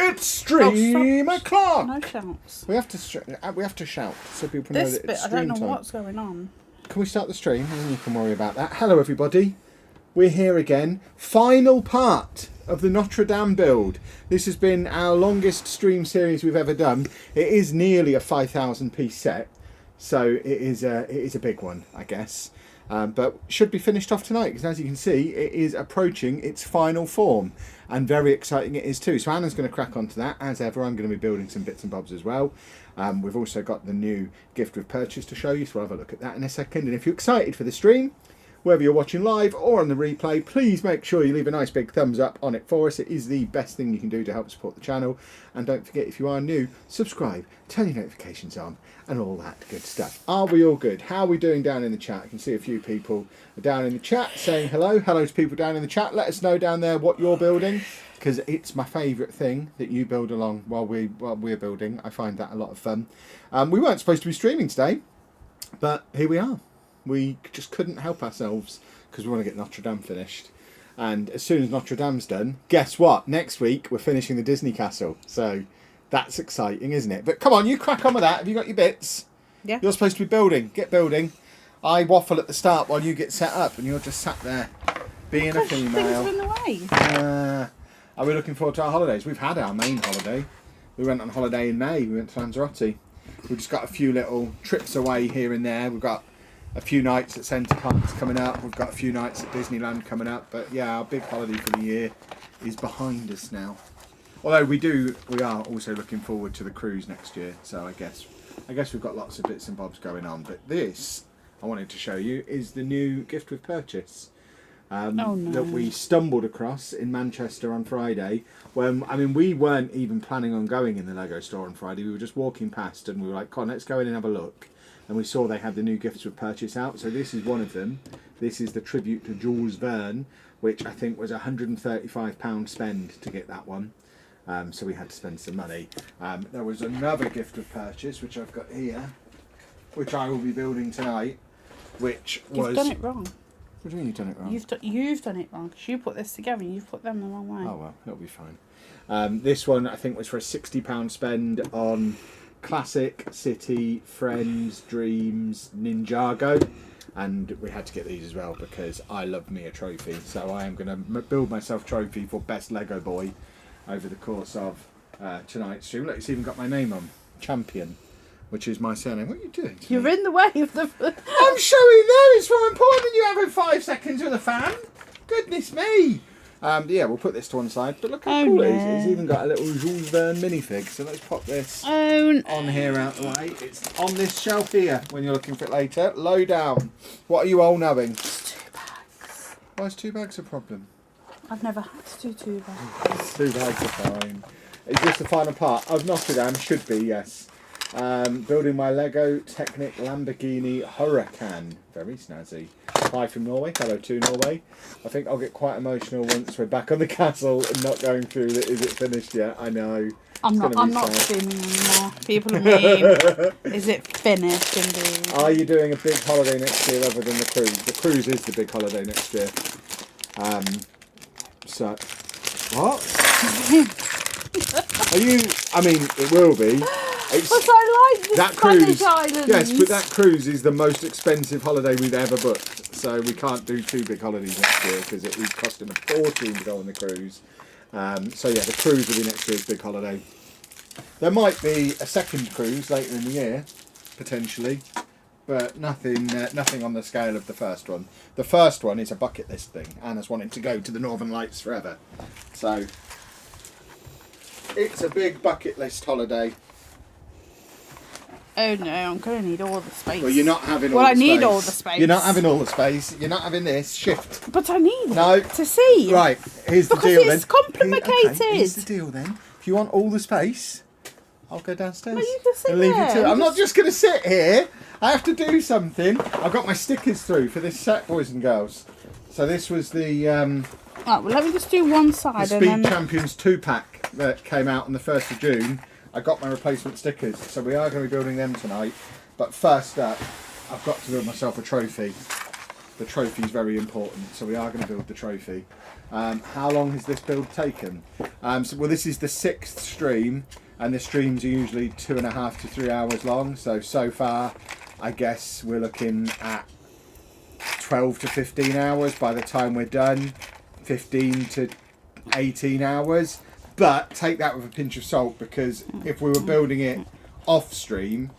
It's stream o'clock. No shouts. We have to shout so people know This that bit, it's I stream don't know time. what's going on. Can we start the stream? And then you can worry about that. Hello, everybody. We're here again. Final part of the Notre-Dame build. This has been our longest stream series we've ever done. It is nearly a 5,000 piece set, so it is a big one, I guess. But should be finished off tonight because, as you can see, it is approaching its final form, and very exciting it is too. So Anna's going to crack onto that as ever. I'm going to be building some bits and bobs as well. We've also got the new gift with purchase to show you, so we'll have a look at that in a second. And if you're excited for the stream, whether you're watching live or on the replay, please make sure you leave a nice big thumbs up on it for us. It is the best thing you can do to help support the channel. And don't forget, if you are new, subscribe, turn your notifications on, and all that good stuff. Are we all good? How are we doing down in the chat? I can see a few people are down in the chat saying hello. Hello to people down in the chat. Let us know down there what you're building, because it's my favourite thing that you build along while we're building. I find that a lot of fun. We weren't supposed to be streaming today, but here we are. We just couldn't help ourselves because we want to get Notre-Dame finished. And as soon as Notre-Dame's done, guess what? Next week we're finishing the Disney Castle. So that's exciting, isn't it? But come on, you crack on with that. Have you got your bits? Yeah. You're supposed to be building. Get building. I waffle at the start while you get set up, and you're just sat there being a female. Things are in the way. Are we looking forward to our holidays? We've had our main holiday. We went on holiday in May. We went to Lanzarote. We've just got a few little trips away here and there. We've got a few nights at Centre Parks coming up. We've got a few nights at Disneyland coming up. But yeah, our big holiday for the year is behind us now. Although we are also looking forward to the cruise next year. So I guess we've got lots of bits and bobs going on. But this, I wanted to show you, is the new gift with purchase that we stumbled across in Manchester on Friday. We weren't even planning on going in the Lego store on Friday. We were just walking past and we were like, come on, let's go in and have a look. And we saw they had the new gifts with purchase out. So this is one of them. This is the tribute to Jules Verne, which I think was £135 spend to get that one. So we had to spend some money. There was another gift with purchase, which I've got here, which I will be building tonight, which was... You've done it wrong. What do you mean you've done it wrong? You've done it wrong, because you put this together and you've put them the wrong way. Oh well, it'll be fine. This one I think was for a £60 spend on Classic, City, Friends, Dreams, Ninjago, and we had to get these as well because I love me a trophy. So I am going to build myself trophy for best Lego boy over the course of tonight's stream. Look, it's even got my name on, Champion, which is my surname. What are you doing? You're in the way of the... I'm showing them. It's more important than you having 5 seconds with a fan. Goodness me. Yeah, we'll put this to one side. But look how cool it is. It's even got a little Jules Verne minifig. So let's pop this on here out the way. It's on this shelf here when you're looking for it later. Low down. What are you all knowing? It's 2 bags. Why is 2 bags a problem? I've never had to do 2 bags. 2 bags are fine. Is this the final part of Notre-Dame? Should be, yes. Building my Lego Technic Lamborghini Huracan. Very snazzy. Hi from Norway. Hello to Norway. I think I'll get quite emotional once we're back on the castle and not going through the is it finished yet. I know. I'm not streaming anymore. People are mean. Is it finished indeed? Are you doing a big holiday next year other than the cruise? The cruise is the big holiday next year. So what? Are you? I mean, it will be. But I like the that Spanish cruise, islands. yes, but that cruise is the most expensive holiday we've ever booked. So we can't do 2 big holidays next year because it is costing a fortune to go on the cruise. So yeah, the cruise will be next year's big holiday. There might be a second cruise later in the year, potentially, but nothing on the scale of the first one. The first one is a bucket list thing. Anna's wanting to go to the Northern Lights forever. So it's a big bucket list holiday. Oh no, I'm going to need all the space. Well, you're not having all the space. Well, I need all the space. You're not having all the space. You're not having this. Shift. But I need No. it to see. Right, here's the deal then. Because it's complicated. Okay, here's the deal then. If you want all the space, I'll go downstairs. Well, you can sit and leave there. you to it. I'm not just going to sit here. I have to do something. I've got my stickers through for this set, boys and girls. So this was the Right, well, let me just do one side. Speed and then... Champions 2-pack that came out on the 1st of June. I got my replacement stickers, so we are going to be building them tonight. But first up, I've got to build myself a trophy. the trophy is very important, so we are going to build the trophy. How long has this build taken? Well, this is the 6th stream, and the streams are usually 2.5 to 3 hours long. So far, I guess we're looking at 12 to 15 hours by the time we're done. 15 to 18 hours. But take that with a pinch of salt, because if we were building it off stream,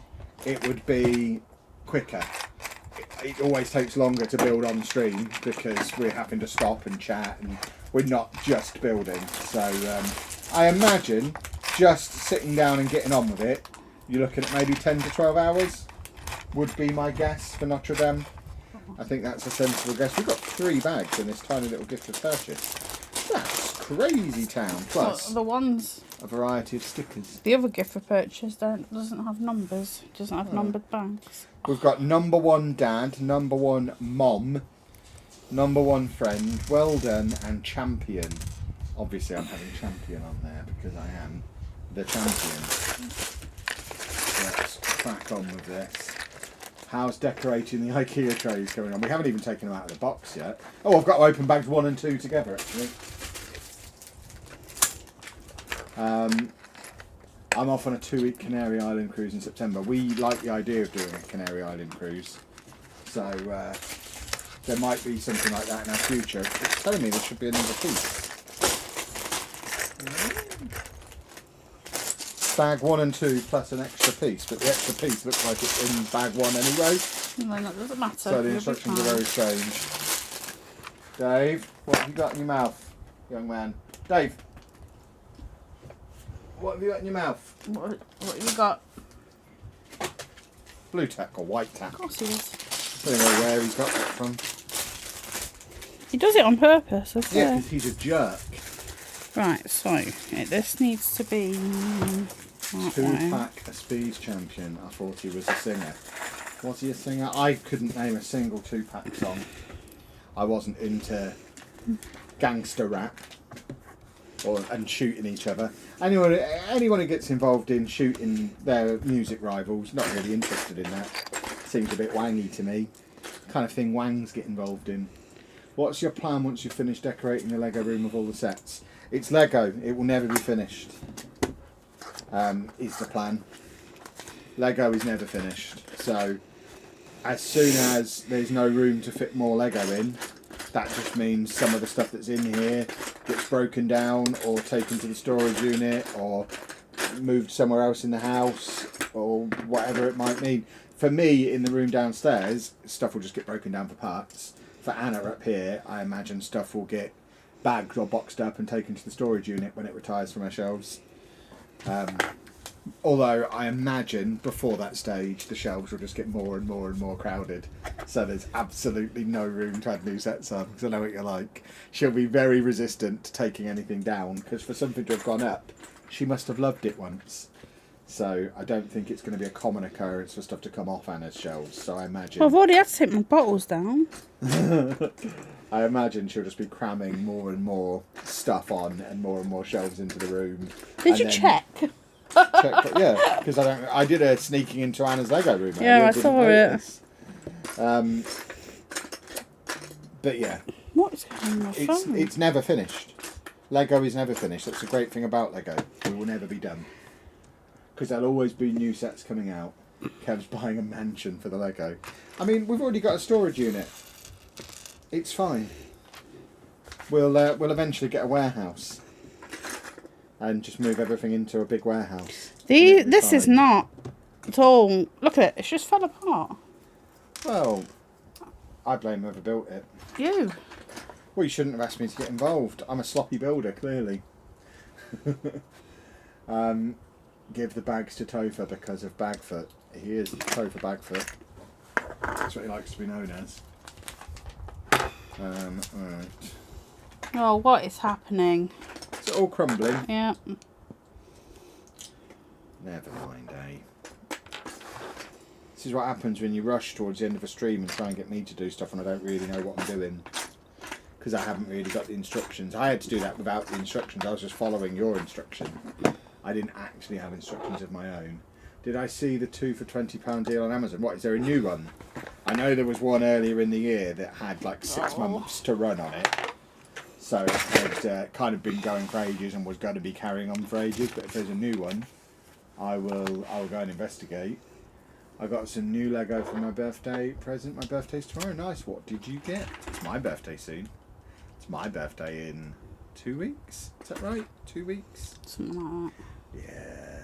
it would be quicker. It always takes longer to build on stream because we're having to stop and chat, and we're not just building. So I imagine just sitting down and getting on with it, you're looking at maybe 10 to 12 hours would be my guess for Notre-Dame. I think that's a sensible guess. We've got 3 bags in this tiny little gift of purchase. That's crazy town. Plus the ones, a variety of stickers. the other gift for purchase doesn't have numbers. It doesn't have numbered bags. We've got number 1 dad, number 1 mom, number 1 friend, well done, and champion. Obviously I'm having champion on there because I am the champion. Let's crack on with this. How's decorating the IKEA trays going on? We haven't even taken them out of the box yet. Oh, I've got to open bags 1 and 2 together actually. I'm off on a 2-week Canary Island cruise in September. We like the idea of doing a Canary Island cruise, so there might be something like that in our future. It's telling me there should be another piece. Bag 1 and 2 plus an extra piece, but the extra piece looks like it's in bag 1 anyway. No, that doesn't matter. So the instructions are very strange. Dave, what have you got in your mouth, young man? Dave, what have you got in your mouth? What have you got? Blue tack or white tack? Of course he is. I don't know where he's got that from. He does it on purpose, I swear. Yeah, because he's a jerk. Right, so this needs to be that way. 2-pack a speed champion. I thought he was a singer. Was he a singer? I couldn't name a single 2-pack song. I wasn't into gangster rap and shooting each other. Anyone who gets involved in shooting their music rivals, not really interested in that. Seems a bit wangy to me. Kind of thing wangs get involved in. What's your plan once you've finished decorating the Lego room with all the sets? It's Lego. It will never be finished. Is the plan. Lego is never finished. So as soon as there's no room to fit more Lego in, that just means some of the stuff that's in here gets broken down or taken to the storage unit or moved somewhere else in the house or whatever it might mean. For me, in the room downstairs, stuff will just get broken down for parts. For Anna up here, I imagine stuff will get bagged or boxed up and taken to the storage unit when it retires from our shelves. Although I imagine before that stage the shelves will just get more and more and more crowded, so there's absolutely no room to add new sets on, because I know what you're like. She'll be very resistant to taking anything down, because for something to have gone up, she must have loved it once. So I don't think it's going to be a common occurrence for stuff to come off Anna's shelves, so I imagine... Well, I've already had to take my bottles down. I imagine she'll just be cramming more and more stuff on and more shelves into the room. Did you check? Yeah, because I did a sneaking into Anna's Lego room. Yeah, I saw it. But yeah, What's going on my phone? it's never finished. Lego is never finished. That's the great thing about Lego. It will never be done. Because there'll always be new sets coming out. Kev's buying a mansion for the Lego. I mean, we've already got a storage unit. It's fine. We'll eventually get a warehouse. And just move everything into a big warehouse. This is not at all... Look at it, it's just fell apart. Well, I blame whoever built it. You. Well, you shouldn't have asked me to get involved. I'm a sloppy builder, clearly. Give the bags to Topher because of Bagfoot. He is Topher Bagfoot. That's what he likes to be known as. Alright. Oh, what is happening? Is it all crumbling? Yeah. Never mind, eh? This is what happens when you rush towards the end of a stream and try and get me to do stuff and I don't really know what I'm doing. Because I haven't really got the instructions. I had to do that without the instructions. I was just following your instruction. I didn't actually have instructions of my own. Did I see the 2 for £20 deal on Amazon? What, is there a new one? I know there was one earlier in the year that had like 6 months to run on it. So it had kind of been going for ages and was going to be carrying on for ages. But if there's a new one, I will go and investigate. I got some new Lego for my birthday present. My birthday's tomorrow. Nice. What did you get? It's my birthday soon. It's my birthday in 2 weeks. Is that right? 2 weeks? Something like Yeah.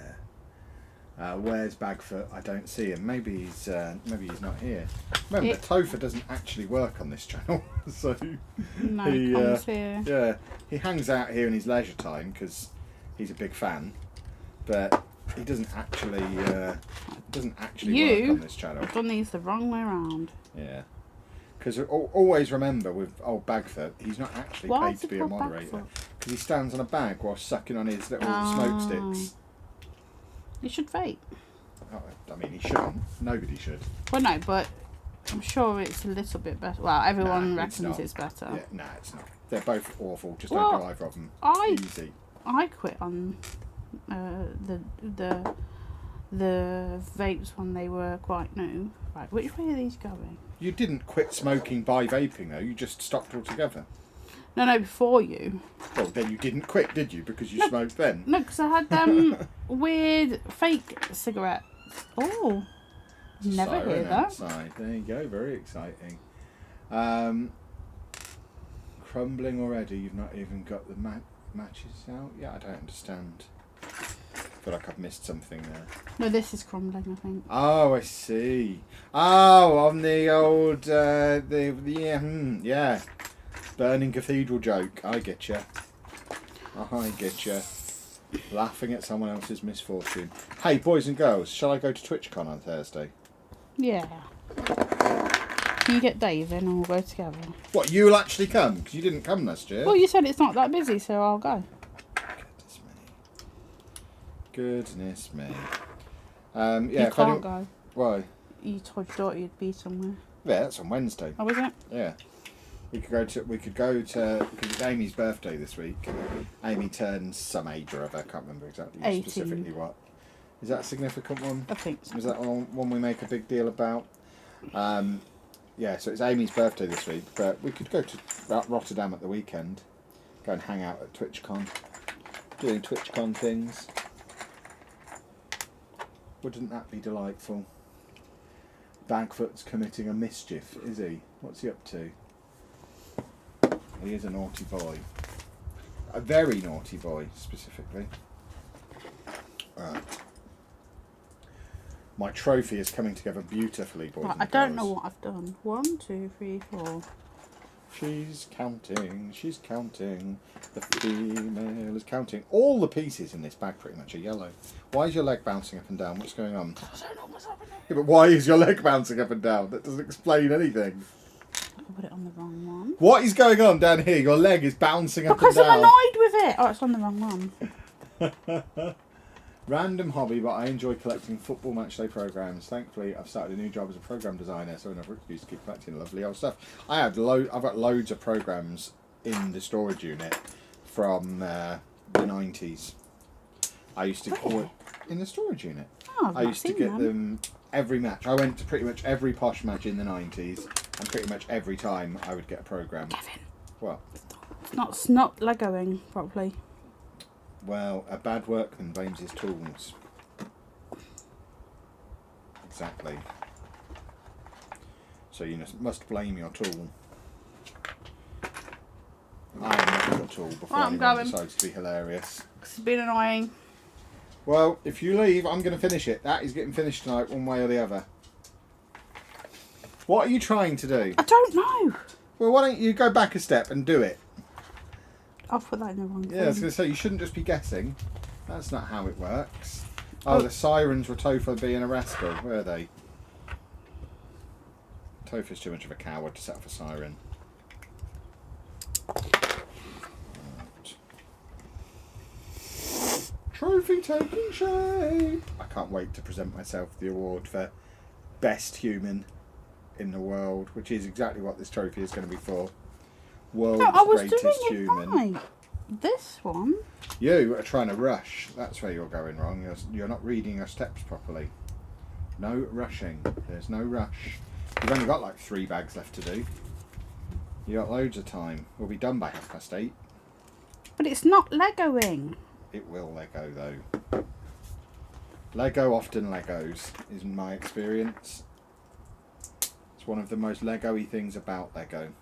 Where's Bagfoot? I don't see him. Maybe he's not here. Remember, Topher doesn't actually work on this channel, so that. No, he comes here. yeah, he hangs out here in his leisure time because he's a big fan, but he doesn't actually work on this channel. You've done these the wrong way around. Yeah, because always remember with old Bagfoot, he's not actually Why paid is to it be a called moderator Bagfoot? because he stands on a bag while sucking on his little smoke sticks. You should vape. Oh, I mean, he shouldn't. Nobody should. Well, no, but I'm sure it's a little bit better. Well, everyone Nah, it's reckons not. it's better. Yeah, nah, it's not. They're both awful. Just Well, don't do either of them. Easy. I quit on the vapes when they were quite new. Right, which way are these going? You didn't quit smoking by vaping, though. You just stopped altogether. No, before you. Well, then you didn't quit, did you? Because you smoked then. No, because I had them weird fake cigarettes. Oh, never Siren hear that. outside. There you go. Very exciting. Crumbling already. You've not even got the matches out. Yeah, I don't understand. I feel like I've missed something there. No, this is crumbling, I think. Oh, I see. Oh, on the old yeah. Burning cathedral joke. I get you. I get you. Laughing at someone else's misfortune. Hey, boys and girls, shall I go to TwitchCon on Thursday? Yeah. Can you get Dave in and we'll go together? What, you'll actually come? Because you didn't come last year. Well, you said it's not that busy, so I'll go. Goodness me. Yeah, you can't go. Why? You told your daughter you'd be somewhere. Yeah, that's on Wednesday. Oh, is it? Yeah. We could go to because it's Amy's birthday this week. Amy turns some age or other. I can't remember exactly 18. Specifically what. Is that a significant one? I think so. Is that one we make a big deal about? Yeah, so it's Amy's birthday this week, but we could go to Rotterdam at the weekend. Go and hang out at TwitchCon. Doing TwitchCon things. Wouldn't that be delightful? Bagfoot's committing a mischief, is he? What's he up to? He is a naughty boy. A very naughty boy, specifically. My trophy is coming together beautifully, boys and I don't girls. know what I've done. 1, 2, 3, 4. She's counting. The female is counting. All the pieces in this bag pretty much are yellow. Why is your leg bouncing up and down? What's going on? I don't know what's happening. Yeah, but why is your leg bouncing up and down? That doesn't explain anything. I put it on the wrong one. What is going on down here? Your leg is bouncing up Because and down. I'm annoyed with it. Oh, it's on the wrong one. Random hobby, but I enjoy collecting football matchday programs. Thankfully, I've started a new job as a program designer, so enough excuse to keep collecting lovely old stuff. I've got loads of programs in the storage unit from the 90s. I used to call it in the storage unit. Oh, I've I not used to seen get them every match. I went to pretty much every posh match in the 90s, and pretty much every time I would get a program. Kevin. What? It's not Legoing properly. Well, a bad workman blames his tools. Exactly. So you must blame your tool. I am not your tool before Right, I'm anyone going. decides to be hilarious. It's been annoying. Well, if you leave, I'm going to finish it. That is getting finished tonight, one way or the other. What are you trying to do? I don't know. Well, why don't you go back a step and do it? I'll put that in the wrong Yeah, I was thing. going to say, you shouldn't just be guessing. That's not how it works. Oh, the sirens were Topher being a rascal, were they? Topher's too much of a coward to set off a siren. Right. Trophy taking shape! I can't wait to present myself the award for Best Human in the World, which is exactly what this trophy is going to be for. World's No, I was greatest doing it human. right. This one. You are trying to rush. That's where you're going wrong. You're not reading your steps properly. No rushing. There's no rush. You've only got like 3 bags left to do. You got loads of time. We'll be done by 8:30. But it's not Legoing. It will Lego though. Lego often Legos, is my experience. It's one of the most Lego-y things about Lego.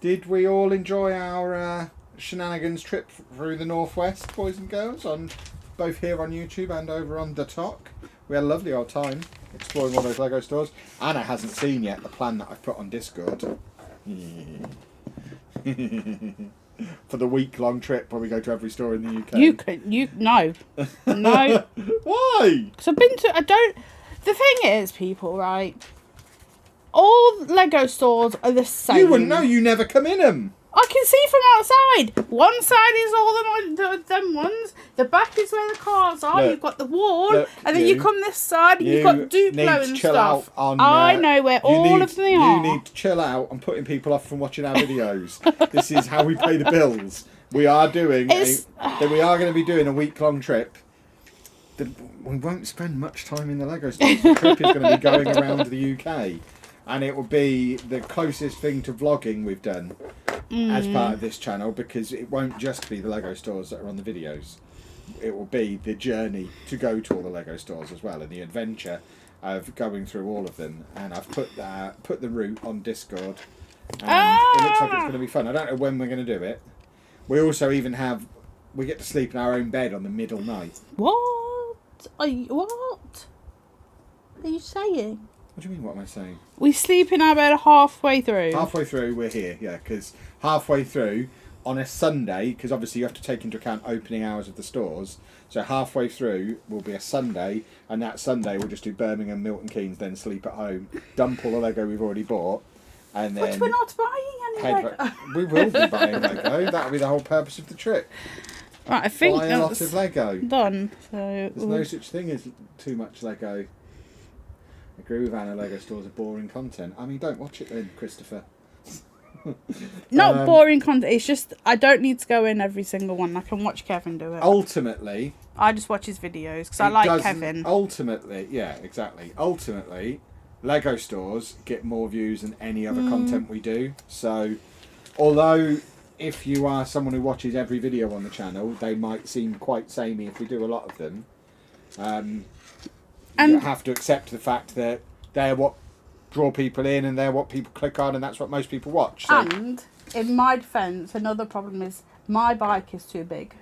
Did we all enjoy our shenanigans trip through the Northwest, boys and girls, on both here on YouTube and over on the Talk? We had a lovely old time exploring all those Lego stores. Anna hasn't seen yet the plan that I've put on Discord. For the week-long trip where we go to every store in the UK. No. No. Why? Because I've been to, the thing is, people, right? All Lego stores are the same. You wouldn't know, you never come in them. I can see from outside. One side is all them ones. The back is where the cars are. Look, you've got the wall. look, And then you come this side and you've got Duplo and stuff. On, I know where all of them are. You need to chill out on putting people off from watching our videos. This is how we pay the bills. We are doing we are going to be doing a week-long trip. We won't spend much time in the Lego stores. The trip is going to be going around the UK. And it will be the closest thing to vlogging we've done as part of this channel, because it won't just be the Lego stores that are on the videos. It will be the journey to go to all the Lego stores as well, and the adventure of going through all of them. And I've put the route on Discord, and it looks like it's going to be fun. I don't know when we're going to do it. We also even we get to sleep in our own bed on the middle night. What are you saying? What do you mean, what am I saying? We sleep in our bed halfway through. Halfway through, we're here, yeah, because halfway through, on a Sunday, because obviously you have to take into account opening hours of the stores, so halfway through will be a Sunday, and that Sunday we'll just do Birmingham, Milton Keynes, then sleep at home, dump all the Lego we've already bought, and then... But we're not buying any Lego. We will be buying Lego, that'll be the whole purpose of the trip. Right, I think Buy a lot of Lego. Done. So There's no such thing as too much Lego. I agree with Anna, Lego stores are boring content. I mean, don't watch it then, Christopher. Not boring content, it's just I don't need to go in every single one. I can watch Kevin do it. Ultimately... I just watch his videos because I like Kevin. Ultimately, yeah, exactly. Ultimately, Lego stores get more views than any other content we do. So, although if you are someone who watches every video on the channel, they might seem quite samey if we do a lot of them. You have to accept the fact that they're what draw people in and they're what people click on, and that's what most people watch. So. And in my defence, another problem is my bike is too big.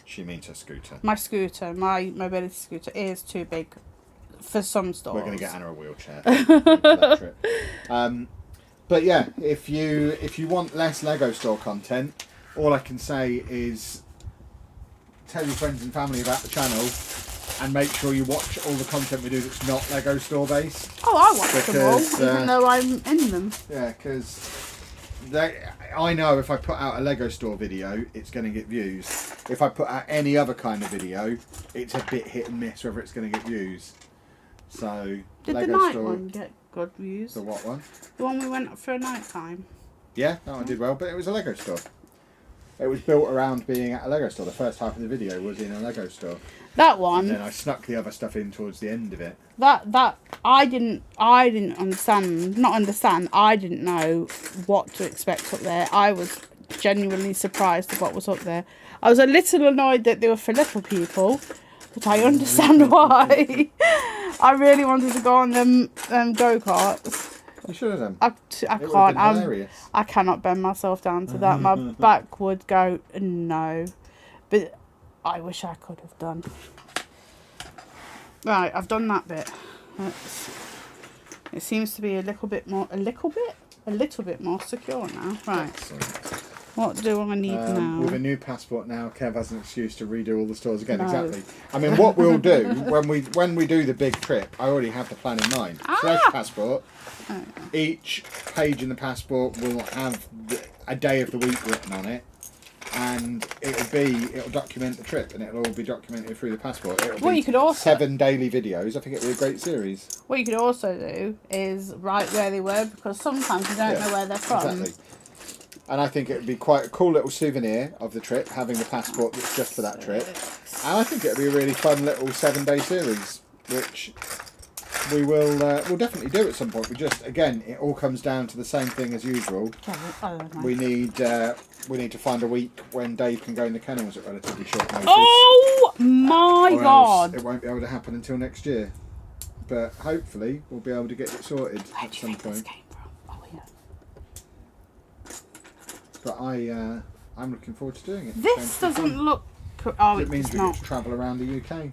She means her scooter. My scooter, my mobility scooter, is too big for some stores. We're going to get Anna a wheelchair. But yeah, if you want less Lego store content, all I can say is tell your friends and family about the channel. And make sure you watch all the content we do that's not Lego store based. Oh, I watch them all, even though I'm in them. Yeah, because I know if I put out a Lego store video, it's going to get views. If I put out any other kind of video, it's a bit hit and miss whether it's going to get views. So, Did Lego the night store, one get good views? The what one? The one we went for a night time. Yeah, that one did well, but it was a Lego store. It was built around being at a Lego store. The first half of the video was in a Lego store. That one. And then I snuck the other stuff in towards the end of it. That I didn't understand. Not understand. I didn't know what to expect up there. I was genuinely surprised at what was up there. I was a little annoyed that they were for little people, but I understand why. I really wanted to go on them go-karts. You should have done. I can't. I cannot bend myself down to that. My back would go no, but I wish I could have done. Right, I've done that bit. It seems to be a little bit more secure now. Right. Excellent. What do I need now? With a new passport now, Kev has an excuse to redo all the stores again. No. Exactly. I mean, what we'll do when we do the big trip, I already have the plan in mind. Fresh passport. Oh. Each page in the passport will have a day of the week written on it, and it'll document the trip, and it'll all be documented through the passport. It'll be you could also 7 daily videos. I think it'll be a great series. What you could also do is write where they were, because sometimes you don't know where they're from. Exactly. And I think it would be quite a cool little souvenir of the trip, having the passport that's just for that trip. And I think it would be a really fun little 7-day series, which we'll definitely do at some point. We just, again, it all comes down to the same thing as usual. We need to find a week when Dave can go in the kennels at relatively short notice. Oh my Or God! else it won't be able to happen until next year. But hopefully we'll be able to get it sorted Where at do you some think this point. came from? Oh yeah. But I'm looking forward to doing it. This doesn't look. Oh, It means it's we not. get to travel around the UK.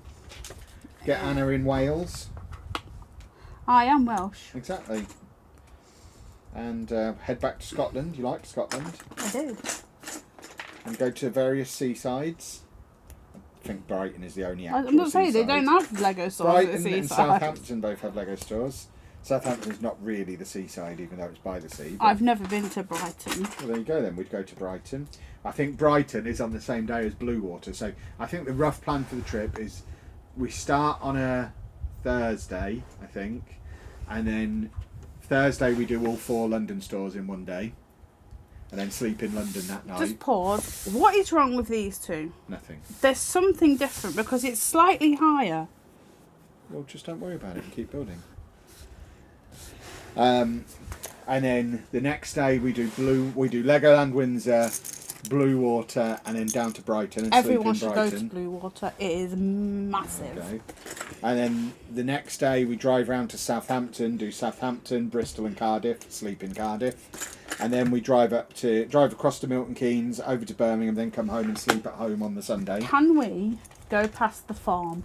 Get Anna in Wales. I am Welsh. Exactly. And head back to Scotland. You like Scotland? I do. And go to various seasides. I think Brighton is the only actual I'm not saying they seaside. don't have Lego stores at the Brighton and seaside. Southampton both have Lego stores. Southampton's not really the seaside, even though it's by the sea. But I've never been to Brighton. well, there you go then. We'd go to Brighton. I think Brighton is on the same day as Bluewater. So I think the rough plan for the trip is we start on a Thursday, I think. And then Thursday we do all 4 London stores in one day. And then sleep in London that night. Just pause. What is wrong with these two? Nothing. There's something different because it's slightly higher. Well, just don't worry about it and keep building. And then the next day we do Legoland Windsor, Bluewater, and then down to Brighton and Everyone sleep should in go Brighton. to Bluewater. It is massive. Okay. And then the next day we drive round to Southampton, do Southampton, Bristol and Cardiff, sleep in Cardiff. And then we drive across to Milton Keynes, over to Birmingham, then come home and sleep at home on the Sunday. Can we go past the farm?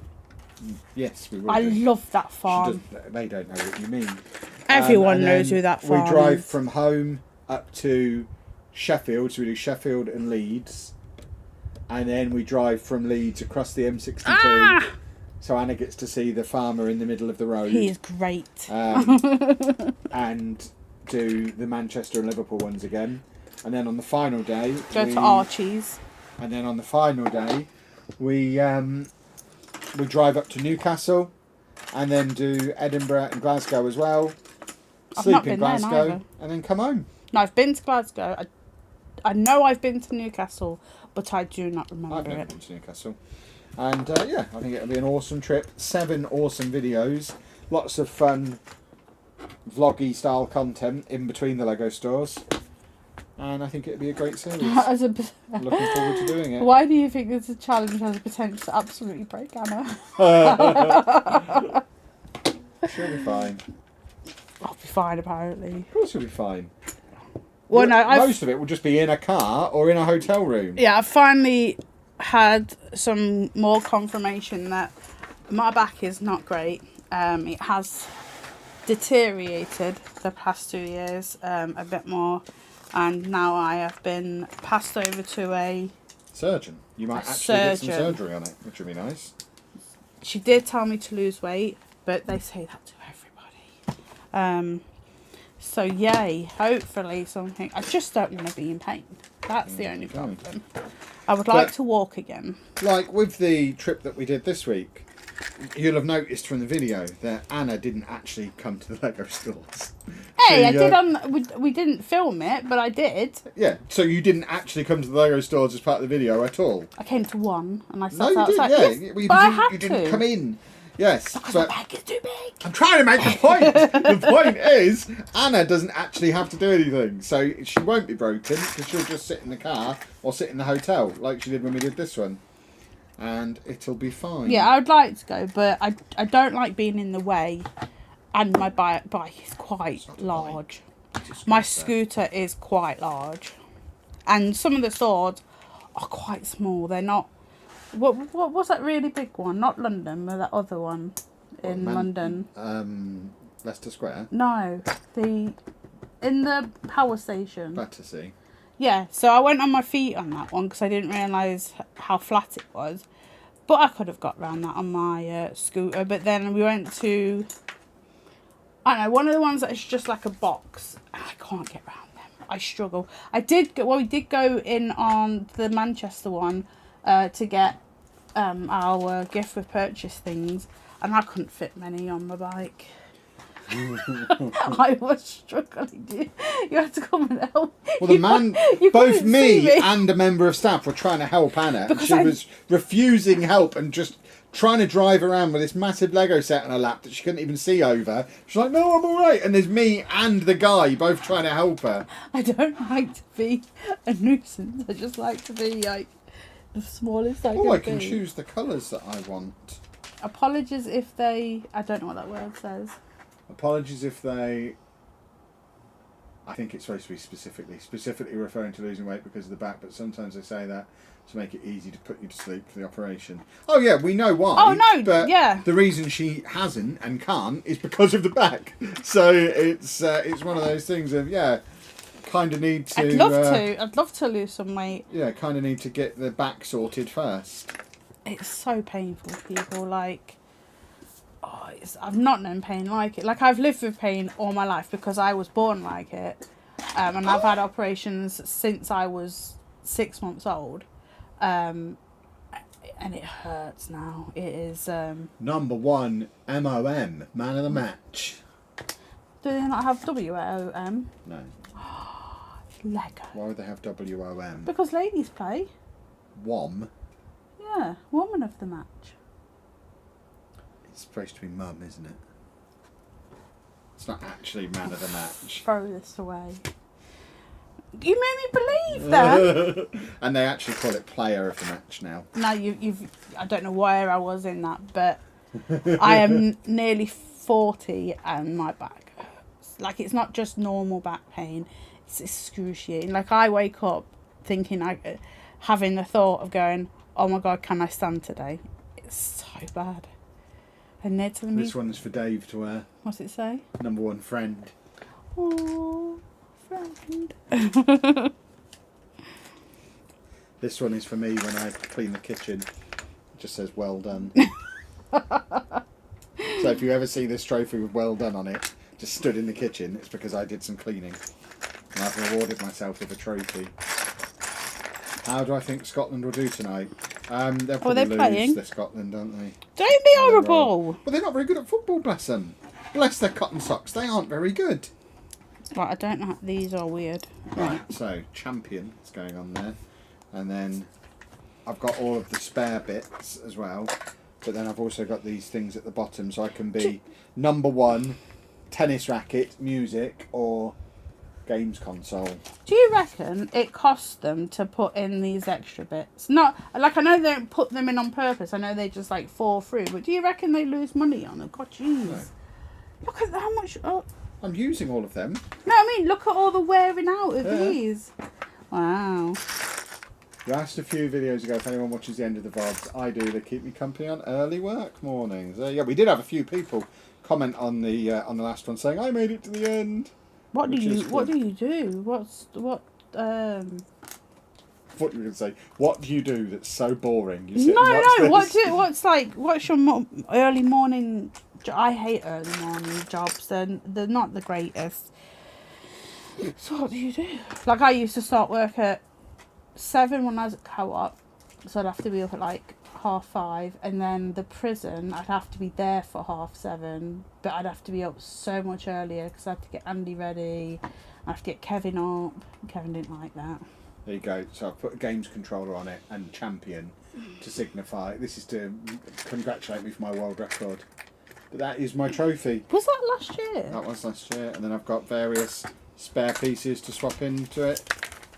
Yes, we will. I do. love that farm. They don't know what you mean. Everyone And knows then who that farm We drive is. from home up to Sheffield, so we do Sheffield and Leeds. And then we drive from Leeds across the M62. Ah! So Anna gets to see the farmer in the middle of the road. He is great. And do the Manchester and Liverpool ones again. And then on the final day... Go to Archie's. And then on the final day, we drive up to Newcastle and then do Edinburgh and Glasgow as well. I've Sleep not in been there Glasgow neither. and then come home. No, I've been to Glasgow. I know I've been to Newcastle, but I do not remember I've never it. been to Newcastle. And yeah, I think it'll be an awesome trip. 7 awesome videos. Lots of fun vloggy style content in between the Lego stores. And I think it'll be a great series. As a, Looking forward to doing it. why do you think this challenge has the potential to absolutely break Anna? She'll be fine. I'll be fine, apparently. Of course she'll be fine. Well, no, Most of it will just be in a car or in a hotel room. Yeah, I finally had some more confirmation that my back is not great. It has deteriorated the past 2 years a bit more, and now I have been passed over to a Surgeon. You might A actually get some surgeon. surgery on it, which would be nice. She did tell me to lose weight, but they say that to everybody. So yay, hopefully something. I just don't want to be in pain. That's the only problem. I would like to walk again. Like with the trip that we did this week, you'll have noticed from the video that Anna didn't actually come to the Lego stores. Hey, I She, did we didn't film it, but I did. Yeah, so you didn't actually come to the Lego stores as part of the video at all. I came to one and I No, sat you did, outside. yeah. Yes, Well, but I had you didn't to. come in. Yes, Because but my bag is too big. I'm trying to make a point. The point is, Anna doesn't actually have to do anything, so she won't be broken because she'll just sit in the car or sit in the hotel like she did when we did this one, and it'll be fine. Yeah, I would like to go, but I don't like being in the way, and my bike is quite not a large. It's a My scooter. scooter is quite large, and some of the stores are quite small. They're not. What was that really big one? Not London, but that other one in London. Leicester Square. No, in the power station. Battersea. Yeah, so I went on my feet on that one because I didn't realise how flat it was. But I could have got round that on my scooter. But then we went to, I don't know, one of the ones that's just like a box. I can't get round them. I struggle. We did go in on the Manchester one to get our gift with purchase things. And I couldn't fit many on my bike. I was struggling. You had to come and help. Well, the man, you both couldn't me see me. and a member of staff were trying to help Anna, and Because she was refusing help and just trying to drive around with this massive Lego set on her lap that she couldn't even see over. She's like, no, I'm all right. And there's me and the guy both trying to help her. I don't like to be a nuisance. I just like to be like the smallest I can be. Oh, I can choose the colours that I want. Apologies if they... I don't know what that word says. Apologies if they... I think it's supposed to be specifically referring to losing weight because of the back, but sometimes they say that to make it easy to put you to sleep for the operation. Oh yeah, we know why. Oh no, but yeah. The reason she hasn't and can't is because of the back. So it's one of those things of kind of need to. I'd love to lose some weight. Yeah, kind of need to get the back sorted first. It's so painful for people. Like, I've not known pain like it. Like, I've lived with pain all my life because I was born like it, and I've had operations since I was 6 months old. And it hurts now. It is. Number 1 MOM, man of the match. Do they not have WOM? No. Lego. Why would they have WOM? Because ladies play. WOM. Yeah, woman of the match. It's supposed to be mum, isn't it? It's not actually man of the match. Throw this away. You made me believe that. And they actually call it player of the match now. No, you've. I don't know where I was in that, but I am nearly 40 and my back hurts. Like, it's not just normal back pain; it's excruciating. Like, I wake up thinking, having the thought of going, "Oh my God, can I stand today?" It's so bad. And they're telling me. This one's for Dave to wear. What's it say? Number 1 friend. Oh, friend. This one is for me when I clean the kitchen. It just says well done. So if you ever see this trophy with well done on it, just stood in the kitchen, it's because I did some cleaning. And I've rewarded myself with a trophy. How do I think Scotland will do tonight? They'll probably lose playing? to Scotland, don't they? Don't be horrible. Well, they're not very good at football, bless them. Bless their cotton socks, they aren't very good. Right, I don't know. These are weird. Right, so champion is going on there. And then I've got all of the spare bits as well. But then I've also got these things at the bottom so I can be number 1, tennis racket, music, or games console. Do you reckon it costs them to put in these extra bits? Not like, I know they don't put them in on purpose. I know they just like fall through. But do you reckon they lose money on them? God, jeez. No. Look at how much. Oh. I'm using all of them. No, I mean, look at all the wearing out of these. Wow. You asked a few videos ago if anyone watches the end of the VODs. I do. They keep me company on early work mornings. Yeah, we did have a few people comment on the last one saying I made it to the end. What do you do? What you were going to say? What do you do that's so boring? You sit and watch this? What's your early morning? I hate early morning jobs. They're not the greatest. So what do you do? Like, I used to start work at 7 when I was at co-op, so I'd have to be up at like 5:30, and then the prison I'd have to be there for 7:30, but I'd have to be up so much earlier because I had to get Andy ready. I have to get Kevin up. Kevin didn't like that. There you go. So I've put a games controller on it and champion to signify. This is to congratulate me for my world record. But that is my trophy. Was that last year? That was last year, and then I've got various spare pieces to swap into it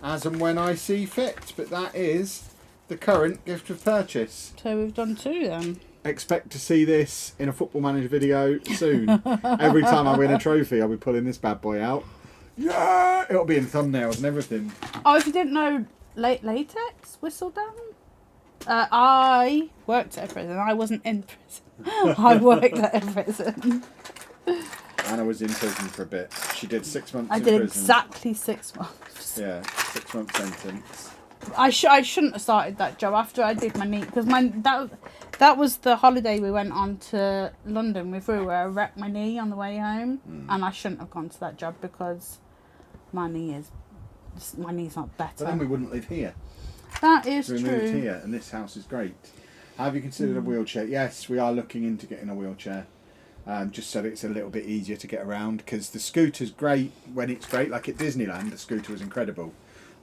as and when I see fit. But that is the current gift of purchase. So we've done 2 then. Expect to see this in a Football Manager video soon. Every time I win a trophy, I'll be pulling this bad boy out. Yeah, it'll be in thumbnails and everything. Oh, if you didn't know, latex whistle down. I worked at a prison. I wasn't in prison. I worked at a prison. Anna was in prison for a bit. She did 6 months I in did prison. exactly 6 months. Yeah, 6 month sentence. I shouldn't have started that job after I did my knee, because that was the holiday we went on to London with Rue, where I wrecked my knee on the way home, and I shouldn't have gone to that job because my knee's not better. But then we wouldn't live here. That is so we true. moved here, and this house is great. Have you considered a wheelchair? Yes, we are looking into getting a wheelchair. Just so that it's a little bit easier to get around, because the scooter's great when it's great. Like at Disneyland, the scooter was incredible,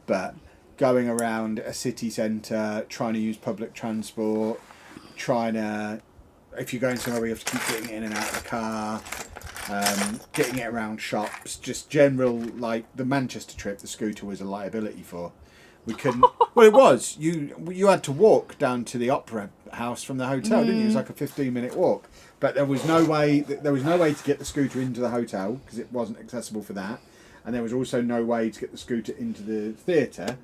but going around a city centre, trying to use public transport, trying to, if you're going somewhere where you have to keep getting in and out of the car, getting it around shops, just general, like the Manchester trip, the scooter was a liability for. We couldn't. Well, it was. You had to walk down to the opera house from the hotel, didn't you? It was like a 15-minute walk. But there was no way. There was no way to get the scooter into the hotel because it wasn't accessible for that, and there was also no way to get the scooter into the theatre.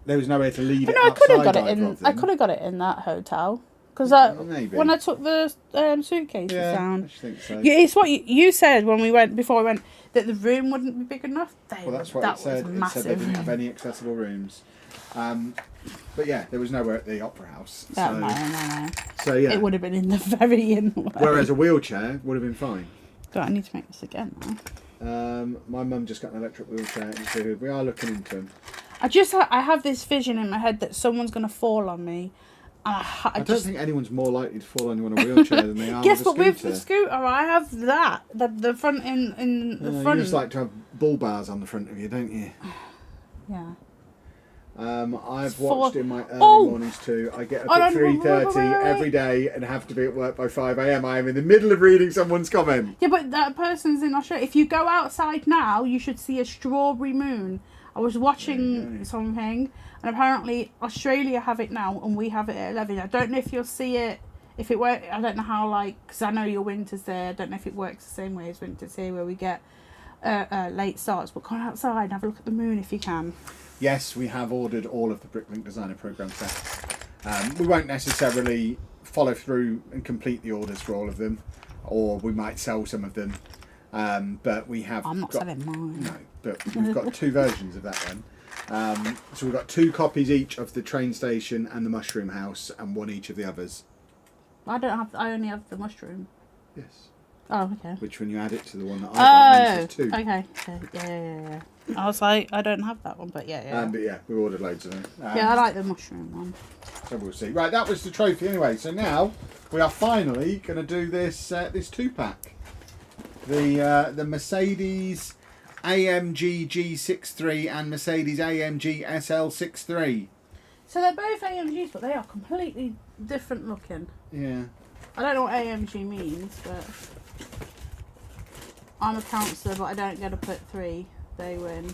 There was no way to leave it I could have outside. got it in. I could have got it in that hotel because Maybe. when I took the suitcases down. I think so. Yeah, it's what you said when we went before we went that the room wouldn't be big enough. Well, that's what that it said. was It massive. said they didn't have any accessible rooms. But yeah, there was nowhere at the opera house. No. So yeah, It would have been in the very in way. whereas a wheelchair would have been fine. God, I need to make this again now. My mum just got an electric wheelchair, so we are looking into them. I have this vision in my head that someone's gonna fall on me. I don't think anyone's more likely to fall on you on a wheelchair than they are Yes, with a but scooter. with the scooter, I have that the front in the front. You just like to have bull bars on the front of you, don't you? Yeah. I've For- watched in my early Oh! mornings too. I get up Oh, at no, 3:30 wait. every day and have to be at work by 5 a.m. I am in the middle of reading someone's comment. Yeah, but that person's in Australia. If you go outside now, you should see a strawberry moon. I was watching something, and apparently Australia have it now, and we have it at 11. I don't know if you'll see it. If it works, I don't know how. Because I know your winter's there. I don't know if it works the same way as winter's here, where we get late starts. But come outside and have a look at the moon if you can. Yes, we have ordered all of the Bricklink Designer Programme sets. We won't necessarily follow through and complete the orders for all of them, or we might sell some of them. But we have. I'm not selling mine. No, but we've got two versions of that one. So we've got 2 copies each of the train station and the mushroom house, and 1 each of the others. I don't have. I only have the mushroom. Yes. Oh, okay. Which, when you add it to the one that I got, means it's 2. Okay. Yeah. I was like, I don't have that one, but yeah. But yeah, we ordered loads of them. Yeah, I like the mushroom one. So we'll see. Right, that was the trophy anyway. So now we are finally going to do this this 2-pack. The Mercedes AMG G63 and Mercedes AMG SL63. So they're both AMGs, but they are completely different looking. Yeah. I don't know what AMG means, but I'm a counsellor, but I don't get to put 3. They win.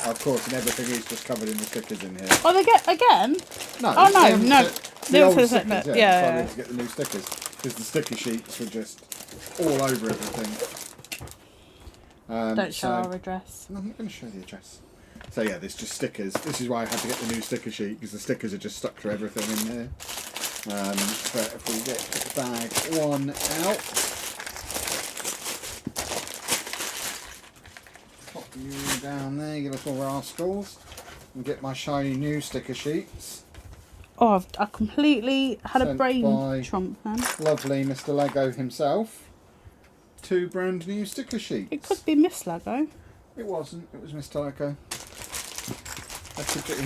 Of course, and everything is just covered in the stickers in here. Oh, they get again? No. Oh, no, they haven't no. put They the old haven't put stickers, that- yeah. yeah. That's why we had to get the new stickers, because the sticker sheets were just all over everything. Don't show our address. No, I'm not going to show the address. So yeah, there's just stickers. This is why I had to get the new sticker sheet, because the stickers are just stuck to everything in there. But if we get bag 1 out, pop you down there, you little rascals, and get my shiny new sticker sheets. Oh, I completely had a Sent brain by- trump then. Lovely Mr. Lego himself. 2 brand new sticker sheets. It could be Miss Lego. It wasn't. It was Mr. Lego.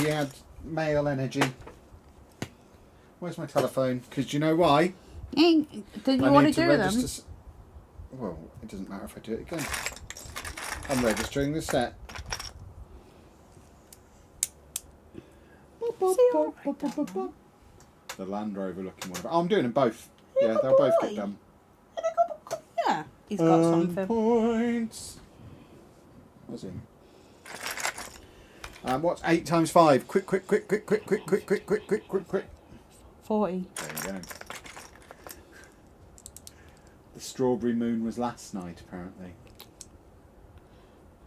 He had male energy. Where's my telephone? Because do you know why? Did you want to do them? Well, it doesn't matter if I do it again. I'm registering the set. The Land Rover looking one. Oh, I'm doing them both. Yeah, they'll both get done. Yeah, he's got something. Points. What's in? What's 8 times 5? Quick. 40. There you go. The strawberry moon was last night, apparently.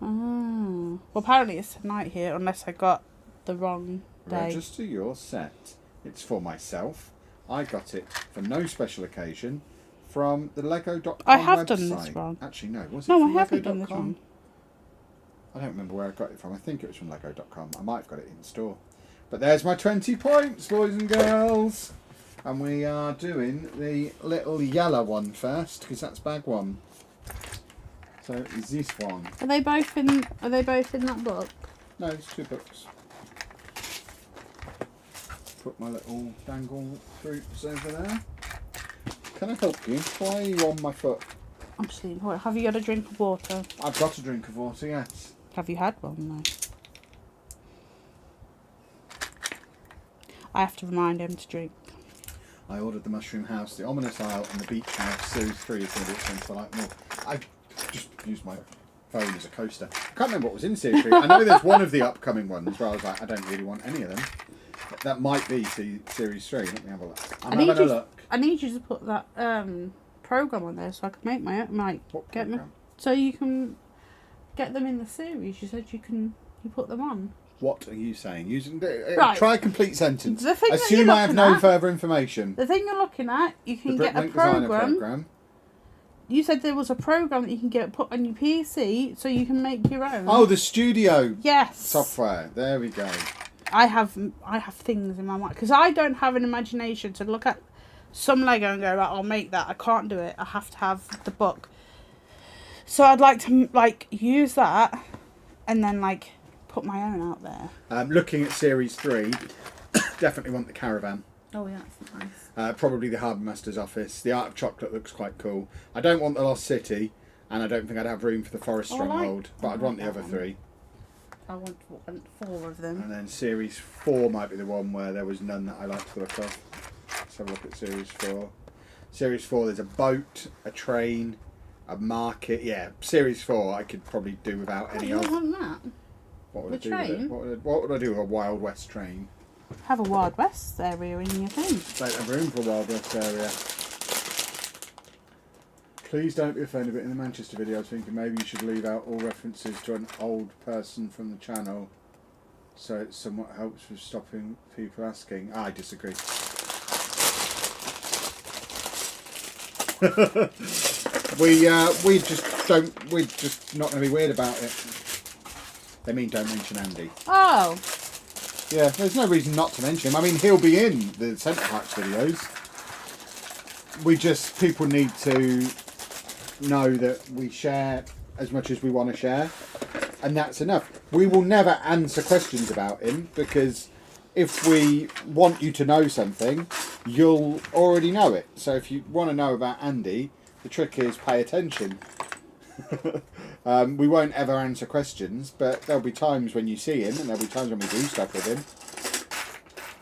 Oh. Well, apparently it's tonight here, unless I got the wrong day. Register your set. It's for myself. I got it for no special occasion from the Lego.com I have website. done this wrong. Actually, no. Was it No, I from haven't done Lego.com? this wrong. I don't remember where I got it from. I think it was from Lego.com. I might have got it in store. But there's my 20 points, boys and girls. And we are doing the little yellow one first, because that's bag 1. So it's this one. Are they both in that book? No, it's 2 books. Put my little dangle fruits over there. Can I help you? Why are you on my foot? I'm seeing. Have you got a drink of water? I've got a drink of water, yes. Have you had one though? I have to remind him to drink. I ordered the Mushroom House, the Ominous Isle, and the Beach House. Series 3 is going to be expensive. I like more. I just used my phone as a coaster. I can't remember what was in Series 3. I know there's one of the upcoming ones where I was like, I don't really want any of them. That might be Series 3. Let me have a look. I'm having a look. I need you to put that program on there so I can make my own. What Get me, program? so you can get them in the series. You said you put them on. What are you saying? Right. Try a complete sentence. The thing that Assume you're I have looking no at- further information. The thing you're looking at, you can The get a Bricklink Designer program. program. You said there was a program that you can get put on your PC so you can make your own. Oh, the studio yes. software. There we go. I have things in my mind because I don't have an imagination to look at some Lego and go, right, I'll make that. I can't do it. I have to have the book. So I'd like to use that and then put my own out there. Looking at Series 3, definitely want the caravan. Oh yeah, that's nice. Probably the Harbour Master's office. The Art of Chocolate looks quite cool. I don't want the Lost City, and I don't think I'd have room for the Forest Stronghold, but I'd want the other 3. I want 4 of them. And then Series 4 might be the one where there was none that I liked the look of. Let's have a look at Series 4. Series 4, there's a boat, a train, a market. Yeah, Series 4 I could probably do without any You of. want that? What would The I do with train? it? What would I do with a Wild West train? Have a Wild West area in your thing. Don't have room for a Wild West area. Please don't be offended, but in the Manchester video I was thinking maybe you should leave out all references to an old person from the channel so it somewhat helps with stopping people asking. I disagree. we're just not going to be weird about it. They mean don't mention Andy. Oh. Yeah, there's no reason not to mention him. I mean, he'll be in the Centre Parks videos. People need to know that we share as much as we want to share, and that's enough. We will never answer questions about him because if we want you to know something, you'll already know it. So if you want to know about Andy, the trick is pay attention. We won't ever answer questions, but there'll be times when you see him, and there'll be times when we do stuff with him.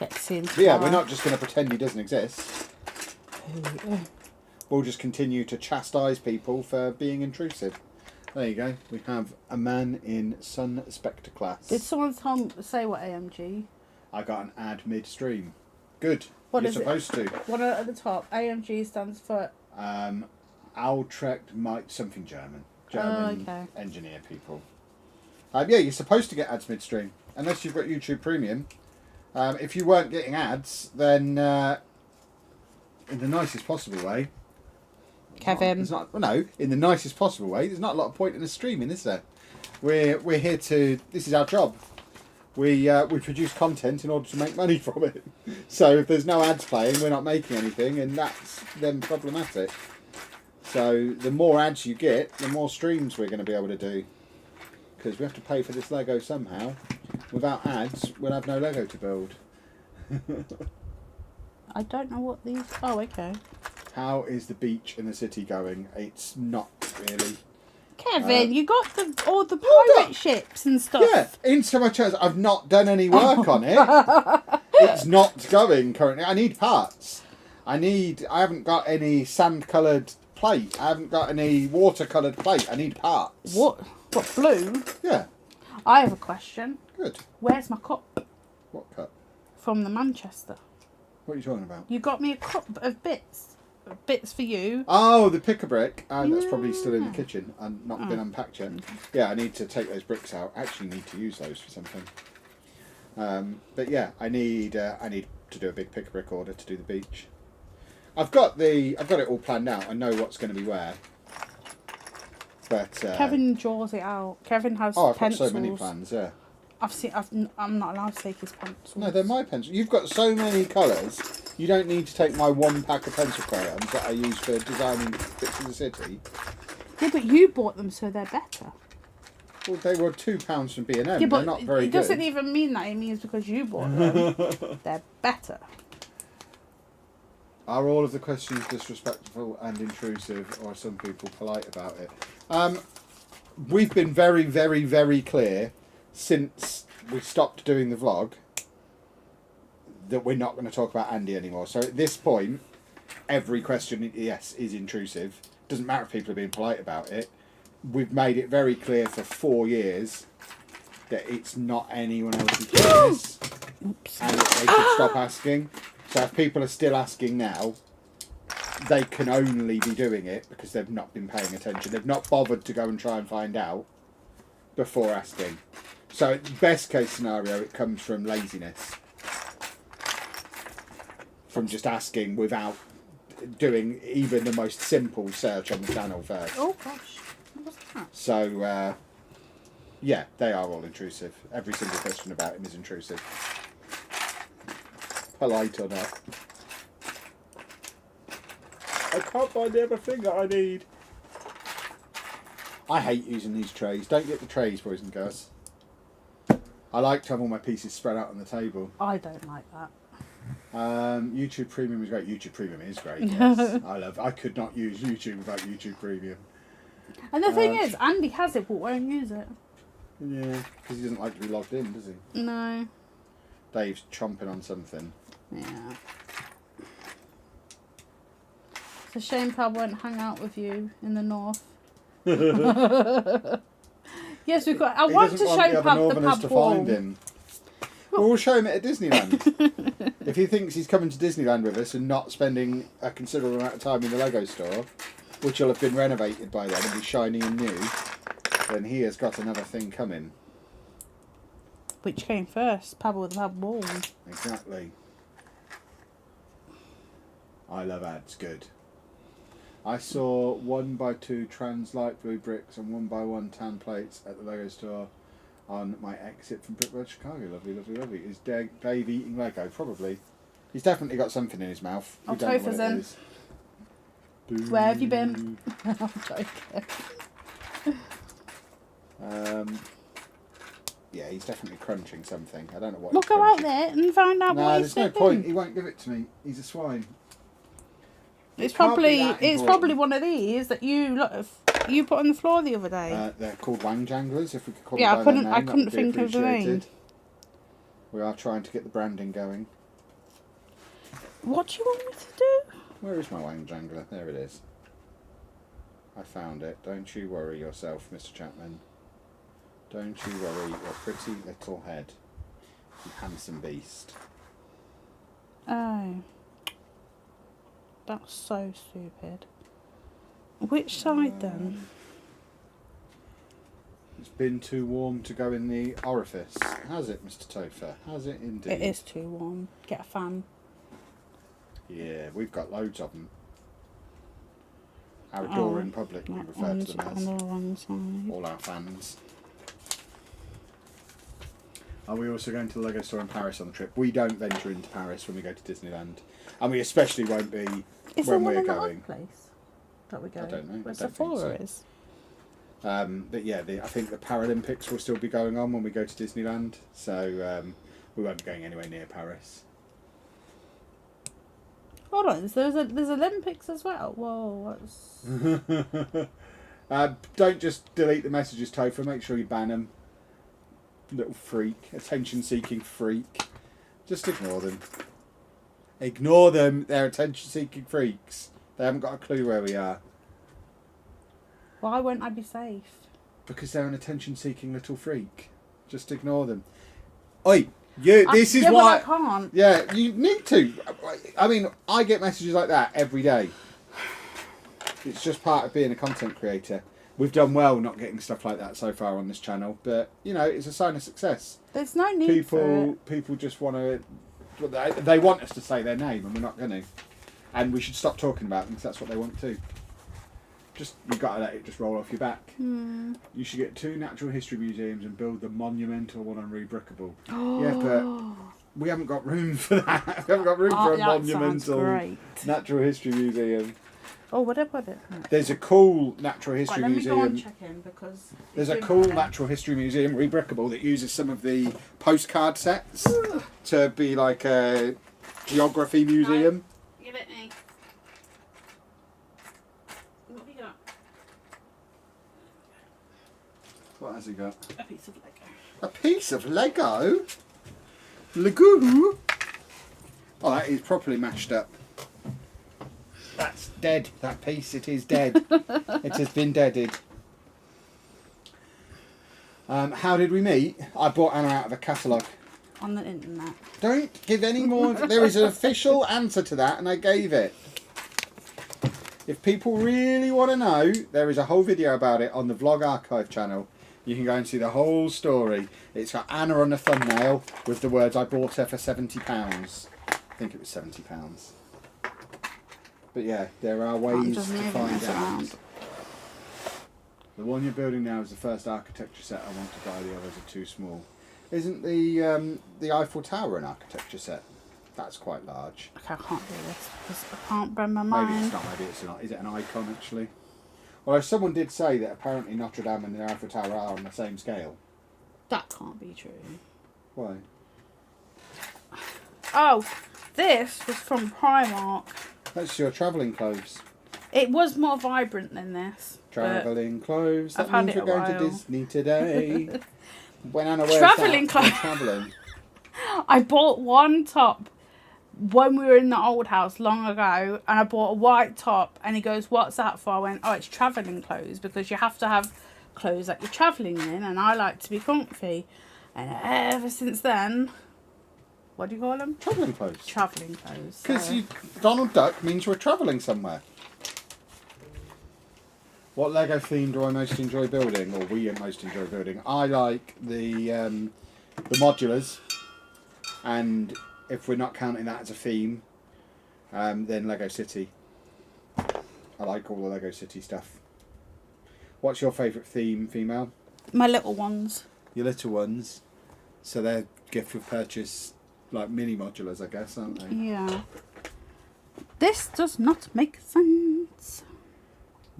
Let's see him. But yeah, we're not just going to pretend he doesn't exist. We'll just continue to chastise people for being intrusive. There you go. We have a man in Sun Spectre class. Did someone say what AMG? I got an ad midstream. Good. What You're is it? supposed to. What at the top? AMG stands for. Altrecht might something German. German okay. engineer people. Yeah, you're supposed to get ads midstream unless you've got YouTube Premium. If you weren't getting ads, then in the nicest possible way, Kevin. in the nicest possible way, there's not a lot of point in the streaming, is there? We're here to. This is our job. We produce content in order to make money from it. So if there's no ads playing, we're not making anything, and that's then problematic. So the more ads you get, the more streams we're going to be able to do. Because we have to pay for this Lego somehow. Without ads, we'll have no Lego to build. I don't know what these. Oh, okay. How is the beach in the city going? It's not really. Kevin, you got all the Hold pirate up. ships and stuff. Yeah, in so much as I've not done any work on it. It's not going currently. I need parts. I haven't got any sand-coloured plate. I haven't got any water-coloured plate. I need parts. What blue? Yeah, I have a question. good. Where's my cup What cup? from the Manchester? What are you talking about? You got me a cup of bits for you. Oh, the pick-a-brick. That's probably still in the kitchen and not been unpacked yet. Okay. Yeah, I need to take those bricks out. I actually need to use those for something. But yeah, I need to do a big pick-a-brick order to do the beach. I've got it all planned out. I know what's going to be where. But Kevin draws it out. Kevin has I've pencils. got so many plans. Yeah. I'm not allowed to take his pencils. No, they're my pencils. You've got so many colours. You don't need to take my one pack of pencil crayons that I use for designing bits of the city. Yeah, but you bought them, so they're better. Well, they were £2 from B&M. Yeah, They're but not very it good. doesn't even mean that. It means because you bought them, they're better. Are all of the questions disrespectful and intrusive, or are some people polite about it? We've been very, very, very clear since we stopped doing the vlog that we're not going to talk about Andy anymore. So at this point, every question, yes, is intrusive. Doesn't matter if people are being polite about it. We've made it very clear for 4 years that it's not anyone else's business. Oops. And that they should stop asking. So if people are still asking now, they can only be doing it because they've not been paying attention. They've not bothered to go and try and find out before asking. So best case scenario, it comes from laziness. From just asking without doing even the most simple search on the channel first. Oh gosh, what was that? So, yeah, they are all intrusive. Every single question about him is intrusive. Polite or not. I can't find the other thing that I need. I hate using these trays. Don't get the trays, boys and girls. I like to have all my pieces spread out on the table. I don't like that. YouTube Premium is great. YouTube Premium is great. Yes. I could not use YouTube without YouTube Premium. And the thing is, Andy has it but won't use it. Yeah, because he doesn't like to be logged in, does he? No. Dave's chomping on something. Yeah. It's a shame Pab won't hang out with you in the north. Yes, we've got. I want to show Pab the pub to wall. find him. We'll show him it at Disneyland. If he thinks he's coming to Disneyland with us and not spending a considerable amount of time in the Lego store, which will have been renovated by then and be shiny and new, then he has got another thing coming. Which came first, Pab or the pub wall? Exactly. I love ads. Good. I saw 1x2 trans light blue bricks and 1x1 tan plates at the Lego store on my exit from Brickworld, Chicago. Lovely, lovely, lovely. Is Dave eating Lego? Probably. He's definitely got something in his mouth. I'll Topher's in. Where have you been? I'm joking. Yeah, he's definitely crunching something. I don't know what. We'll he's go out crunching. there and find out what he's there's no doing. point. He won't give it to me. He's a swine. It's can't be probably that it's important. probably one of these that you put on the floor the other day. They're called wang janglers, if we could call Yeah, them I by couldn't- their I name, that couldn't would be think of the name. appreciated. We are trying to get the branding going. What do you want me to do? Where is my wang jangler? There it is. I found it. Don't you worry yourself, Mr. Chapman. Don't you worry your pretty little head, you handsome beast. Oh. That's so stupid. Which side then? It's been too warm to go in the orifice. Has it, Mr. Topher? Has it indeed? It is too warm. Get a fan. Yeah, we've got loads of them. Our door in public, we refer to them as. On the wrong side. All our fans. Are we also going to the Lego store in Paris on the trip? We don't venture into Paris when we go to Disneyland. And we especially won't be Is when there one we're in going. that place that we go? I don't know. Where I don't think Sephora so. is. But yeah, I think the Paralympics will still be going on when we go to Disneyland. So we won't be going anywhere near Paris. Hold on, there's Olympics as well. Whoa, what's... Don't just delete the messages, Topher. Make sure you ban them. Little freak. Attention-seeking freak. Just ignore them. Ignore them. They're attention-seeking freaks. They haven't got a clue where we are. Why won't I be safe? Because they're an attention-seeking little freak. Just ignore them. Oi! This is yeah, why... But I can't. Yeah, you need to. I mean, I get messages like that every day. It's just part of being a content creator. We've done well not getting stuff like that so far on this channel, but, you know, it's a sign of success. There's no need for it. People just want to... They want us to say their name, and we're not going to. And we should stop talking about them, because that's what they want to. You've got to let it just roll off your back. You should get 2 natural history museums and build the monumental one on Rebrickable. Yeah, but we haven't got room for that. We haven't got room for a monumental natural history museum. Oh, what did I put it? There's a cool natural history Let me museum. go and check in because There's a cool natural history museum, Rebrickable, that uses some of the postcard sets to be like a geography museum. Give it me. What have you got? What has he got? A piece of Lego. A piece of Lego? Lego? Oh, that is properly mashed up. That's dead. That piece, it is dead. It has been deaded. How did we meet? I bought Anna out of a catalogue. On the internet. Don't give any more. There is an official answer to that, and I gave it. If people really want to know, there is a whole video about it on the Vlog Archive channel. You can go and see the whole story. It's got Anna on the thumbnail with the words, I bought her for £70. I think it was £70. But yeah, there are ways to find out. The one you're building now is the first architecture set I want to buy. The others are too small. Isn't the Eiffel Tower an architecture set? That's quite large. Okay, I can't do this because I can't bend my mind. Maybe it's not. Maybe it's not. Is it an icon actually? Although someone did say that apparently Notre-Dame and the Eiffel Tower are on the same scale. That can't be true. Why? Oh, this was from Primark. That's your travelling clothes. It was more vibrant than this. Travelling clothes. That I've means had we're it a going to while. Disney today. When Anna wears Travelling that, clothes. we're travelling. I bought one top when we were in the old house long ago, and I bought a white top, and he goes, what's that for? I went, oh, it's travelling clothes, because you have to have clothes that you're travelling in, and I like to be comfy. And ever since then, what do you call them? Travelling clothes. Travelling clothes. Because So. Donald Duck means we're travelling somewhere. What Lego theme do I most enjoy building, or we most enjoy building? I like the modulars, and if we're not counting that as a theme, then Lego City. I like all the Lego City stuff. What's your favourite theme, female? My little ones. Your little ones. So they're gift with purchase, like mini modulars, I guess, aren't they? Yeah. This does not make sense.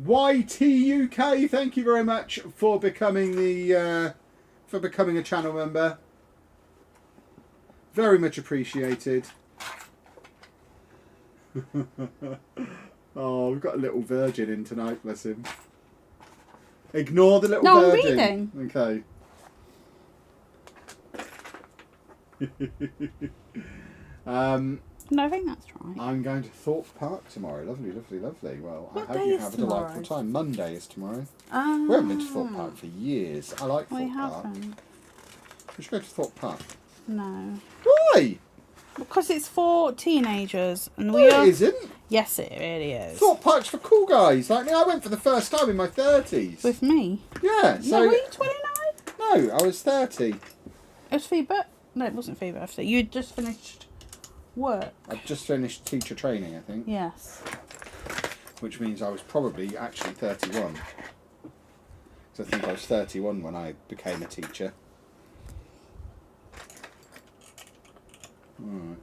YTUK, thank you very much for becoming a channel member. Very much appreciated. Oh, we've got a little virgin in tonight, bless him. Ignore the little virgin. I'm reading. Okay. No, I think that's right. I'm going to Thorpe Park tomorrow. Lovely, lovely, lovely. Well, What I hope day you is have a tomorrow? delightful time. Monday is tomorrow. We We haven't been to Thorpe Park for years. I like Thorpe We Park. haven't. We should go to Thorpe Park. No. Why? Because it's for teenagers, and No, we are. it isn't. Yes, it really is. Thorpe Park's for cool guys like me. I went for the first time in my 30s. With me. Yeah. So No, were you 29? no, I was 30. It was for your birthday. No, it wasn't for your birthday. You'd just finished work. I've just finished teacher training, I think, Yes. which means I was probably actually 31. So I think I was 31 when I became a teacher. Alright.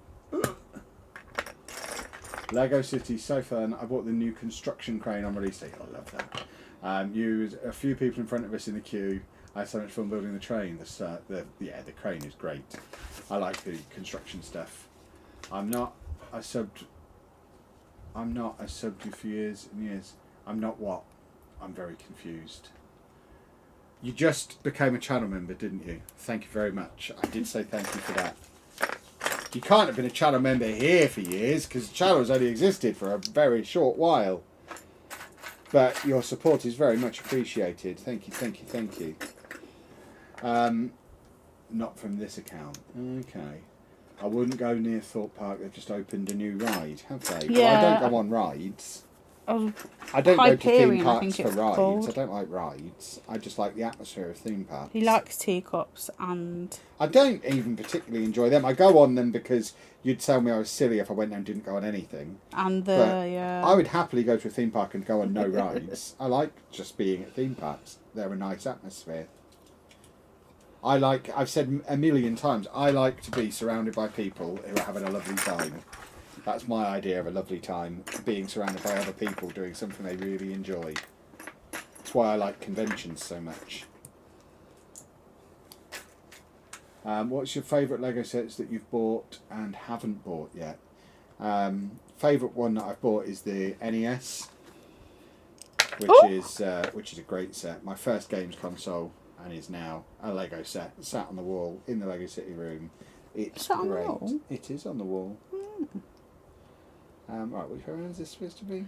Lego City, so fun. I bought the new construction crane on release date. I love that. A few people in front of us in the queue. I had so much fun building the train. The crane is great. I like the construction stuff. I'm not a subbed you for years and years. I'm not what? I'm very confused. You just became a channel member, didn't you? Thank you very much. I did say thank you for that. You can't have been a channel member here for years because the channel has only existed for a very short while. But your support is very much appreciated. Thank you, thank you, thank you. Not from this account. Okay. I wouldn't go near Thorpe Park. They've just opened a new ride, have they? Yeah. Well, I don't go on rides. Oh, I don't go to theme Hyperion, I parks think for it's rides. called. I don't like rides. I just like the atmosphere of theme parks. he likes teacups and. I don't even particularly enjoy them. I go on them because you'd tell me I was silly if I went there and didn't go on anything. And But yeah. I would happily go to a theme park and go on no rides. I like just being at theme parks. They're a nice atmosphere. I've said a million times, I like to be surrounded by people who are having a lovely time. That's my idea of a lovely time, being surrounded by other people doing something they really enjoy. That's why I like conventions so much. What's your favourite Lego sets that you've bought and haven't bought yet? Favourite one that I've bought is the NES, which is a great set. My first games console, and is now a Lego set sat on the wall in the Lego City room. It's Is that on the great. wall? It is on the wall. Right, which one is this supposed to be?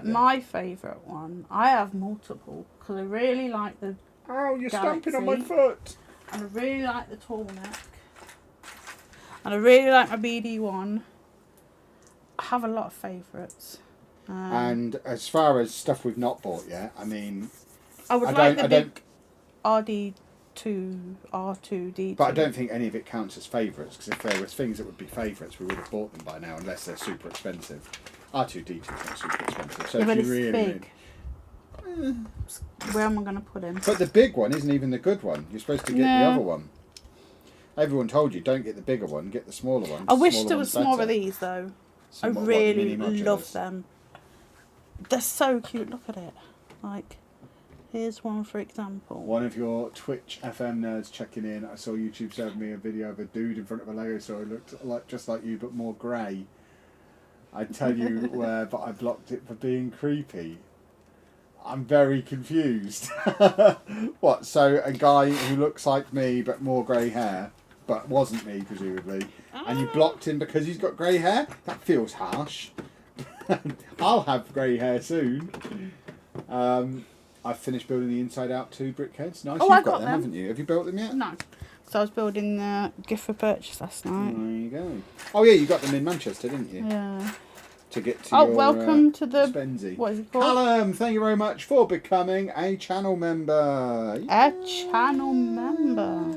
My favourite one. I have multiple because I really like the Oh, you're stomping on my Galaxy. foot. and I really like the tall neck. And I really like my BD one. I have a lot of favourites. And as far as stuff we've not bought yet, I mean, I would like the big RD2, R2D2. But I don't think any of it counts as favourites, because if there was things that would be favourites, we would have bought them by now, unless they're super expensive. R2D2 is not super expensive, so Yeah, if but you it's really big. need... Where am I going to put him? But the big one isn't even the good one. You're supposed to get the No. other one. Everyone told you, don't get the bigger one, get the smaller one. I wish Smaller there was one's more better. of these though. So I what, the mini really love modulars? them. They're so cute. Look at it. Like, here's one for example. One of your Twitch FM nerds checking in. I saw YouTube showed me a video of a dude in front of a Lego store who looked like just like you but more grey. I'd tell you where, but I blocked it for being creepy. I'm very confused. What? So a guy who looks like me but more grey hair, but wasn't me presumably, and you blocked him because he's got grey hair? That feels harsh. I'll have grey hair soon. I've finished building the Inside Out 2 brickheads. Nice, Oh, you've I've got got them, them. haven't you? Have you built them yet? No. So I was building the gift for purchase last night. There you go. Oh yeah, you got them in Manchester, didn't you? Yeah. To get to Oh, your, welcome to the... Spenzy. What is it called? Callum, thank you very much for becoming a channel member. A channel member.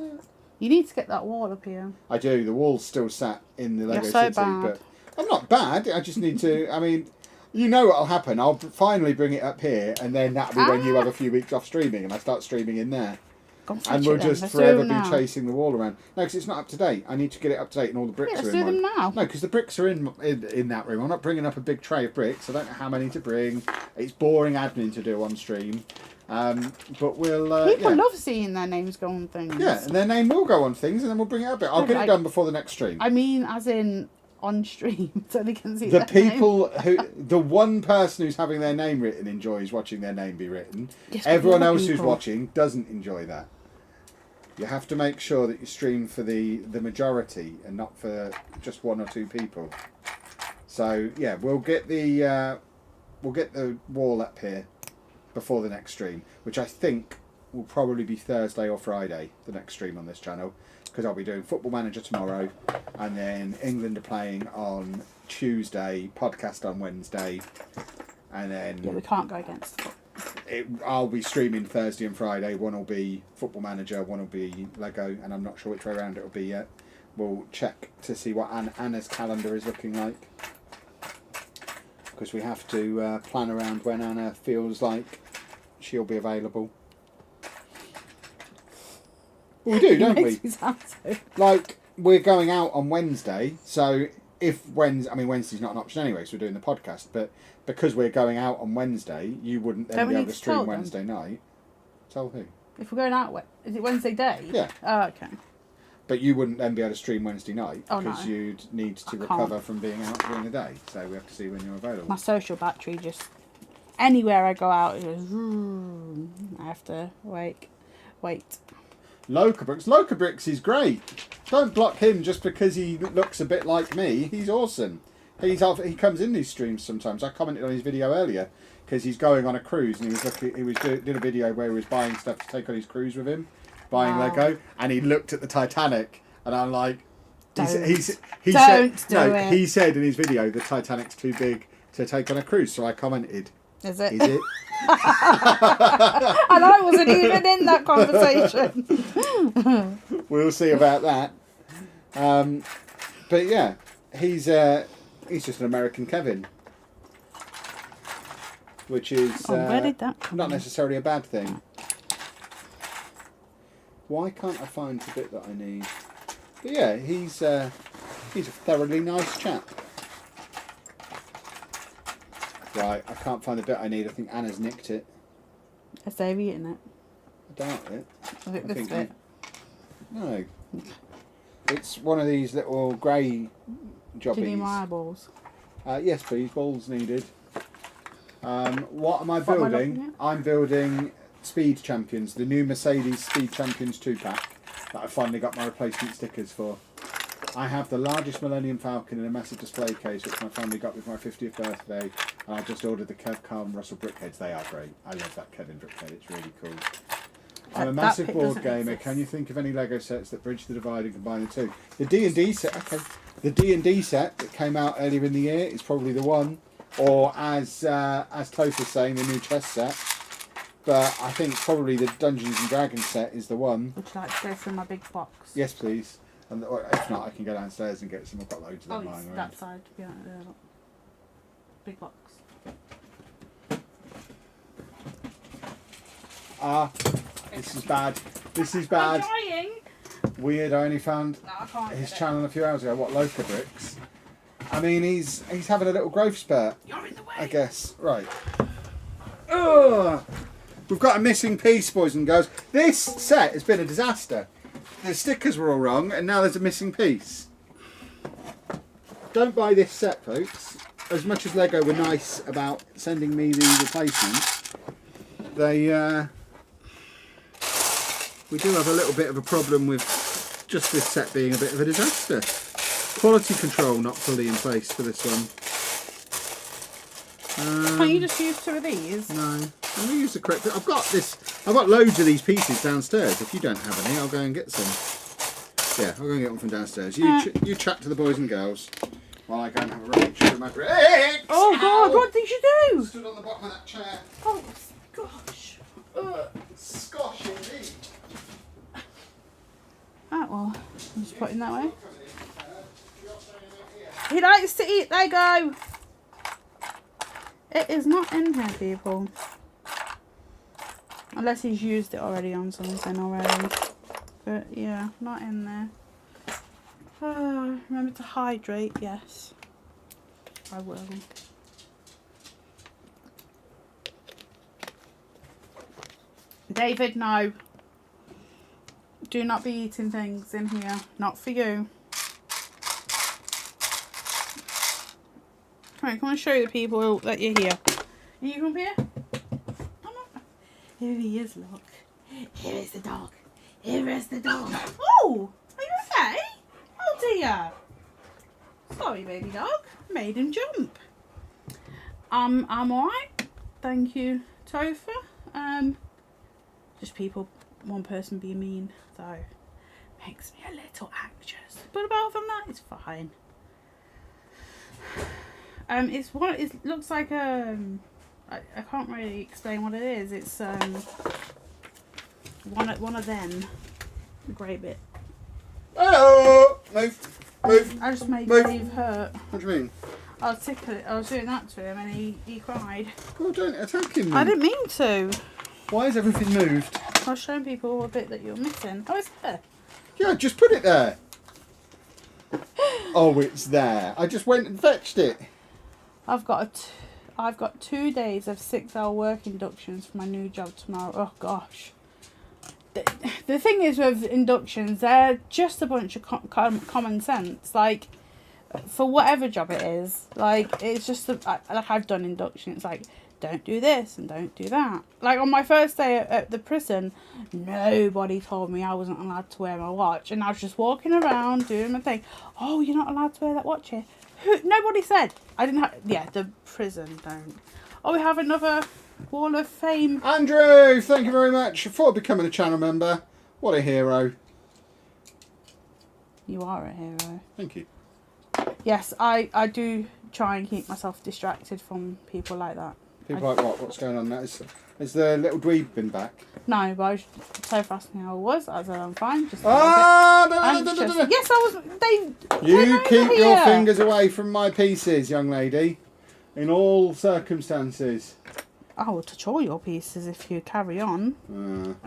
You need to get that wall up here. I do. The wall's still sat in the Lego You're so City, bad. but I'm not bad. I just need to. I mean, you know what'll happen. I'll finally bring it up here, and then that'll be when you have a few weeks off streaming, and I start streaming in there, Go and fetch and it we'll then. just Let's do forever them be now. chasing the wall around. No, because it's not up to date. I need to get it up to date, and all the bricks Yeah, let's are in do them one. now. No, because the bricks are in that room. I'm not bringing up a big tray of bricks. I don't know how many to bring. It's boring admin to do on stream. But we'll... People yeah. love seeing their names go on things. Yeah, and their name will go on things, and then we'll bring it up. I'll get it done before the next stream. I mean, as in on stream, so they can see The their people who... The one person who's having their name written enjoys watching their name be written. Yes, but Everyone the other else who's people- watching doesn't enjoy that. You have to make sure that you stream for the majority and not for just one or two people. So yeah, we'll get the wall up here before the next stream, which I think will probably be Thursday or Friday, the next stream on this channel, because I'll be doing Football Manager tomorrow, and then England are playing on Tuesday, podcast on Wednesday, and then Yeah, we can't go against it. I'll be streaming Thursday and Friday. One will be Football Manager, one will be Lego, and I'm not sure which way around it will be yet. We'll check to see what Anna's calendar is looking like, because we have to plan around when Anna feels like she'll be available. Well, we do, don't we? Makes me sound so- Like, we're going out on Wednesday, so if Wednesday's not an option anyway, so we're doing the podcast, but because we're going out on Wednesday, you wouldn't then Don't we be need able to to tell stream them? Wednesday night. Tell who? If we're going out, is it Wednesday day? Yeah. Oh, okay. But you wouldn't then be able to stream Wednesday night Oh, because no. you'd need to I can't. recover from being out during the day. So we have to see when you're available. My social battery just... Anywhere I go out, it goes... vroom. I have to wait. Loca Bricks is great. Don't block him just because he looks a bit like me. He's awesome. He comes in these streams sometimes. I commented on his video earlier because he's going on a cruise and did a video where he was buying stuff to take on his cruise with him, buying Wow. Lego, and he looked at the Titanic, and I'm like, he Don't said do no. it. He said in his video the Titanic's too big to take on a cruise. So I commented, Is it? "Is it?" And I wasn't even in that conversation. We'll see about that. But yeah, he's just an American Kevin, which is Where did that come not from? necessarily a bad thing. Why can't I find the bit that I need? But yeah, he's a thoroughly nice chap. Right, I can't find the bit I need. I think Anna's nicked it. Has they've eaten it? I doubt it. Was it I this think bit? No. It's one of these little grey jobbies. Do you need my eyeballs? Yes, please. Balls needed. What am I What am I building? looking at? I'm building Speed Champions, the new Mercedes Speed Champions 2-pack that I finally got my replacement stickers for. I have the largest Millennium Falcon in a massive display case, which my family got with my 50th birthday. And I just ordered the Kev Carl Russell Brickheads. They are great. I love that Kevin Brickhead. It's really cool. I'm a massive board gamer. Can you think of any Lego sets that bridge the divide and combine the two? The D&D set. Okay. The D&D set that came out earlier in the year is probably the one. Or as Toth was saying, the new chess set. But I think probably the Dungeons and Dragons set is the one. Would you like to go through my big box? Yes, please. And or if not, I can go downstairs and get some. I've got loads of them lying around. That side. Yeah, big box. This is bad. This is bad. I'm trying. Weird. I only found his channel a few hours ago. What, Loca Bricks? I mean, he's having a little growth spurt. You're in the way. I guess. Right. Ugh. We've got a missing piece, boys and girls. This set has been a disaster. The stickers were all wrong, and now there's a missing piece. Don't buy this set, folks. As much as Lego were nice about sending me the replacement, we do have a little bit of a problem with just this set being a bit of a disaster. Quality control not fully in place for this one. Can't you just use 2 of these? No, I'm gonna use the correct. I've got loads of these pieces downstairs. If you don't have any, I'll go and get some. Yeah, I'll go and get them from downstairs. You chat to the boys and girls while I go and have a rummage through my bricks. Oh God! What did you do? Stood on the bottom of that chair. Oh gosh! Scosh indeed. Ah well, I'm just putting that way. He likes to eat Lego. It is not in here, people. Unless he's used it already on something already. But yeah, not in there. Remember to hydrate, yes. I will. David, no. Do not be eating things in here. Not for you. Come on, show the people that you're here. You come here? Come on. Here he is, look. Here is the dog. Here is the dog. Oh! Are you okay? Oh dear. Sorry, baby dog. Made him jump. I'm alright. Thank you, Topher. Just people, one person being mean, so makes me a little anxious. But apart from that, it's fine. It looks like I can't really explain what it is. It's one of them. The grey bit. Oh! Move. I just made Move. Dave hurt. What do you mean? I was tickling. I was doing that to him, and he cried. Oh, don't attack him. I didn't mean to. Why is everything moved? I was showing people a bit that you're missing. Oh, it's there. Yeah, just put it there. Oh, it's there. I just went and fetched it. I've got 2 days of 6-hour work inductions for my new job tomorrow. Oh gosh. The thing is with inductions, they're just a bunch of common sense. Like, for whatever job it is, like, it's just like I've done induction. It's like, don't do this and don't do that. Like on my first day at the prison, nobody told me I wasn't allowed to wear my watch, and I was just walking around doing my thing. Oh, you're not allowed to wear that watch here. Nobody said. I didn't have. Yeah, the prison don't. Oh, we have another Wall of Fame. Andrew, thank you very much for becoming a channel member. What a hero. You are a hero. Thank you. Yes, I do try and keep myself distracted from people like that. People like what? What's going on now? Has the little dweeb been back? No, but I was so fast how I was. I said I'm fine. Just Ah! Yes, I was. You keep your fingers away from my pieces, young lady. In all circumstances. I will touch all your pieces if you carry on.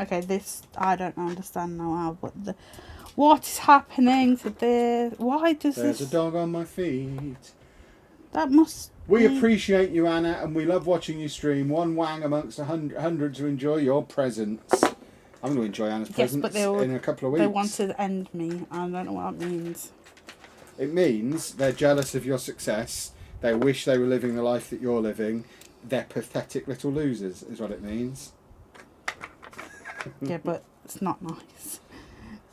Okay, this I don't understand now how. But what is happening to this? Why does There's this? a dog on my feet. That must. We appreciate you, Anna, and we love watching you stream. One wang amongst hundreds who enjoy your presence. I'm going to enjoy Anna's presence in a couple of weeks. They want to end me. I don't know what that means. It means they're jealous of your success. They wish they were living the life that you're living. They're pathetic little losers, is what it means. Yeah, but it's not nice.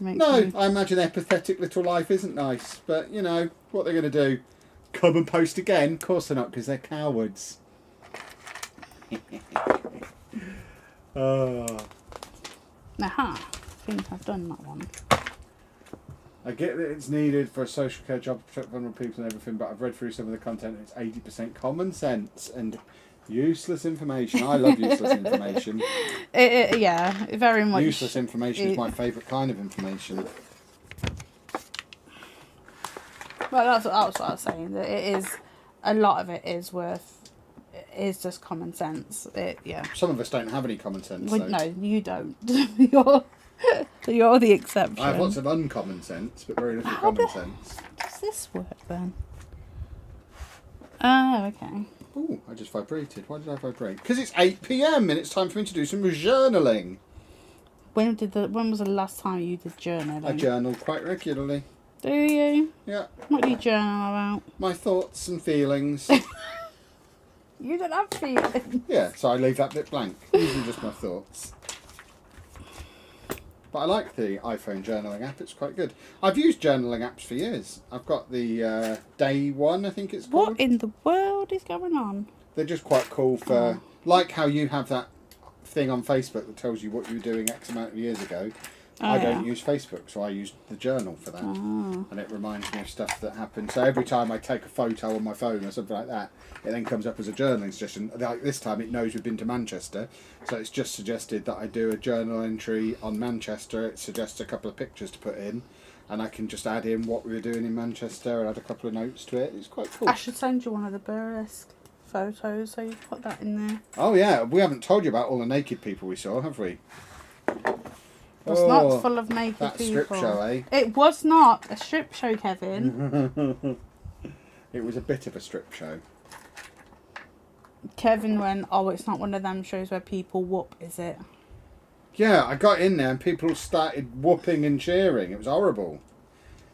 No, I imagine their pathetic little life isn't nice. But, you know, what they're going to do? Come and post again? Of course they're not, because they're cowards. Oh. Aha, I think I've done that one. I get that it's needed for a social care job to protect vulnerable people and everything, but I've read through some of the content and it's 80% common sense and useless information. I love useless information. Yeah, very much. Useless information is my favourite kind of information. Well, that's what I was saying. That it is, a lot of it is just common sense. Yeah. Some of us don't have any common sense. Well, no, you don't. You're the exception. I have lots of uncommon sense, but very little common sense. Does this work then? Oh, okay. Oh, I just vibrated. Why did I vibrate? Because it's 8 PM and it's time for me to do some journaling. When was the last time you did journaling? I journal quite regularly. Do you? Yeah. What do you journal about? My thoughts and feelings. You don't have feelings. Yeah, so I leave that bit blank. Usually just my thoughts. But I like the iPhone journaling app. It's quite good. I've used journaling apps for years. I've got the Day One, I think it's called. What in the world is going on? They're just quite cool for... Like how you have that thing on Facebook that tells you what you were doing X amount of years ago. I don't use Facebook, so I use the journal for that. And it reminds me of stuff that happened. So every time I take a photo on my phone or something like that, it then comes up as a journaling suggestion. Like this time it knows we've been to Manchester, so it's just suggested that I do a journal entry on Manchester. It suggests a couple of pictures to put in, and I can just add in what we were doing in Manchester and add a couple of notes to it. It's quite cool. I should send you one of the burlesque photos, so you put that in there. Oh yeah, we haven't told you about all the naked people we saw, have we? It was not full of naked that people. Strip show, eh? It was not a strip show, Kevin. It was a bit of a strip show. Kevin went, oh, it's not one of them shows where people whoop, is it? Yeah, I got in there and people started whooping and cheering. It was horrible.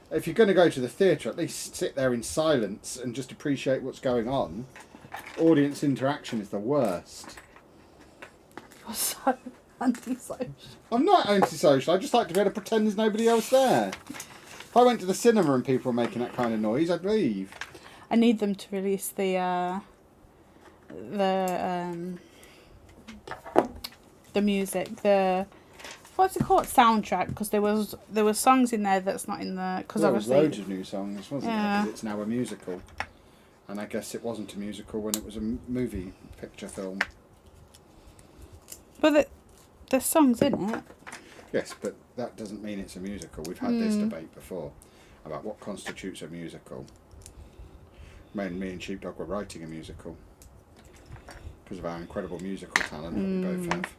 If you're going to go to the theatre, at least sit there in silence and just appreciate what's going on. Audience interaction is the worst. You're so antisocial. I'm not antisocial. I just like to be able to pretend there's nobody else there. If I went to the cinema and people were making that kind of noise, I'd leave. I need them to release the music, what's it called, soundtrack, because there was songs in there that's not in the, because there was obviously loads of new songs, wasn't there? Because it's now a musical, and I guess it wasn't a musical when it was a movie picture film. But there's songs in it. Yes, but that doesn't mean it's a musical. We've had this debate before about what constitutes a musical. Me and Sheepdog were writing a musical because of our incredible musical talent that we both have.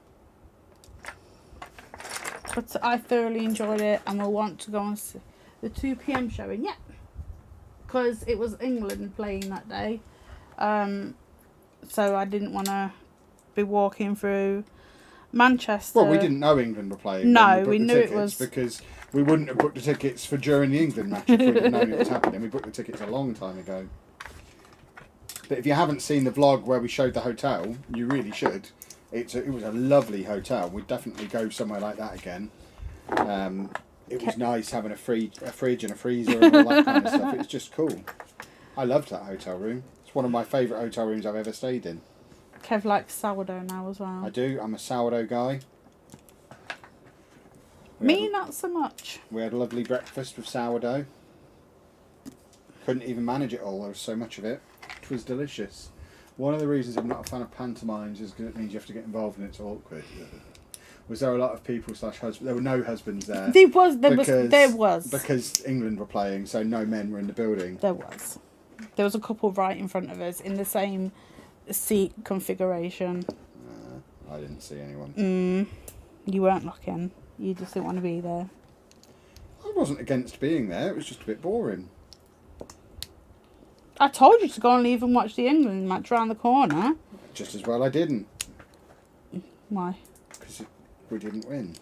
But I thoroughly enjoyed it, and we'll want to go on the 2 PM showing, yeah, because it was England playing that day, so I didn't want to be walking through Manchester. Well, we didn't know England were playing. No, we knew it was, because we wouldn't have booked the tickets for during the England match if we'd have known it was happening. We booked the tickets a long time ago. But if you haven't seen the vlog where we showed the hotel, you really should. It was a lovely hotel. We'd definitely go somewhere like that again. It was nice having a fridge and a freezer and all that kind of stuff. It's just cool. I loved that hotel room. It's one of my favourite hotel rooms I've ever stayed in. Kev likes sourdough now as well. I do. I'm a sourdough guy. Me, not so much. We had a lovely breakfast with sourdough. Couldn't even manage it all. There was so much of it. It was delicious. One of the reasons I'm not a fan of pantomimes is because it means you have to get involved and it's awkward. Was there a lot of people / husbands? There were no husbands there. There was. Because England were playing, so no men were in the building. There was a couple right in front of us in the same seat configuration. I didn't see anyone. You weren't looking. You just didn't want to be there. I wasn't against being there. It was just a bit boring. I told you to go and leave and watch the England match round the corner. Just as well I didn't. Why? Because we didn't win.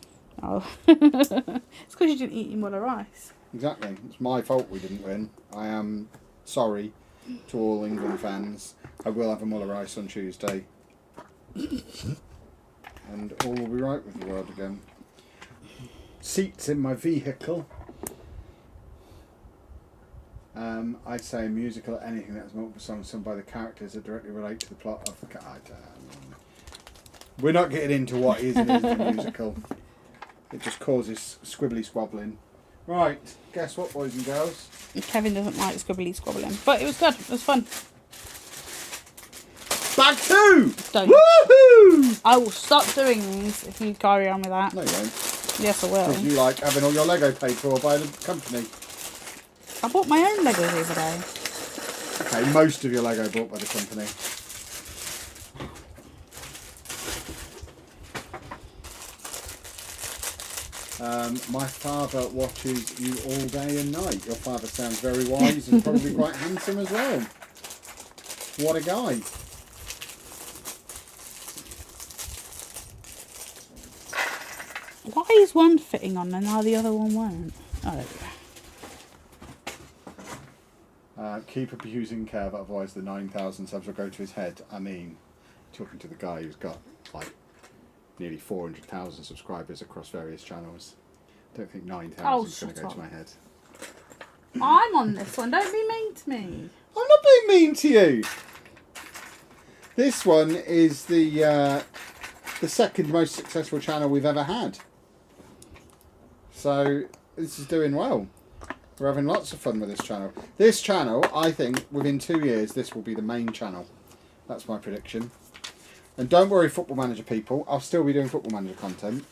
Oh. It's because you didn't eat your Muller rice. Exactly. It's my fault we didn't win. I am sorry to all England fans. I will have a Muller rice on Tuesday. And all will be right with the world again. seats in my vehicle. I'd say a musical, anything that has multiple songs sung by the characters that directly relate to the plot of the we're not getting into what is and isn't a musical. It just causes squibbly squabbling. Right, guess what, boys and girls? Kevin doesn't like squibbly squabbling, but it was good. It was fun. Back to! Don't. Woohoo! I will stop doing these if you carry on with that. No, you won't. Yes, I will. Because you like having all your Lego paid for by the company. I bought my own Lego the other day. Okay, most of your Lego bought by the company. My father watches you all day and night. Your father sounds very wise and probably quite handsome as well. What a guy. Why is one fitting on and now the other one won't? Oh, there we go. Keep abusing Kev, otherwise the 9,000 subs will go to his head. I mean, talking to the guy who's got like nearly 400,000 subscribers across various channels. I don't think 9,000 is going to go to my head. I'm on this one. Don't be mean to me. I'm not being mean to you. This one is the second most successful channel we've ever had. So this is doing well. We're having lots of fun with this channel. This channel, I think, within 2 years, this will be the main channel. That's my prediction. And don't worry, Football Manager people. I'll still be doing Football Manager content.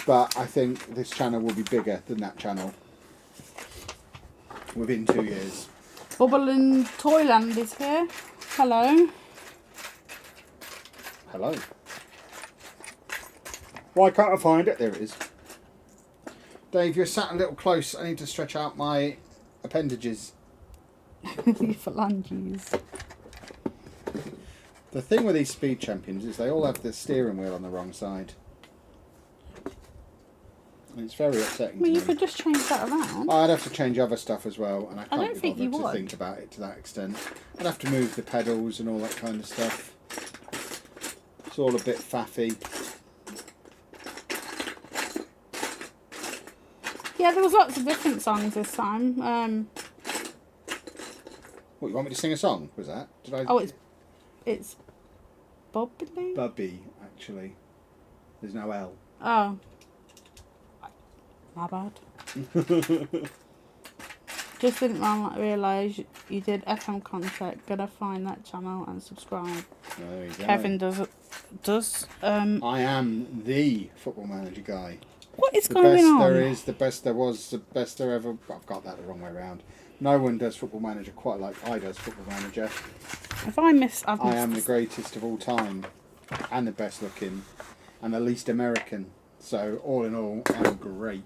But I think this channel will be bigger than that channel within 2 years. Bubble and Toyland is here. Hello. Hello. Why can't I find it? There it is. Dave, you're sat a little close. I need to stretch out my appendages. Your phalanges. The thing with these speed champions is they all have the steering wheel on the wrong side. And it's very upsetting. Well, to you me. could just change that around. I'd have to change other stuff as well, and I don't can't be think you bothered to would. think about it to that extent. I'd have to move the pedals and all that kind of stuff. It's all a bit faffy. Yeah, there was lots of different songs this time. What, you want me to sing a song? Was that? Did I? Oh, it's Bobbly? Bubby, actually. There's no L. Oh. My bad. Just didn't realise you did FM content. Gonna find that channel and subscribe. There you go. Kevin does. I am the Football Manager guy. What is The going best on? there is, the best there was, the best there ever... I've got that the wrong way around. No one does Football Manager quite like I does Football Manager. Have I missed? I've I missed am the this. greatest of all time. And the best looking. And the least American. So, all in all, I'm great.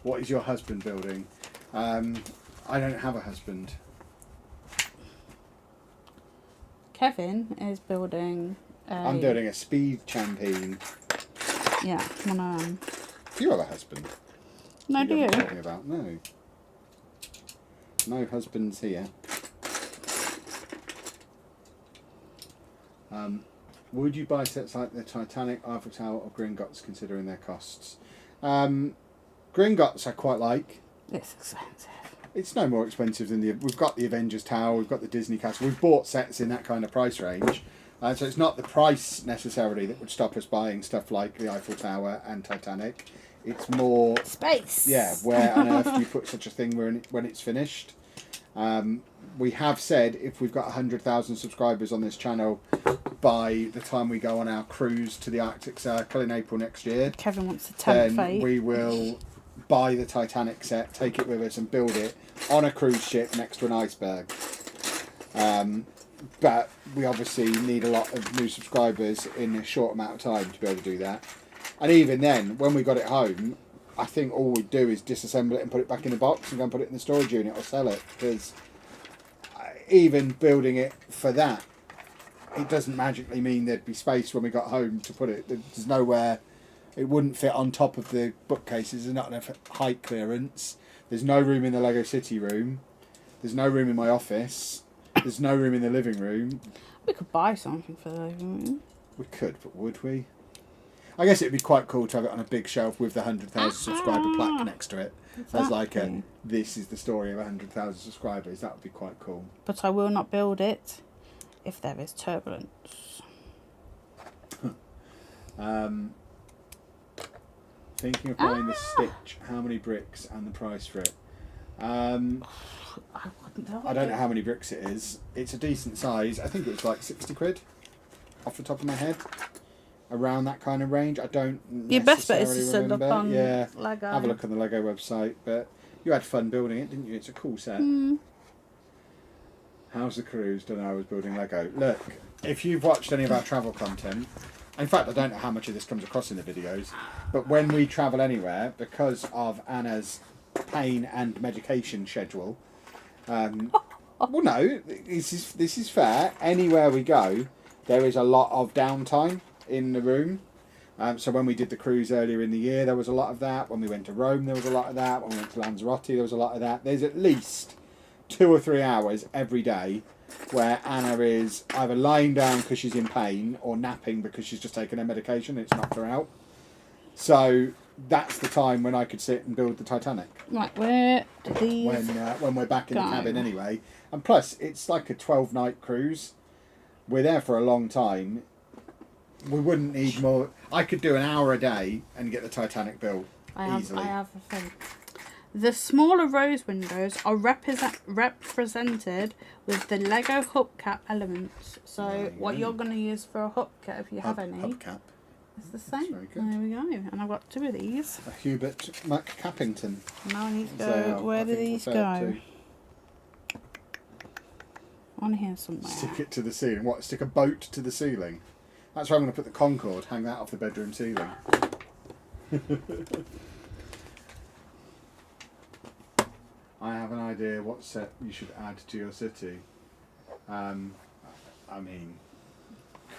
What is your husband building? I don't have a husband. Kevin is building. I'm building a speed champion. Yeah, one of them. Do you have a husband? No, do you? haven't told me about? No. No husbands here. Would you buy sets like the Titanic, Eiffel Tower or Gringotts considering their costs? Gringotts I quite like. It's expensive. It's no more expensive than we've got the Avengers Tower, we've got the Disney Castle, we've bought sets in that kind of price range. So it's not the price necessarily that would stop us buying stuff like the Eiffel Tower and Titanic. It's more Space. yeah, where on earth do you put such a thing when it's finished? We have said if we've got 100,000 subscribers on this channel by the time we go on our cruise to the Arctic Circle in April next year, Kevin wants to tempt then fate. we will buy the Titanic set, take it with us and build it on a cruise ship next to an iceberg. But we obviously need a lot of new subscribers in a short amount of time to be able to do that. And even then, when we got it home, I think all we'd do is disassemble it and put it back in the box and go and put it in the storage unit or sell it. Because even building it for that, it doesn't magically mean there'd be space when we got home to put it. There's nowhere. It wouldn't fit on top of the bookcases. There's not enough height clearance. There's no room in the Lego City room. There's no room in my office. There's no room in the living room. We could buy something for those, wouldn't we? We could, but would we? I guess it'd be quite cool to have it on a big shelf with the 100,000 subscriber plaque next to it. As like a, this is the story of 100,000 subscribers. That would be quite cool. But I will not build it if there is turbulence. Thinking of buying the Stitch. How many bricks and the price for it? I don't know how many bricks it is. It's a decent size. I think it was like 60 quid off the top of my head. Around that kind of range. I don't Your best bet is to necessarily look remember. on Yeah, Lego. have a look on the Lego website. But you had fun building it, didn't you? It's a cool set. How's the cruise? Don't know. I was building Lego. Look, if you've watched any of our travel content, in fact, I don't know how much of this comes across in the videos, but when we travel anywhere, because of Anna's pain and medication schedule, well, no, this is fair. Anywhere we go, there is a lot of downtime in the room. So when we did the cruise earlier in the year, there was a lot of that. When we went to Rome, there was a lot of that. When we went to Lanzarote, there was a lot of that. There's at least 2 or 3 hours every day where Anna is either lying down because she's in pain or napping because she's just taken her medication and it's knocked her out. So that's the time when I could sit and build the Titanic. Right, where do these when we're back in the cabin anyway. And plus, it's like a 12-night cruise. We're there for a long time. We wouldn't need more. I could do an hour a day and get the Titanic built easily. I have a thing. The smaller rose windows are represented with the Lego hubcap elements. So what you're going to use for a hubcap, if you have any, hubcap. It's the same. Very good. There we go. And I've got 2 of these. A Hubert McCappington. Now I need to go. Where do these go? On here somewhere. Stick it to the ceiling. What? Stick a boat to the ceiling? That's where I'm going to put the Concorde. Hang that off the bedroom ceiling. I have an idea what set you should add to your city. I mean,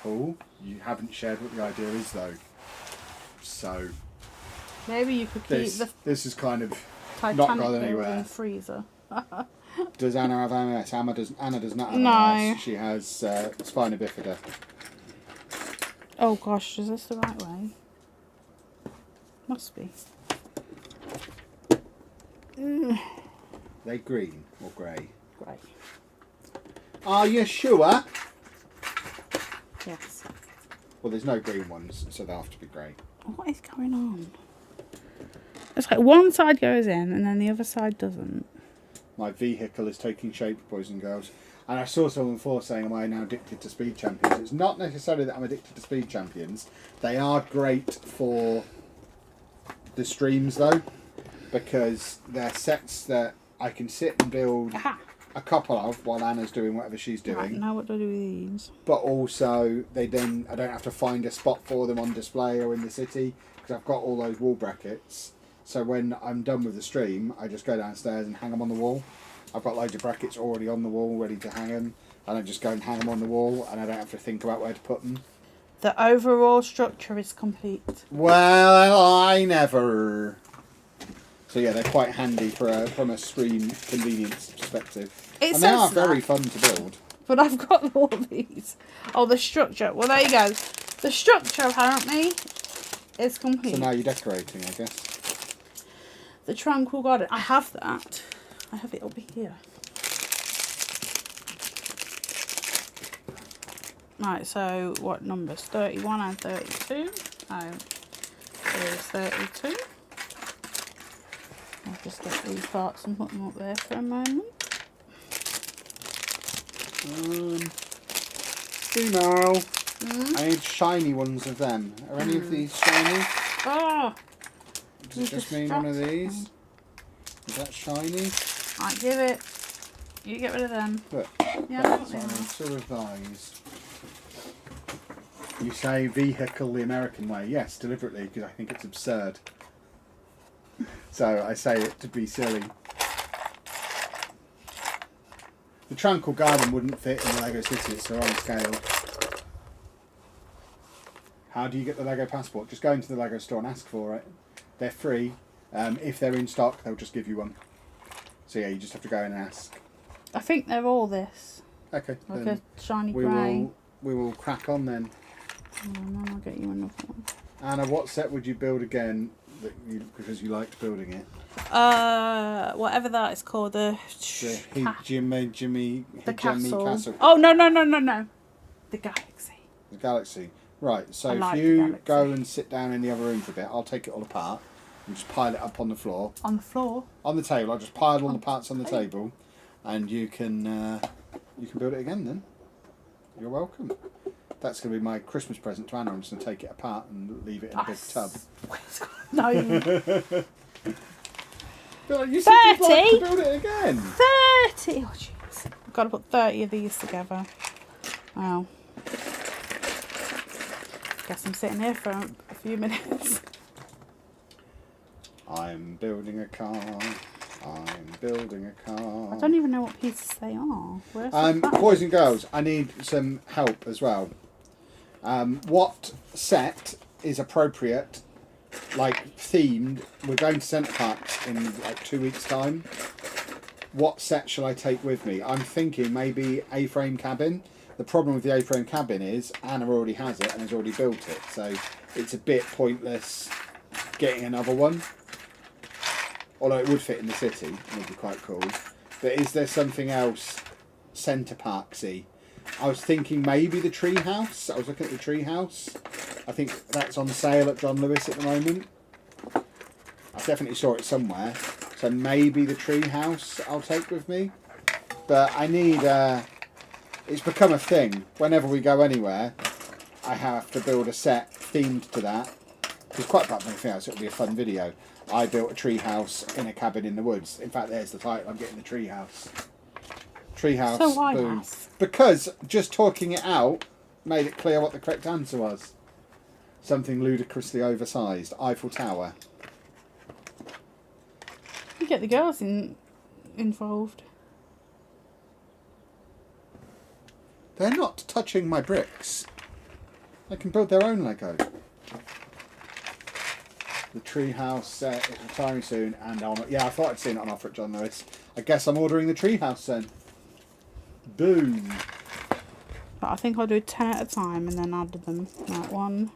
cool. You haven't shared what the idea is though. So maybe you could keep this is kind of Titanic not gone anywhere. Freezer. Does Anna have MS? Anna does not have No. MS. She has spina bifida. Oh gosh, is this the right way? Must be. They green or grey? Grey. Are you sure? Yes. Well, there's no green ones, so they have to be grey. What is going on? It's like one side goes in and then the other side doesn't. My vehicle is taking shape, boys and girls. And I saw someone before saying, am I now addicted to Speed Champions? It's not necessarily that I'm addicted to Speed Champions. They are great for the streams, though, because they're sets that I can sit and build a couple of while Anna's doing whatever she's doing. Right, now what do I do with these? But also, I don't have to find a spot for them on display or in the city, because I've got all those wall brackets. So when I'm done with the stream, I just go downstairs and hang them on the wall. I've got loads of brackets already on the wall, ready to hang them. And I just go and hang them on the wall, and I don't have to think about where to put them. The overall structure is complete. Well, I never. So yeah, they're quite handy from a stream convenience perspective. And they are very fun to build. But I've got all these. Oh, the structure. Well, there you go. The structure, apparently, is complete. So now you're decorating, I guess. The Tranquil Garden. I have that. I have it over here. Right, so what numbers? 31 and 32. Oh, there's 32. I'll just get these parts and put them up there for a moment. Female. I need shiny ones of them. Are any of these shiny? Oh! Does it just mean one of these? Is that shiny? Right, give it. You get rid of them. Look. Yeah, That's so revised. You say vehicle the American way. Yes, deliberately, because I think it's absurd. So I say it to be silly. The Tranquil Garden wouldn't fit in the Lego City. It's the wrong scale. How do you get the Lego passport? Just go into the Lego store and ask for it. They're free. If they're in stock, they'll just give you one. So yeah, you just have to go in and ask. I think they're all this. Okay. Like a shiny grey. We will crack on then. And then I'll get you another one. Anna, what set would you build again because you liked building it? Whatever that is called, the castle. Oh no! The galaxy. The galaxy. Right. So I like if the you galaxy. go and sit down in the other room for a bit, I'll take it all apart and just pile it up on the floor. On the floor. On the table. I'll just pile all the parts on the table, and you can build it again. Then you're welcome. That's going to be my Christmas present to Anna. I'm just going to take it apart and leave it in a big tub. No. But you said you'd like to build it again. 30! Oh, jeez. I've got to put 30 of these together. Wow. Guess I'm sitting here for a few minutes. I'm building a car. I'm building a car. I don't even know what pieces they are. Where's the boys and girls, I need some help as well. What set is appropriate, like themed? We're going to Centre Parks in like 2 weeks' time. What set shall I take with me? I'm thinking maybe A-frame cabin. The problem with the A-frame cabin is Anna already has it and has already built it, so it's a bit pointless getting another one. Although it would fit in the city, it would be quite cool. But is there something else Centre Parksy? I was thinking maybe the Treehouse. I was looking at the Treehouse. I think that's on sale at John Lewis at the moment. I definitely saw it somewhere. So maybe the Treehouse I'll take with me. But I need... it's become a thing. Whenever we go anywhere, I have to build a set themed to that. Because quite apart from anything else, it'll be a fun video. I built a treehouse in a cabin in the woods. In fact, there's the title. I'm getting the treehouse. Treehouse. So why boom. house? Because just talking it out made it clear what the correct answer was. Something ludicrously oversized. Eiffel Tower. You get the girls involved. They're not touching my bricks. They can build their own Lego. The treehouse set is retiring soon, and I thought I'd seen it on offer at John Lewis. I guess I'm ordering the treehouse then. Boom. But I think I'll do 10 at a time and then add them. Like 1,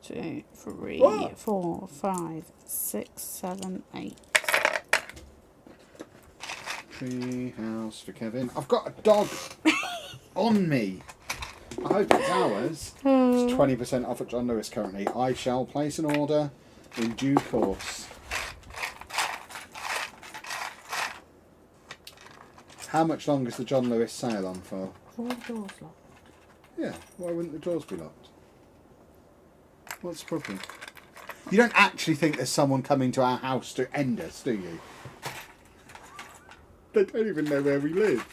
2, 3, What? 4, 5, 6, 7, 8. Treehouse for Kevin. I've got a dog on me. I hope it's ours. It's 20% off at John Lewis currently. I shall place an order in due course. How much longer is the John Lewis sale on for? All the doors locked. Yeah, why wouldn't the doors be locked? What's the problem? You don't actually think there's someone coming to our house to end us, do you? They don't even know where we live.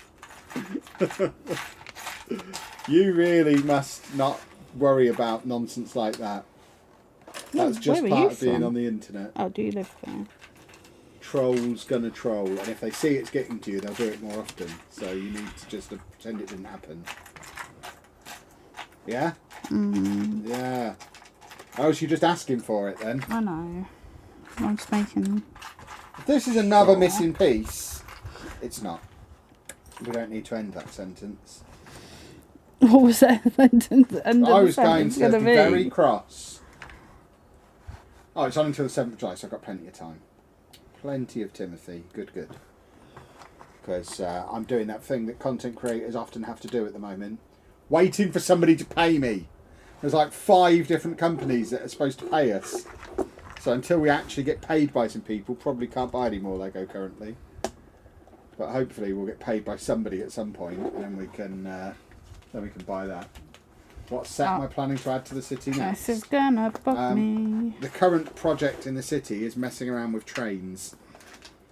You really must not worry about nonsense like that. That's just where are part you of being from? on the internet. Oh, do you live there? Trolls gonna troll, and if they see it's getting to you, they'll do it more often. So you need to just pretend it didn't happen. Yeah? Mm. Yeah. Oh, so you're just asking for it then? I know. I'm just making... If this is another missing piece, it's not. We don't need to end that sentence. What was that sentence? I was going to be very cross. Oh, it's on until the 7th of July, so I've got plenty of time. Plenty of Timothy. Good, good. Because I'm doing that thing that content creators often have to do at the moment. Waiting for somebody to pay me. There's like 5 different companies that are supposed to pay us. So until we actually get paid by some people, probably can't buy any more Lego currently. But hopefully we'll get paid by somebody at some point, and then we can buy that. What set am I planning to add to the city next? This is gonna bug me. The current project in the city is messing around with trains.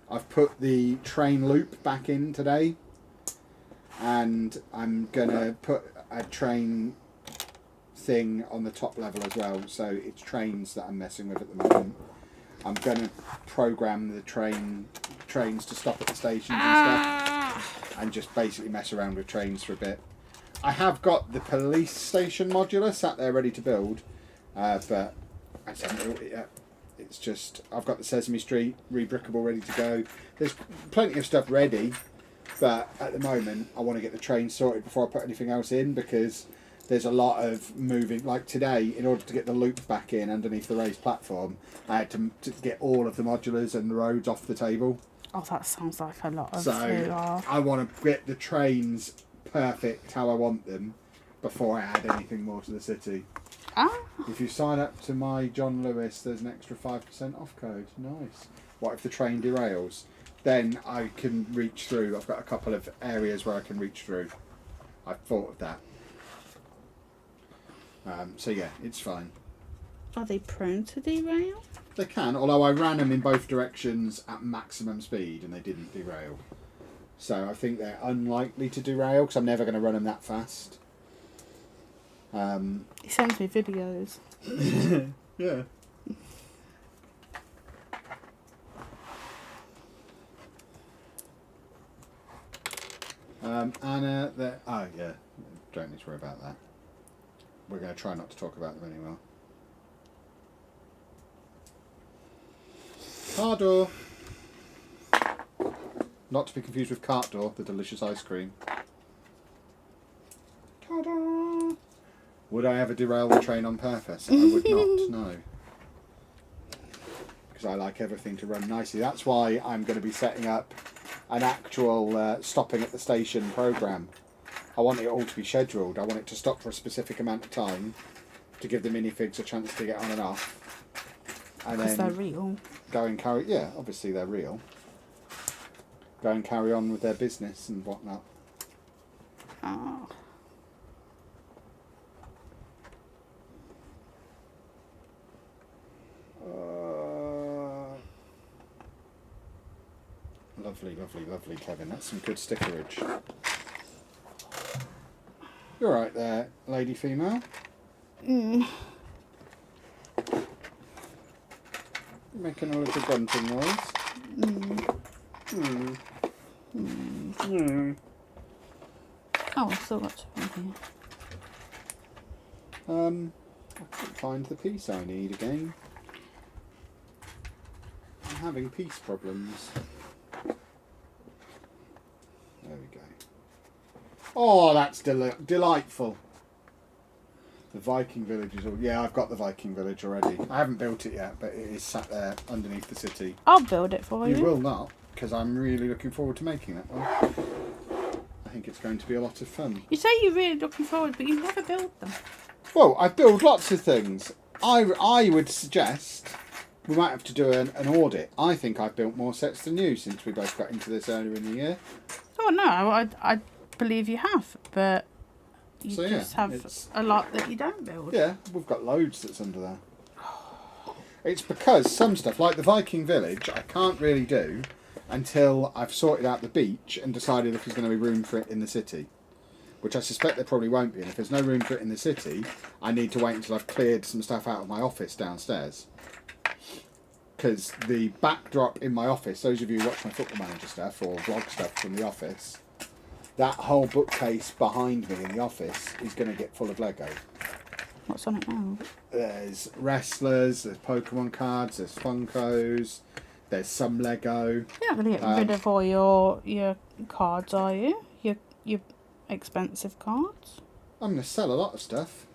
I've put the train loop back in today, and I'm gonna put a train thing on the top level as well. So it's trains that I'm messing with at the moment. I'm gonna program the trains to stop at the stations and stuff, and just basically mess around with trains for a bit. I have got the police station modular sat there ready to build, but I just haven't built it yet. It's just, I've got the Sesame Street rebrickable ready to go. There's plenty of stuff ready, but at the moment I want to get the train sorted before I put anything else in, because there's a lot of moving. Like today, in order to get the loop back in underneath the raised platform, I had to get all of the modulars and the roads off the table. Oh, that sounds like a lot of So hoo-ha. I want to get the trains perfect how I want them before I add anything more to the city. Ah, If you sign up to my John Lewis, there's an extra 5% off code. Nice. What if the train derails? Then I can reach through. I've got a couple of areas where I can reach through. I've thought of that. So yeah, it's fine. are they prone to derail? They can, although I ran them in both directions at maximum speed and they didn't derail. So I think they're unlikely to derail because I'm never going to run them that fast. He sends me videos. Yeah. Anna, oh yeah, don't need to worry about that. We're going to try not to talk about them anymore. Car door. Not to be confused with cart door, the delicious ice cream. Ta-da! Would I ever derail the train on purpose? I would not, no. Because I like everything to run nicely. That's why I'm going to be setting up an actual stopping at the station programme. I want it all to be scheduled. I want it to stop for a specific amount of time to give the minifigs a chance to get on and off. And Because then they're real. go and carry... Yeah, obviously they're real. Go and carry on with their business and whatnot. Oh. Lovely, lovely, lovely, Kevin. That's some good stickerage. You're right there, lady female. Mm. Making a little grunting noise. Mm. Mm. Mm. Mm. Oh, I've still got something here. I can't find the piece I need again. I'm having piece problems. There we go. Oh, that's delightful. The Viking Village is all... Yeah, I've got the Viking Village already. I haven't built it yet, but it is sat there underneath the city. I'll build it for you. You will not, because I'm really looking forward to making that one. I think it's going to be a lot of fun. You say you're really looking forward, but you never build them. Well, I build lots of things. I would suggest we might have to do an audit. I think I've built more sets than you since we both got into this earlier in the year. Oh, no, I believe you have, but you just have a lot that you don't build. Yeah, we've got loads that's under there. It's because some stuff, like the Viking Village, I can't really do until I've sorted out the beach and decided if there's going to be room for it in the city. Which I suspect there probably won't be. And if there's no room for it in the city, I need to wait until I've cleared some stuff out of my office downstairs. Because the backdrop in my office, those of you who watch my Football Manager stuff or vlog stuff from the office, that whole bookcase behind me in the office is going to get full of Lego. What's on it now? There's wrestlers, there's Pokemon cards, there's Funkos, there's some Lego. You're not going to get rid of all your cards, are you? Your expensive cards? I'm going to sell a lot of stuff.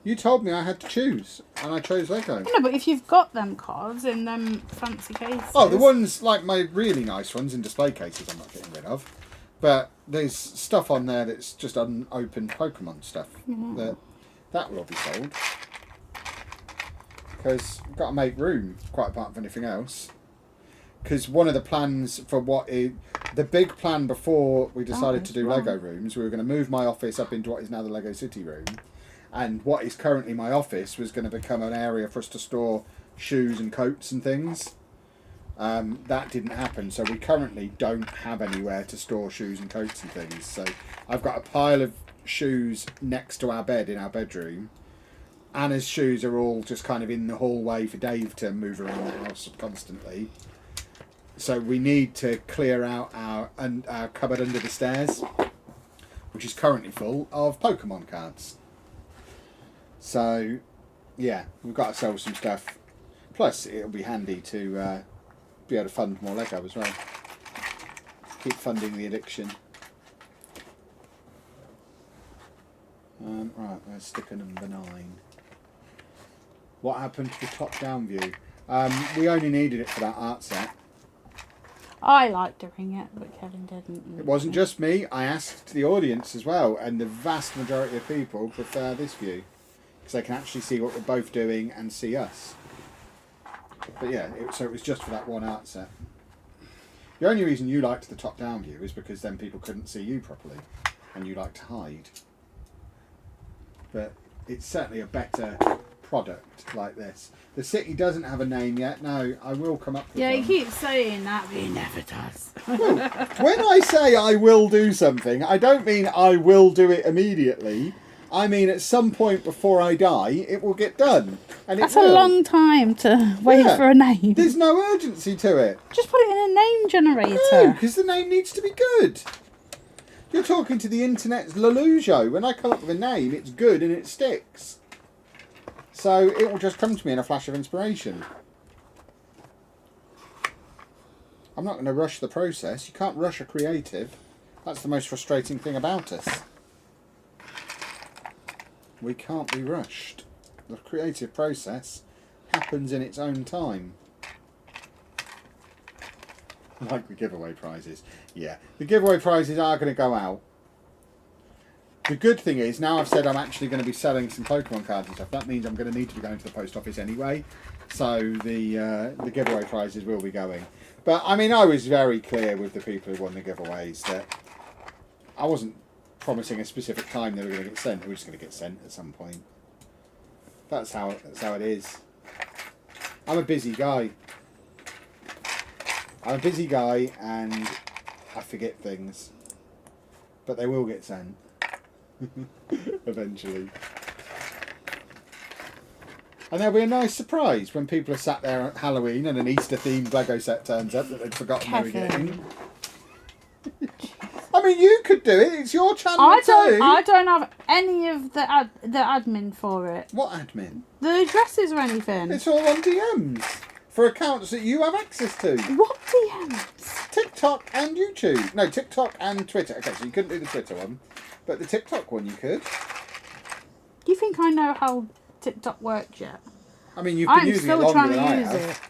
You told me I had to choose, and I chose Lego. No, but if you've got them cards in them fancy cases... Oh, the ones, like my really nice ones in display cases I'm not getting rid of. But there's stuff on there that's just unopened Pokemon stuff. That will all be sold. Because I've got to make room, quite apart from anything else. Because one of the plans for the big plan before we decided to do Lego rooms, we were going to move my office up into what is now the Lego City room. And what is currently my office was going to become an area for us to store shoes and coats and things. That didn't happen, so we currently don't have anywhere to store shoes and coats and things. So I've got a pile of shoes next to our bed in our bedroom. Anna's shoes are all just kind of in the hallway for Dave to move around the house constantly. So we need to clear out our cupboard under the stairs, which is currently full of Pokemon cards. So, yeah, we've got to sell some stuff. Plus, it'll be handy to be able to fund more Lego as well. Keep funding the addiction. Right, let's stick a number 9. What happened to the top-down view? We only needed it for that art set. I liked doing it, but Kevin didn't. It wasn't just me. I asked the audience as well, and the vast majority of people prefer this view because they can actually see what we're both doing and see us. But yeah, so it was just for that one art set. The only reason you liked the top-down view is because then people couldn't see you properly, and you like to hide. But it's certainly a better product like this. The city doesn't have a name yet. No, I will come up with Yeah, one. he keeps saying that, but he never does. Well, when I say I will do something, I don't mean I will do it immediately. I mean at some point before I die, it will get done. And That's it will. a long time to wait Yeah. for a name. There's no urgency to it. Just put it in a name generator. No, because the name needs to be good. You're talking to the internet's Lelujo. When I come up with a name, it's good and it sticks. So it will just come to me in a flash of inspiration. I'm not going to rush the process. You can't rush a creative. That's the most frustrating thing about us. We can't be rushed. The creative process happens in its own time. Like the giveaway prizes. Yeah, the giveaway prizes are going to go out. The good thing is, now I've said I'm actually going to be selling some Pokemon cards and stuff, that means I'm going to need to be going to the post office anyway. So the giveaway prizes will be going. But, I mean, I was very clear with the people who won the giveaways that I wasn't promising a specific time they were going to get sent. They were just going to get sent at some point. That's how it is. I'm a busy guy. I'm a busy guy and I forget things. But they will get sent. Eventually. And there'll be a nice surprise when people are sat there at Halloween and an Easter themed Lego set turns up that they'd forgotten they were getting. I mean, you could do it. It's your channel too. I don't have any of the admin for it. What admin? The addresses or anything. It's all on DMs for accounts that you have access to. What DMs? TikTok and YouTube. No, TikTok and Twitter. Okay, so you couldn't do the Twitter one, but the TikTok one you could. Do you think I know how TikTok works yet? I mean, you've been using it longer than I have. it.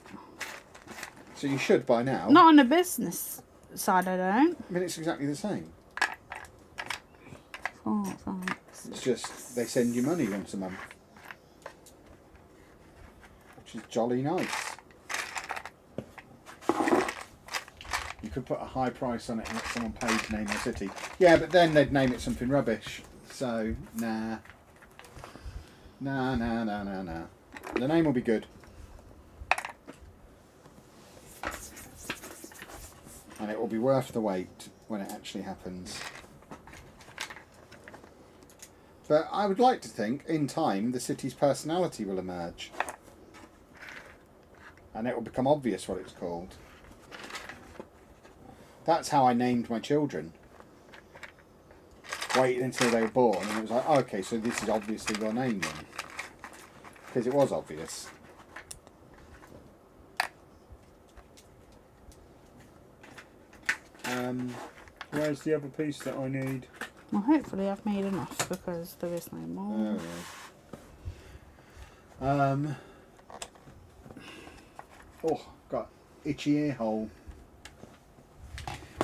So you should by now. Not on the business side, I don't. I mean, it's exactly the same. Oh, thanks. It's just they send you money once a month, which is jolly nice. You could put a high price on it and let someone pay to name the city. Yeah, but then they'd name it something rubbish. So, nah. Nah. The name will be good. And it will be worth the wait when it actually happens. But I would like to think, in time, the city's personality will emerge. And it will become obvious what it's called. That's how I named my children. Waited until they were born, and it was like, oh, okay, so this is obviously your name then. Because it was obvious. Where's the other piece that I need? Well, hopefully I've made enough because there is no more. Oh, got itchy ear hole.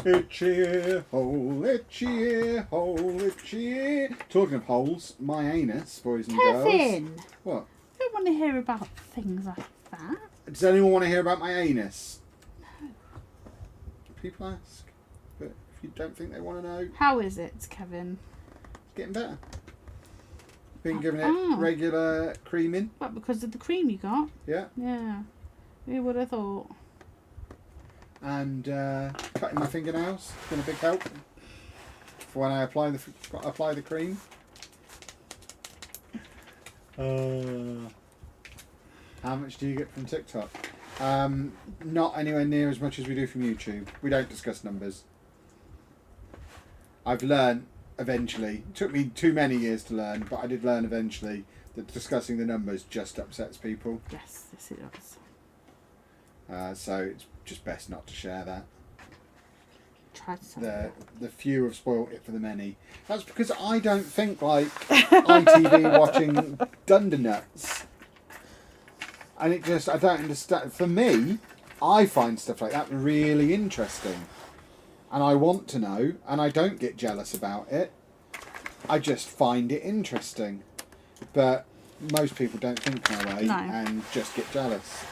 Itchy ear hole, itchy ear hole, itchy ear. Talking of holes, my anus, boys and girls. Kevin! What? I don't want to hear about things like that. Does anyone want to hear about my anus? No. People ask. But if you don't think they want to know, How is it, Kevin? it's getting better. Been giving it regular creaming. What, because of the cream you got? Yeah. Yeah. Who would have thought? And cutting my fingernails has been a big help for when I apply the cream. How much do you get from TikTok? Not anywhere near as much as we do from YouTube. We don't discuss numbers. I've learned eventually. It took me too many years to learn, but I did learn eventually that discussing the numbers just upsets people. Yes, it does. So it's just best not to share that. tried to say the few have spoilt it for the many. That's because I don't think like ITV watching Dundernuts. And it just, I don't understand. For me, I find stuff like that really interesting. And I want to know, and I don't get jealous about it. I just find it interesting. But most people don't think that way and just get jealous.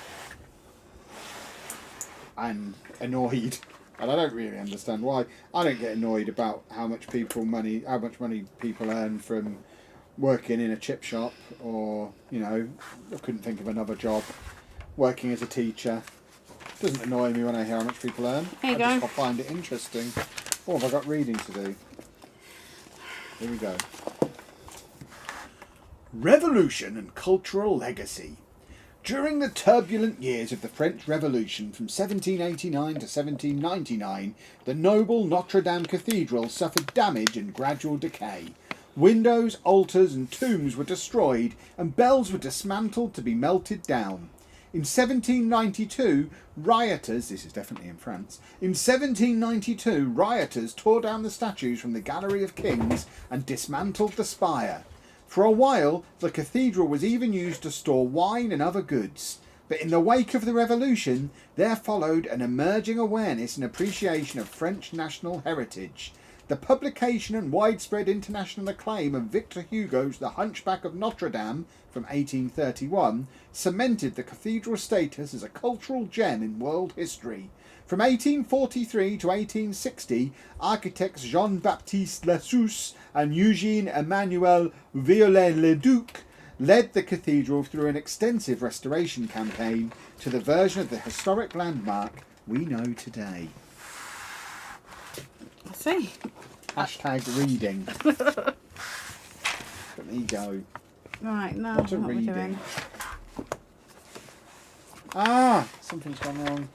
And annoyed. And I don't really understand why. I don't get annoyed about how much money people earn from working in a chip shop, or, you know, I couldn't think of another job, working as a teacher. Doesn't annoy me when I hear how much people earn. I just find it interesting. Oh, have I got reading to do? Here we go. Revolution and cultural legacy. During the turbulent years of the French Revolution from 1789 to 1799, the noble Notre-Dame Cathedral suffered damage and gradual decay. Windows, altars and tombs were destroyed, and bells were dismantled to be melted down. In 1792, rioters, this is definitely in France, in 1792, rioters tore down the statues from the Gallery of Kings and dismantled the spire. For a while, the cathedral was even used to store wine and other goods. But in the wake of the revolution, there followed an emerging awareness and appreciation of French national heritage. The publication and widespread international acclaim of Victor Hugo's The Hunchback of Notre-Dame from 1831 cemented the cathedral's status as a cultural gem in world history. From 1843 to 1860, architects Jean-Baptiste Lassus and Eugène Emmanuel Viollet-le-Duc led the cathedral through an extensive restoration campaign to the version of the historic landmark we know today. I see. Hashtag reading. But there you go. Right, now What a what reading. we're doing. Ah, something's gone wrong.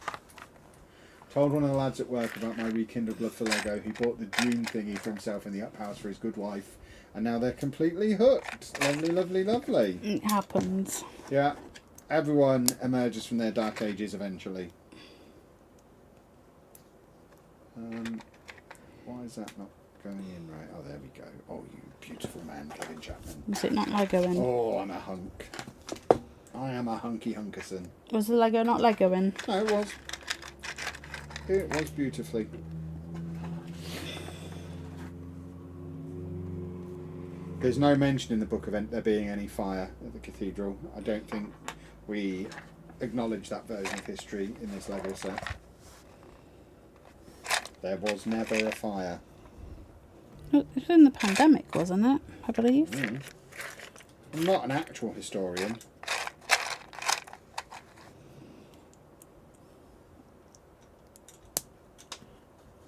Told one of the lads at work about my rekindled love for Lego. He bought the Dune thingy for himself in the up house for his good wife, and now they're completely hooked. Lovely, lovely, lovely. It happens. Yeah, everyone emerges from their dark ages eventually. Why is that not going in right? Oh, there we go. Oh, you beautiful man, Kevin Chapman. Was it not Lego in? Oh, I'm a hunk. I am a hunky hunkerson. Was the Lego not Lego in? No, it was. It was beautifully. There's no mention in the book of there being any fire at the cathedral. I don't think we acknowledge that version of history in this Lego set. There was never a fire. It was in the pandemic, wasn't it? I believe. I'm not an actual historian.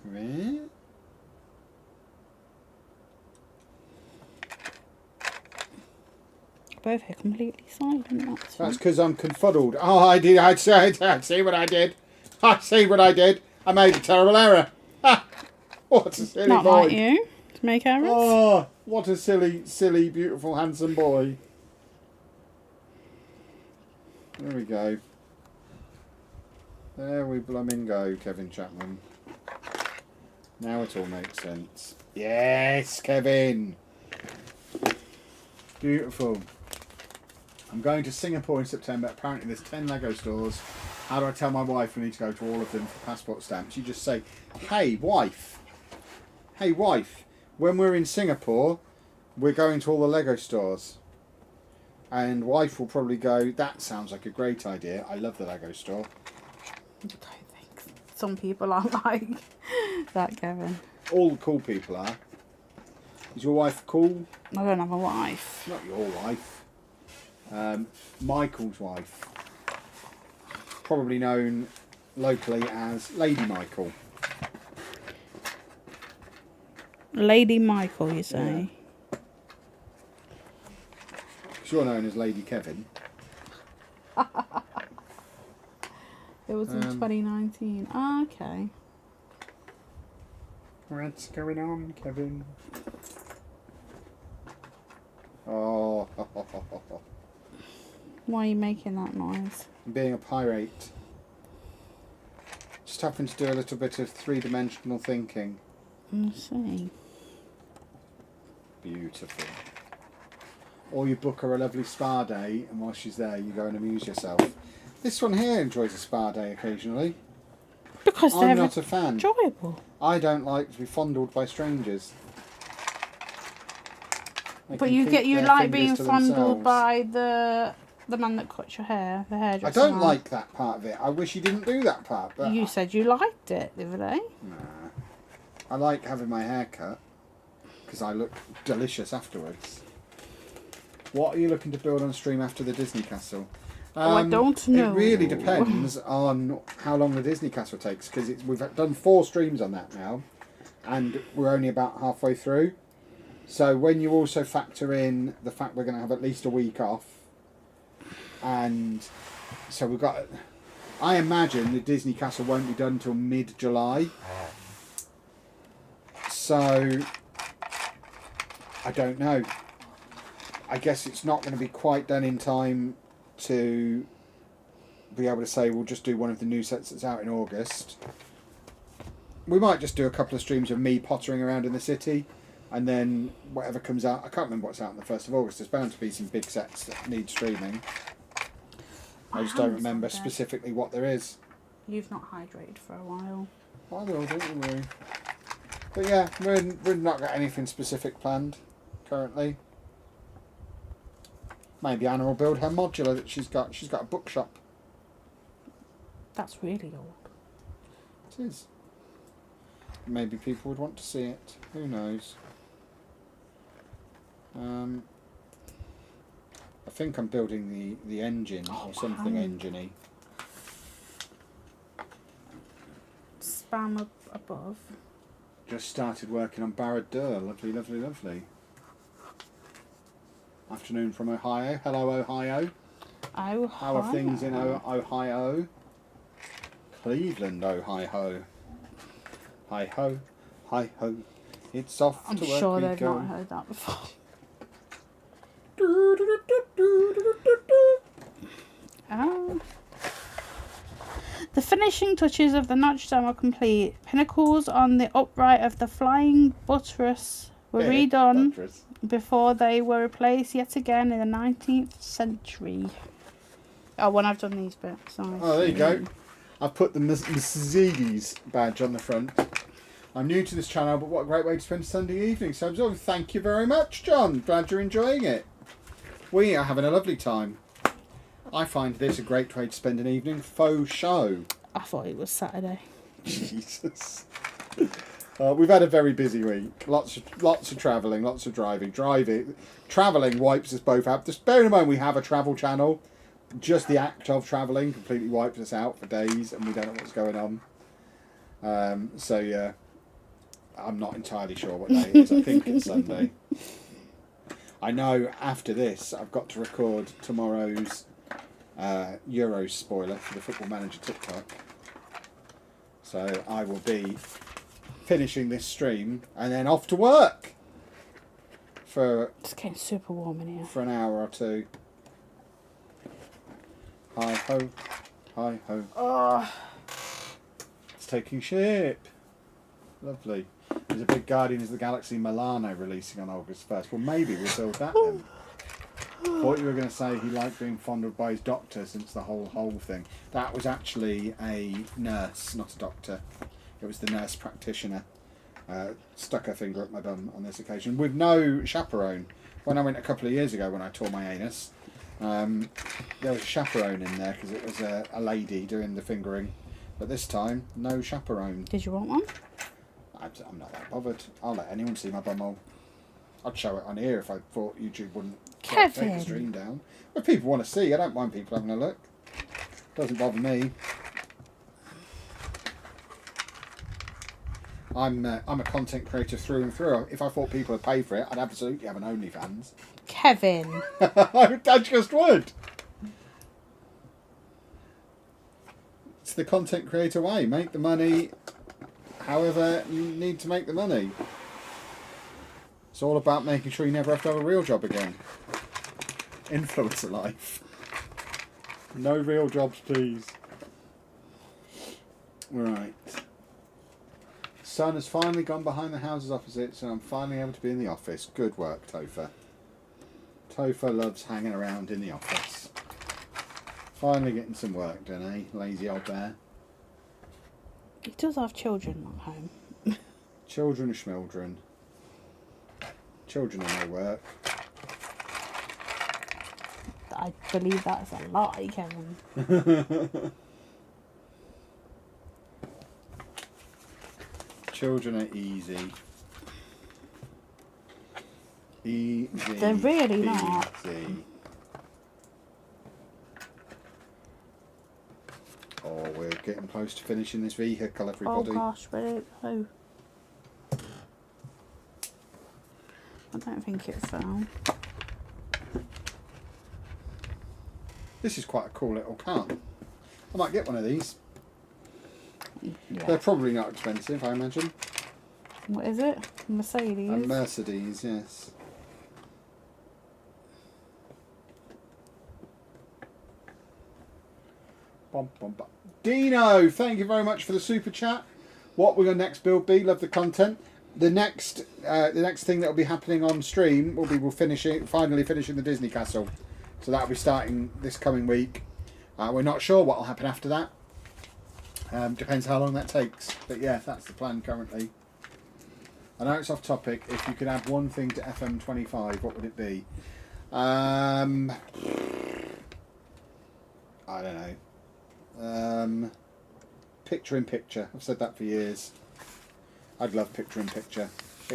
Right. Both are completely silent. That's because I'm confuddled. Oh, I see what I did. I see what I did. I made a terrible error. Ha! What a silly Not boy. like you to make errors. Oh, what a silly, silly, beautiful, handsome boy. There we go. There we blooming go, Kevin Chapman. Now it all makes sense. Yes, Kevin. Beautiful. I'm going to Singapore in September. Apparently there's 10 Lego stores. How do I tell my wife we need to go to all of them for passport stamps? You just say, hey wife, when we're in Singapore, we're going to all the Lego stores. And wife will probably go, that sounds like a great idea. I love the Lego store. I don't think some people aren't like that, Kevin. All the cool people are. Is your wife cool? I don't have a wife. Not your wife. Michael's wife. Probably known locally as Lady Michael. Lady Michael, you say? Yeah. You're known as Lady Kevin. It was in 2019. Ah, okay. What's going on, Kevin? Oh, Why are you making that noise? being a pirate. Just just having to do a little bit of three-dimensional thinking. I see. Beautiful. Or you book her a lovely spa day, and while she's there, you go and amuse yourself. This one here enjoys a spa day occasionally. Because I'm they're not a fan. enjoyable. I don't like to be fondled by strangers. They But can you keep their like fingers being to fondled themselves. by the man that cuts your hair, the hairdresser. I don't man. like that part of it. I wish he didn't do that part. But You said you liked it the other day. Nah. I like having my hair cut because I look delicious afterwards. What are you looking to build on stream after the Disney Castle? I don't know. It really depends on how long the Disney Castle takes because we've done 4 streams on that now and we're only about halfway through. So when you also factor in the fact we're going to have at least a week off, and so we've got, I imagine the Disney Castle won't be done till mid-July. So I don't know. I guess it's not going to be quite done in time to be able to say we'll just do one of the new sets that's out in August. We might just do a couple of streams of me pottering around in the city, and then whatever comes out. I can't remember what's out on the 1st of August. There's bound to be some big sets that need streaming. I just don't remember specifically what there is. You've not hydrated for a while. I will, don't you worry. But yeah, we've not got anything specific planned currently. Maybe Anna will build her modular that she's got. She's got a bookshop. That's really old. It is. Maybe people would want to see it. Who knows? I think I'm building the engine or something engine-y. Spam above. Just started working on Barad Dur. Lovely, lovely, lovely. Afternoon from Ohio. Hello, Ohio. Ohio. How are things in Ohio? Cleveland, Ohio. Hi ho, hi ho. It's off I'm to work sure we they've go. not heard that before. The finishing touches of the Notre-Dame are complete. Pinnacles on the upright of the flying buttress were redone before they were replaced yet again in the 19th century. Oh, when I've done these bits. Sorry. Oh, there you go. I've put the Mercedes badge on the front. I'm new to this channel, but what a great way to spend Sunday evening. So thank you very much, John. Glad you're enjoying it. We are having a lovely time. I find this a great way to spend an evening. Faux show. I thought it was Saturday. Jesus. We've had a very busy week. Lots of travelling, lots of driving. Travelling wipes us both out. Just bearing in mind we have a travel channel. Just the act of travelling completely wipes us out for days and we don't know what's going on. So yeah, I'm not entirely sure what day it is. I think it's Sunday. I know after this I've got to record tomorrow's Euros spoiler for the Football Manager TikTok. So I will be finishing this stream and then off to work for It's getting super warm in here. for an hour or two. Hi ho, hi ho. Oh. It's taking shape. Lovely. There's a big Guardians of the Galaxy Milano releasing on August 1st. Well, maybe we'll build that then. Thought you were going to say he liked being fondled by his doctor since the whole thing. That was actually a nurse, not a doctor. It was the nurse practitioner. Stuck her finger up my bum on this occasion with no chaperone. When I went a couple of years ago when I tore my anus, there was a chaperone in there because it was a lady doing the fingering. But this time, no chaperone. Did you want one? I'm not that bothered. I'll let anyone see my bumhole. I'd show it on here if I thought YouTube wouldn't take the stream down. If people want to see, I don't mind people having a look. Doesn't bother me. I'm a content creator through and through. If I thought people would pay for it, I'd absolutely have an OnlyFans. Kevin. I just would. It's the content creator way. Make the money however you need to make the money. It's all about making sure you never have to have a real job again. Influencer life. No real jobs, please. Right. Sun has finally gone behind the houses opposite, so I'm finally able to be in the office. Good work, Topher. Topher loves hanging around in the office. Finally getting some work done, eh? Lazy old bear. He does have children at home. Children are schmildren. Children are no work. I believe that's a lie, Kevin. Children are easy. Easy. They're really not. Easy. Oh, we're getting close to finishing this vehicle, everybody. Oh gosh, where did it go? I don't think it fell. This is quite a cool little car. I might get one of these. Yeah. They're probably not expensive, I imagine. What is it? Mercedes? A Mercedes, yes. Bum, bum, bum. Dino, thank you very much for the super chat. What will your next build be? Love the content. The next thing that will be happening on stream will be finally finishing the Disney Castle. So that'll be starting this coming week. We're not sure what will happen after that. Depends how long that takes. But yeah, that's the plan currently. I know it's off topic. If you could add one thing to FM25, what would it be? I don't know. Picture in picture. I've said that for years. I'd love picture in picture.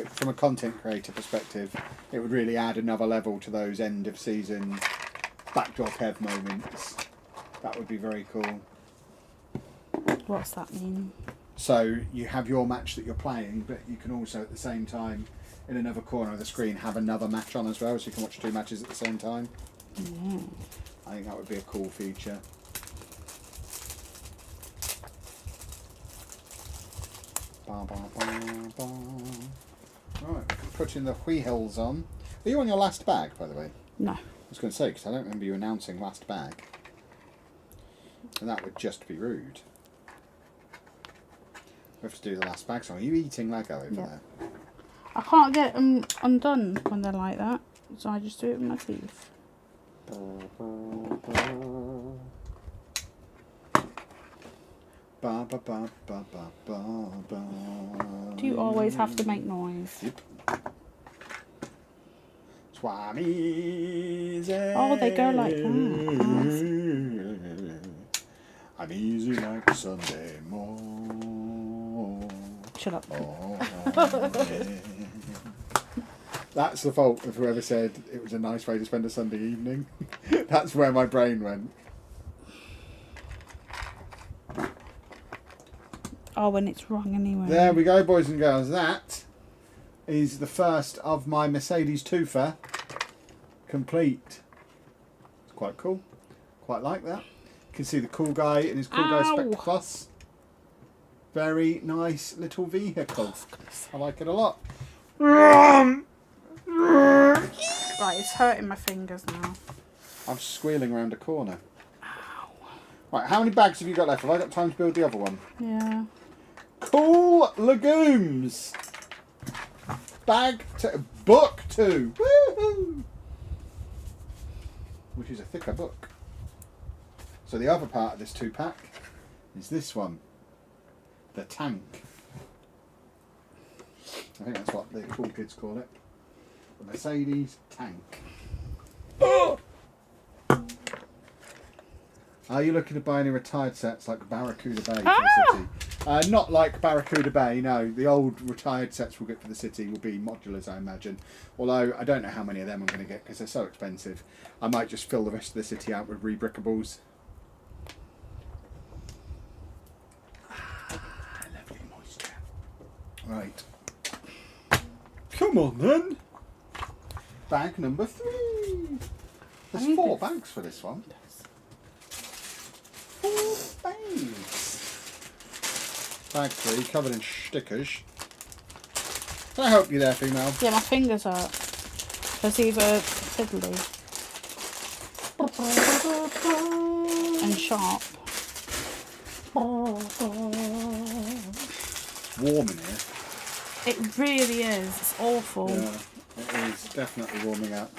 From a content creator perspective, it would really add another level to those end of season backdoor Kev moments. That would be very cool. What's that mean? So you have your match that you're playing, but you can also at the same time, in another corner of the screen, have another match on as well, so you can watch two matches at the same time. Yeah. I think that would be a cool feature. Ba, ba, ba, ba. Right, putting the wheels on. Are you on your last bag, by the way? No. I was going to say, because I don't remember you announcing last bag. And that would just be rude. We have to do the last bag song. Are you eating Lego over there? I can't get them undone when they're like that, so I just do it with my teeth. Ba, ba, ba, ba, ba, ba, ba. Do you always have to make noise? Yep. Swami's Oh, they go like that. I'm easy like Sunday morning. Shut up. Oh, yeah. That's the fault of whoever said it was a nice way to spend a Sunday evening. That's where my brain went. Oh, when it's wrong anyway. There we go, boys and girls. That is the first of my Mercedes Toofer complete. It's quite cool. Quite like that. You can see the cool guy in his cool guy Spec Plus. Very nice little vehicle. I like it a lot. Right, it's hurting my fingers now. I'm squealing around a corner. Ow. Right, how many bags have you got left? Have I got time to build the other one? Yeah. Cool legumes. Book 2. Woohoo! Which is a thicker book. So the other part of this 2-pack is this one. The tank. I think that's what the cool kids call it. The Mercedes tank. Oh! Are you looking to buy any retired sets like Barracuda Bay for the city? Not like Barracuda Bay, no. The old retired sets we'll get for the city will be modulars, I imagine. Although I don't know how many of them I'm going to get because they're so expensive. I might just fill the rest of the city out with rebrickables. Lovely moisture. Right. Come on then. Bag number 3. There's 4 bags for this one. 4 bags. Bag 3, covered in stickers. Can I help you there, female? Yeah, my fingers hurt. Because these are fiddly. And sharp. It's warm in here. It really is. It's awful. Yeah, it is definitely warming up.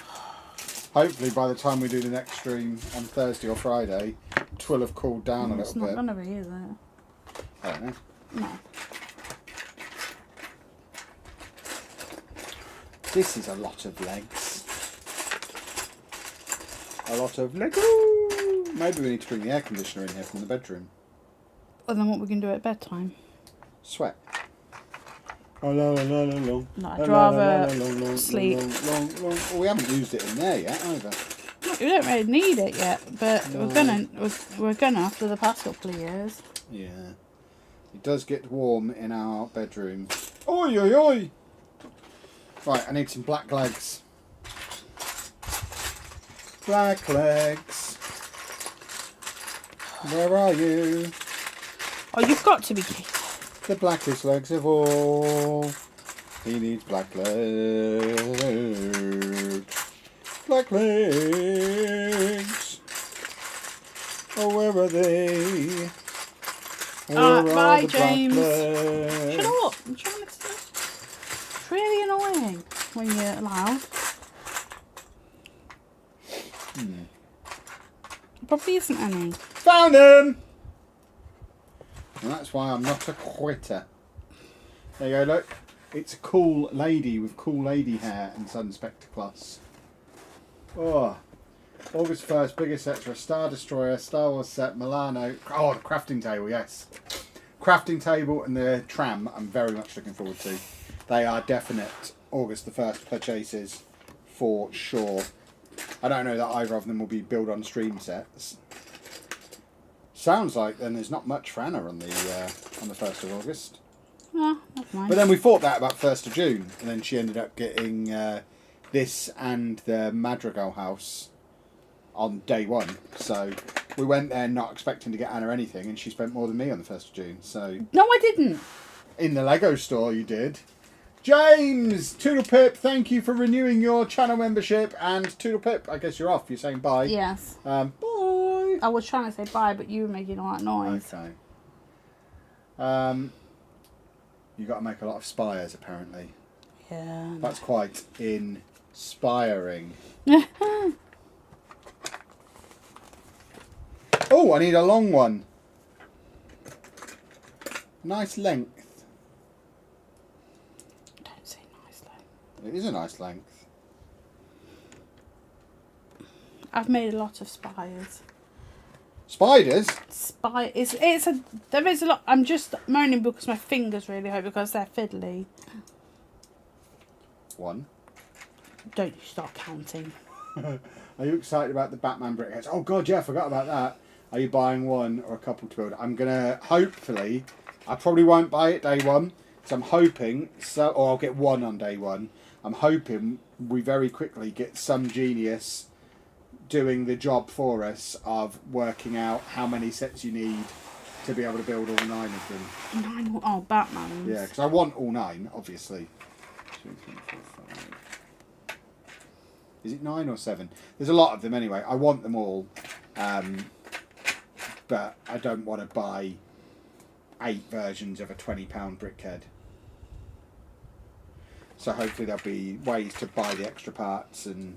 Hopefully by the time we do the next stream on Thursday or Friday, it will have cooled down a little bit. It's not going to be, is it? I don't know. No. This is a lot of legs. A lot of Lego. Maybe we need to bring the air conditioner in here from the bedroom. And then what we can do at bedtime? Sweat. No, I'd rather sleep. Well, we haven't used it in there yet either. We don't really need it yet, but we're gonna after the past couple of years. Yeah. It does get warm in our bedroom. Oi, oi, oi! Right, I need some black legs. Black legs. Where are you? Oh, you've got to be kidding. The blackest legs of all. He needs black legs. Black legs. Oh, where are they? Bye, James. Shut up. I'm trying to say. It's really annoying when you're loud. Probably isn't any. Found him! And that's why I'm not a quitter. There you go, look. It's a cool lady with cool lady hair and sun spectacles. Oh. August 1st, biggest set for a Star Destroyer, Star Wars set, Milano. Oh, the crafting table, yes. Crafting table and the tram, I'm very much looking forward to. They are definite August the 1st purchases for sure. I don't know that either of them will be built on stream sets. Sounds like then there's not much for Anna on the 1st of August. Oh, that's nice. But then we thought that about 1st of June, and then she ended up getting this and the Madrigal house on day one. So we went there not expecting to get Anna anything, and she spent more than me on the 1st of June. So no, I didn't. In the Lego store you did. James! Toodle Pip, thank you for renewing your channel membership. And Toodle Pip, I guess you're off. You're saying bye. Yes. Bye. I was trying to say bye, but you were making all that noise. Okay. You got to make a lot of spires, apparently. Yeah. That's quite inspiring. Oh, I need a long one. Nice length. Don't say nice length. It is a nice length. I've made a lot of spires. Spiders? There is a lot. I'm just moaning because my fingers really hurt because they're fiddly. One. Don't you start counting. Are you excited about the Batman brickheads? Oh god, yeah, I forgot about that. Are you buying one or a couple to build? I'm gonna hopefully. I probably won't buy it day one, so I'm hoping. Or I'll get one on day one. I'm hoping we very quickly get some genius doing the job for us of working out how many sets you need to be able to build all 9 of them. 9? Oh, Batman. Yeah, because I want all 9, obviously. 2, 3, 4, 5. Is it 9 or 7? There's a lot of them anyway. I want them all, but I don't want to buy 8 versions of a £20 brickhead. So hopefully there'll be ways to buy the extra parts and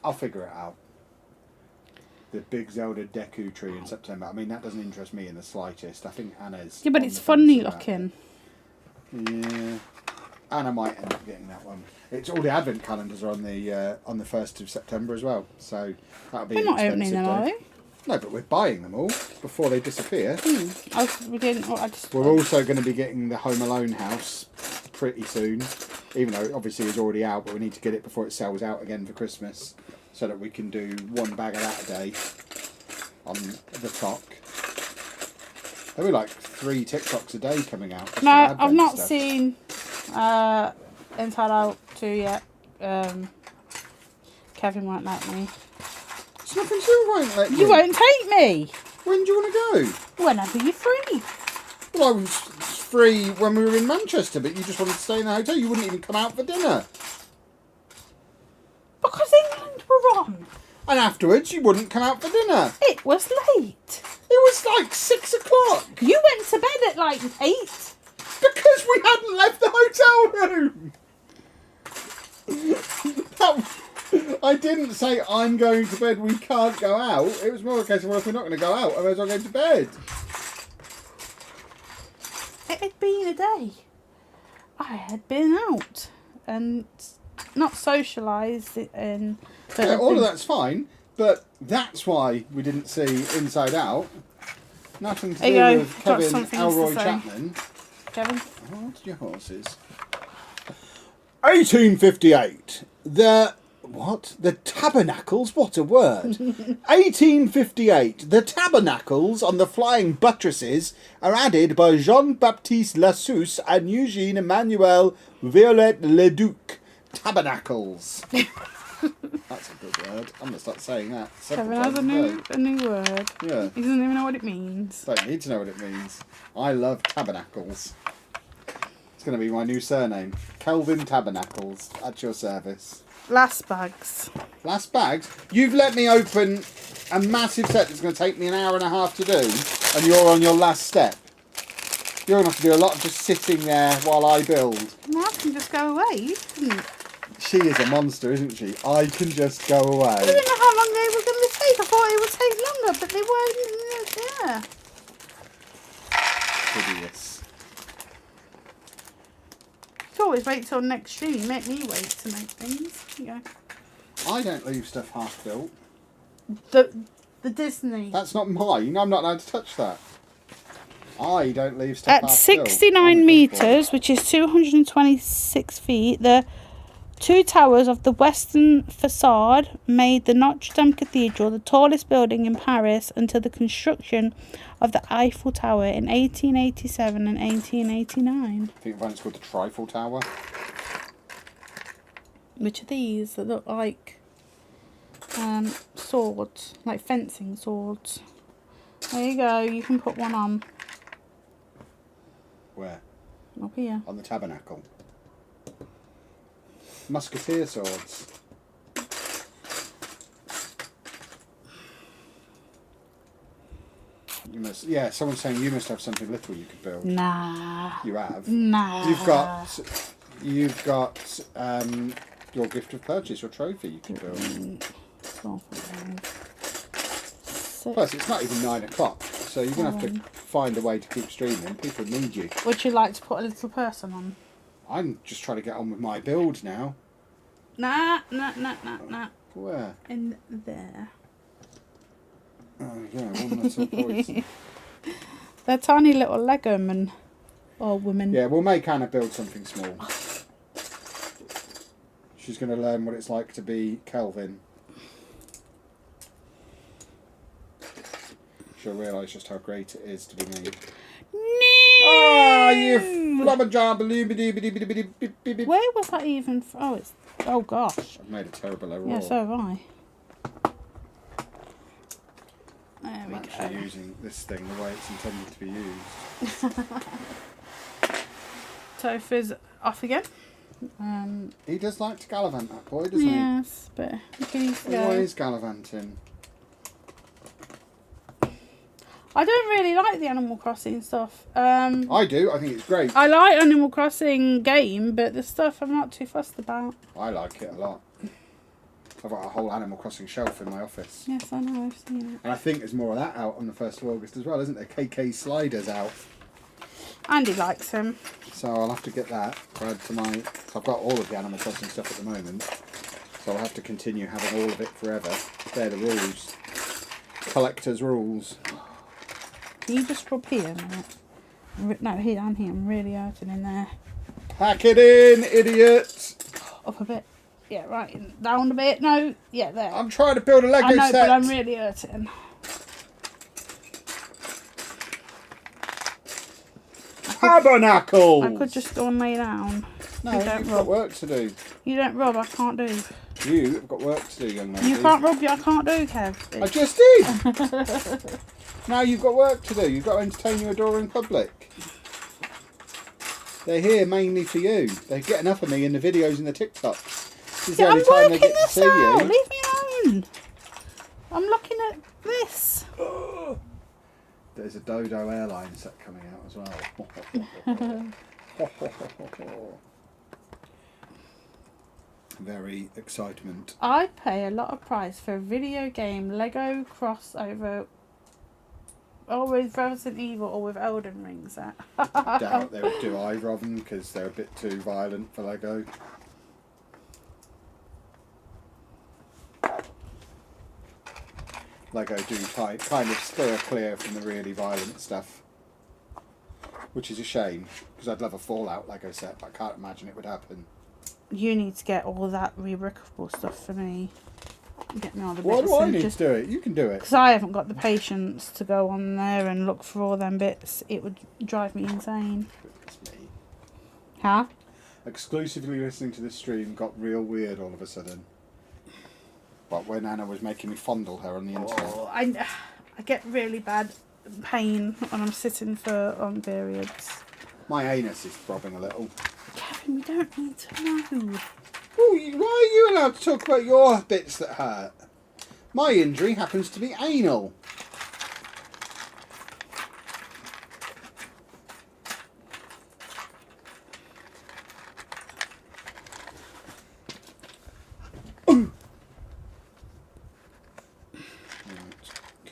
I'll figure it out. The big Zelda Deku tree in September. I mean, that doesn't interest me in the slightest. I think Anna's... Yeah, but it's funny looking. Yeah. Anna might end up getting that one. It's all the advent calendars are on the 1st of September as well. So that'll be We're not opening them, are we? No, but we're buying them all before they disappear. We're We're also going to be getting the Home Alone house pretty soon. Even though obviously it's already out, but we need to get it before it sells out again for Christmas, so that we can do 1 bag of that a day on the clock. There'll be like 3 TikToks a day coming out. No, I've not seen Inside Out 2 yet. Kevin won't let me. It's nothing to won't let you. Won't take me. When do you want to go? Whenever you're free. Well, I was free when we were in Manchester, but you just wanted to stay in the hotel. You wouldn't even come out for dinner. Because England were on. And afterwards, you wouldn't come out for dinner. It was late. It was like 6 o'clock. You went to bed at like 8. Because we hadn't left the hotel room. I didn't say I'm going to bed, we can't go out. It was more a case of, well, if we're not going to go out, I may as well go to bed. It had been a day. I had been out and not socialised and... Yeah, all of that's fine, but that's why we didn't see Inside Out. Nothing to do with Kevin Elroy Chapman. Kevin? Oh, what's your horses? 1858. The Tabernacles? What a word. 1858. The tabernacles on the flying buttresses are added by Jean-Baptiste Lassus and Eugene Emmanuel Viollet-le-Duc. Tabernacles. That's a good word. I'm going to start saying that. Kevin has a new word. Yeah. He doesn't even know what it means. Don't need to know what it means. I love tabernacles. It's going to be my new surname. Kelvin Tabernacles. At your service. Last bags. Last bags? You've let me open a massive set that's going to take me an hour and a half to do, and you're on your last step. You're going to have to do a lot of just sitting there while I build. Well, I can just go away. You couldn't. She is a monster, isn't she? I can just go away. I didn't know how long they were going to take. I thought it would take longer, but they weren't. Yeah. Hideous. You always wait till next stream. Make me wait to make things. Here you go. I don't leave stuff half built. The Disney. That's not mine. I'm not allowed to touch that. I don't leave stuff At half 69 metres, which is 226 feet, the two towers of the western facade made the Notre-Dame Cathedral the tallest building in Paris until the construction of the Eiffel Tower in 1887 and 1889. I think one's called the Trifle Tower. Which are these that look like swords, like fencing swords. There you go, you can put one on. Where? Up here. On the tabernacle. Musketeer swords. You must. Yeah, someone's saying you must have something little you could build. Nah. You have. Nah. You've got your gift of purchase, your trophy you can build. Plus, it's not even 9 o'clock, so you're gonna have to find a way to keep streaming. People need you. Would you like to put a little person on? I'm just trying to get on with my build now. Nah. Where? In there. Oh yeah, one little poison. They're tiny little Lego men. Or women. Yeah, we'll make Anna build something small. She's going to learn what it's like to be Kelvin. She'll realise just how great it is to be me. Ah, you flubberjabba. Where was that even? Oh gosh. I've made a terrible error. Yeah, so have I. There I'm we actually go. using this thing the way it's intended to be used. Topher's off again. He does like to gallivant, that boy, doesn't Yes, but he can he? Always gallivanting. I don't really like the Animal Crossing stuff. I do. I think it's great. I like Animal Crossing game, but the stuff I'm not too fussed about. I like it a lot. I've got a whole Animal Crossing shelf in my office. Yes, I know, I've seen it. And I think there's more of that out on the 1st of August as well, isn't there? KK Sliders out. Andy likes him. So I'll have to get that to add to my... I've got all of the Animal Crossing stuff at the moment. So I'll have to continue having all of it forever. They're the rules. Collector's rules. Can you just rub here a minute? No, here, down here. I'm really hurting in there. Pack it in, idiot! Up a bit. Yeah, right. Down a bit. No. Yeah, there. I'm trying to build a Lego I know, set. but I'm really hurting. Tabernacle! I could just go and lay down. No, You don't you've rub. got work to do. You don't rub, I can't do. You've got work to do, young lady. You can't rub, I can't do, Kev. I just did! Now you've got work to do. You've got to entertain your adoring public. They're here mainly for you. They get enough of me in the videos and the TikToks. This is the Yeah, I'm only time they working get to this see out. you. Leave me alone. I'm looking at this. There's a Dodo airline set coming out as well. Very excitement. I'd pay a lot of price for a video game Lego crossover, or with Resident Evil or with Elden Ring set. Doubt they would do either of them because they're a bit too violent for Lego. Lego do kind of steer clear from the really violent stuff, which is a shame because I'd love a Fallout Lego set, but I can't imagine it would happen. You need to get all that rebrickable stuff for me. Get me all the bits. Why do I need to do it? You can do it. Because I haven't got the patience to go on there and look for all them bits. It would drive me insane. It's me. Huh? Exclusively listening to this stream got real weird all of a sudden. But when Anna was making me fondle her on the internet. Oh, I get really bad pain when I'm sitting on periods. My anus is throbbing a little. Kevin, we don't need to know. Oh, why are you allowed to talk about your bits that hurt? My injury happens to be anal.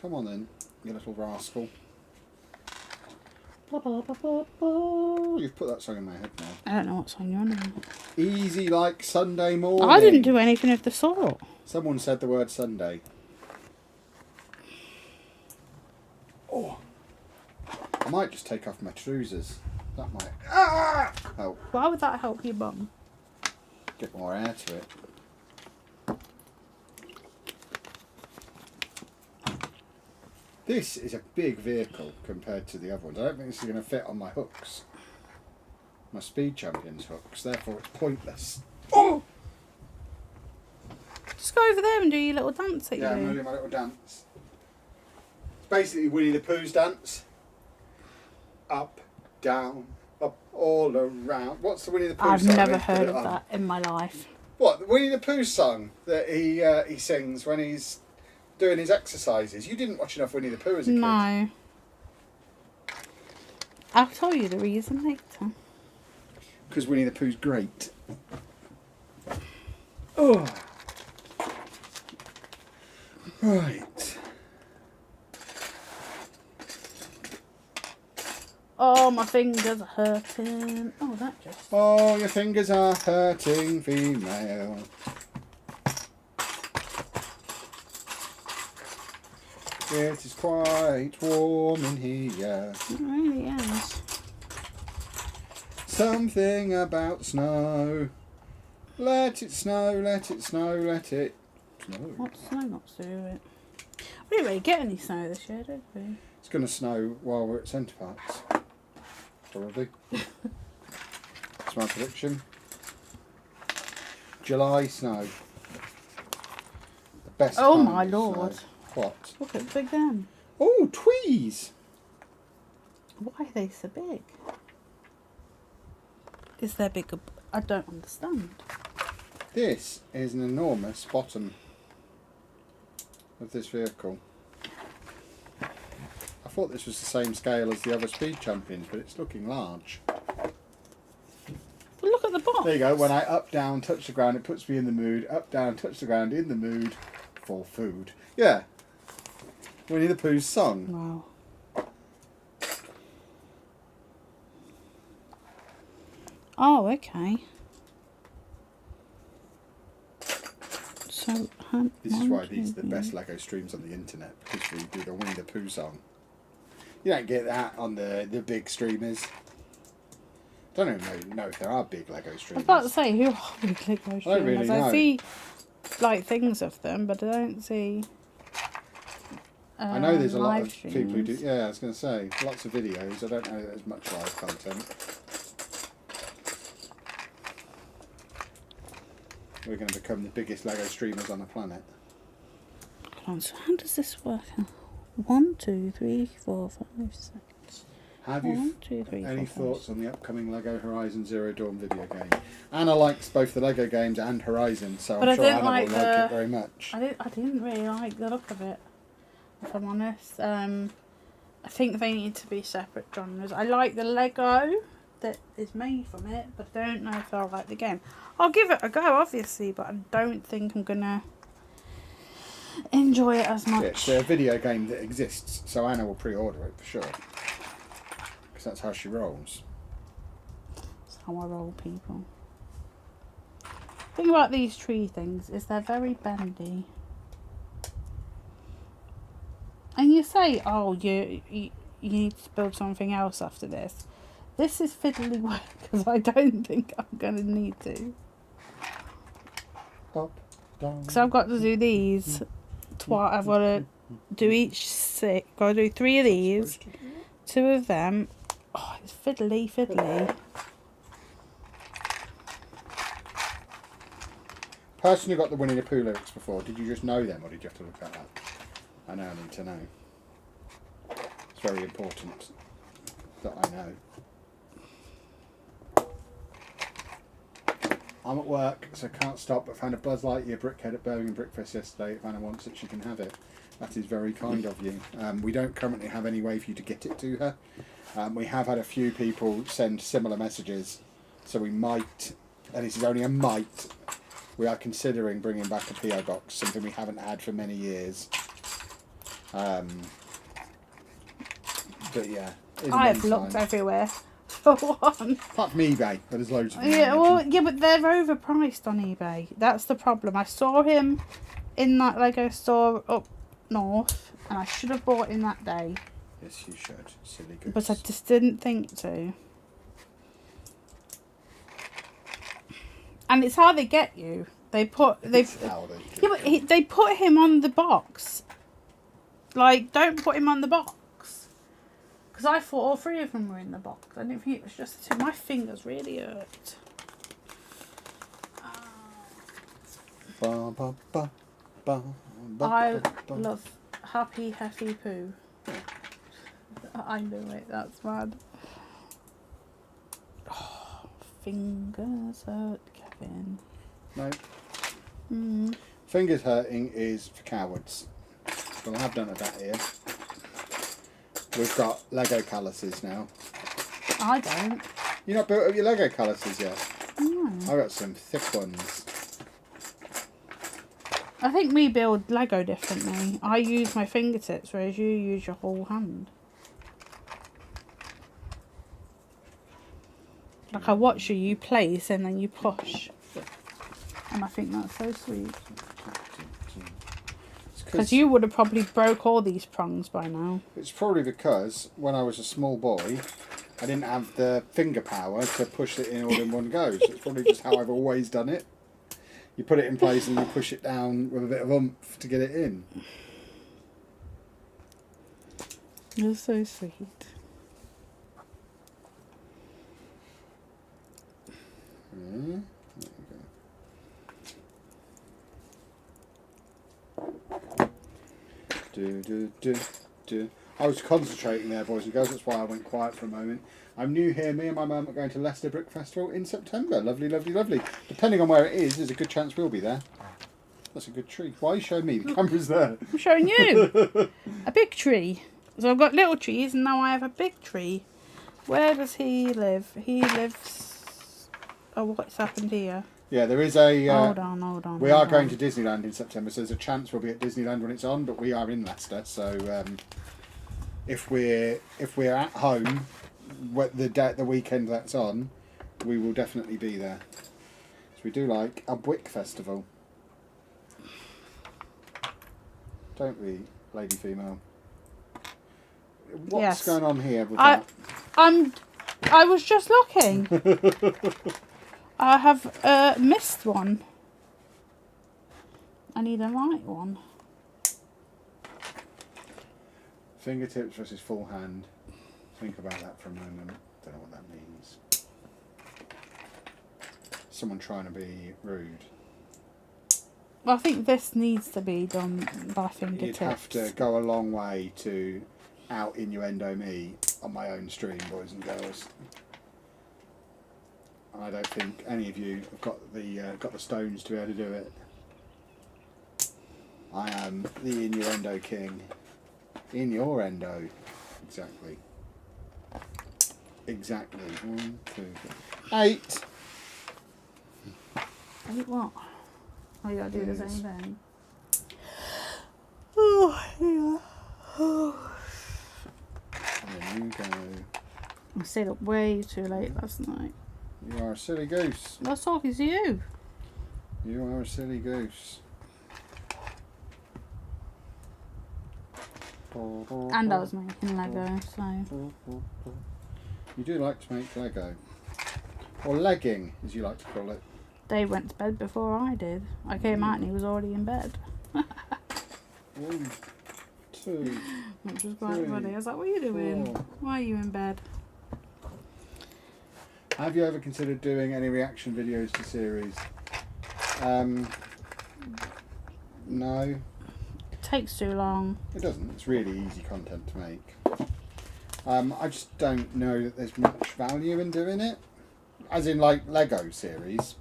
Come on then, you little rascal. You've put that song in my head now. I don't know what song you're on about. Easy like Sunday morning. I didn't do anything of the sort. Someone said the word Sunday. Oh. I might just take off my trousers. That might help. Why would that help your bum? Get more air to it. This is a big vehicle compared to the other ones. I don't think this is going to fit on my hooks. My Speed Champions hooks. Therefore it's pointless. Oh! Just go over there and do your little dance that Yeah, I'm you going to do. do my little dance. It's basically Winnie the Pooh's dance. Up, down, up, all around. What's the Winnie the Pooh I've song? never Let's put heard it of on. that in my life. What, the Winnie the Pooh song that he sings when he's doing his exercises? You didn't watch enough Winnie the Pooh as a kid. No. I'll tell you the reason later. Because Winnie the Pooh's great. Oh. Right. Oh, my fingers are hurting. Oh, that just... Oh, your fingers are hurting, female. It is quite warm in here. It really is. Something about snow. Let it snow, let it snow, let it snow. What's snow not to do with it? We didn't really get any snow this year, did we? It's going to snow while we're at Centre Parks. Probably. That's my prediction. July snow. The best Oh kind my of lord. snow. What? Look at big them. Oh, tweez! Why are they so big? Is there bigger? I don't understand. This is an enormous bottom of this vehicle. I thought this was the same scale as the other Speed Champions, but it's looking large. But look at the box. There you go. When I up, down, touch the ground, it puts me in the mood. Up, down, touch the ground, in the mood for food. Yeah. Winnie the Pooh's song. Wow. Oh, okay. So, This is why these are the best Lego streams on the internet, because we do the Winnie the Pooh song. You don't get that on the big streamers. Don't even know if there are big Lego I was streamers. about to say, who are big Lego I don't streamers? really I know. see, like, things of them, but I don't see... I know there's a lot live of people who do. streams. Yeah, I was going to say lots of videos. I don't know there's much live content. We're going to become the biggest Lego streamers on the planet. Hold on, so how does this work? 1, 2, 3, 4, 5, 6. Have you 1, 2, 3, any 4, 5. thoughts on the upcoming Lego Horizon Zero Dawn video game? Anna likes both the Lego games and Horizon, so But I'm I sure didn't Anna like will like it very much. I didn't really like the look of it, if I'm honest. I think they need to be separate genres. I like the Lego that is made from it, but I don't know if I'll like the game. I'll give it a go, obviously, but I don't think I'm gonna enjoy it as much. It's a video game that exists, so Anna will pre-order it for sure. Because that's how she rolls. That's how I roll, people. The thing about these tree things is they're very bendy. And you say, oh, you need to build something else after this. This is fiddly work, because I don't think I'm going to need to. Because I've got to do these. I've got to do each 6. Got to do 3 of these. 2 of them. Oh, it's fiddly. Person who got the Winnie the Pooh lyrics before, did you just know them or did you have to look that up? I now need to know. It's very important that I know. I'm at work, so can't stop. I found a Buzz Lightyear brickhead at Birmingham Brickfest yesterday. If Anna wants it, she can have it. That is very kind of you. We don't currently have any way for you to get it to her. We have had a few people send similar messages, so we might, and this is only a might, we are considering bringing back a PO box, something we haven't had for many years. But yeah, I have looked everywhere for one. Apart from eBay, but there's loads of them. Yeah, but they're overpriced on eBay. That's the problem. I saw him in that Lego store up north, and I should have bought him that day. Yes, you should. Silly goose. But I just didn't think to. And it's how they get you. They put they put him on the box. Like, don't put him on the box. Because I thought all 3 of them were in the box. I didn't think it was just the 2. My fingers really hurt. I love Happy Heffy Poo. I knew it. That's mad. Oh, fingers hurt, Kevin. No. Fingers hurting is for cowards. Well, I have done it that here. We've got Lego calluses now. I don't. You're not built up your Lego calluses yet? No. I've got some thick ones. I think we build Lego differently. I use my fingertips, whereas you use your whole hand. Like, I watch you place and then you push. And I think that's so sweet. Because you would have probably broke all these prongs by now. It's probably because when I was a small boy, I didn't have the finger power to push it in all in one go. So it's probably just how I've always done it. You put it in place and you push it down with a bit of oomph to get it in. You're so sweet. There you go. I was concentrating there, boys and girls. That's why I went quiet for a moment. I'm new here. Me and my mum are going to Leicester Brick Festival in September. Lovely, lovely, lovely. Depending on where it is, there's a good chance we'll be there. That's a good tree. Why are you showing me? The camera's there. I'm showing you. A big tree. So I've got little trees and now I have a big tree. Where does he live? He lives... Oh, what's happened here? Yeah, there is a... hold on. We are going to Disneyland in September, so there's a chance we'll be at Disneyland when it's on, but we are in Leicester, so if we're at home the weekend that's on, we will definitely be there. So we do like a Wick Festival. Don't we, lady female? What's going on here with that? I was just looking. I have missed one. I need a right one. Fingertips versus full hand. Think about that for a moment. Don't know what that means. Someone trying to be rude. Well, I think this needs to be done by fingertips. You'd have to go a long way to out innuendo me on my own stream, boys and girls. I don't think any of you have got the stones to be able to do it. I am the innuendo king. Innuendo. Exactly. Exactly. 1, 2, 3. 8. 8 what? Oh, you gotta do the Yes. same thing. Oh, yeah. Oh. There you go. I stayed up way too late last night. You are a silly goose. I was talking to you. You are a silly goose. And I was making Lego, so. You do like to make Lego. Or legging, as you like to call it. They went to bed before I did. I came out and he was already in bed. 1, 2. Which was quite 3, funny. I was like, what are you doing? 4. Why are you in bed? Have you ever considered doing any reaction videos to series? No, It takes too long. it doesn't. It's really easy content to make. I just don't know that there's much value in doing it. As in, like, Lego series.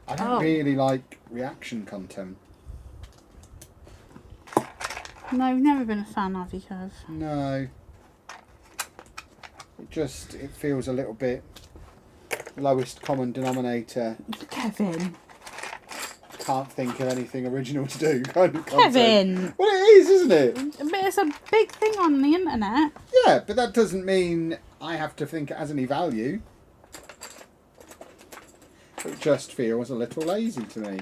I don't really like reaction content. No, you've never been a fan, have you, Kev? No. It feels a little bit lowest common denominator. Kevin. Can't think of anything original to do kind of content. Kevin! Well, it is, isn't it? But it's a big thing on the internet. Yeah, but that doesn't mean I have to think it has any value. It just feels a little lazy to me.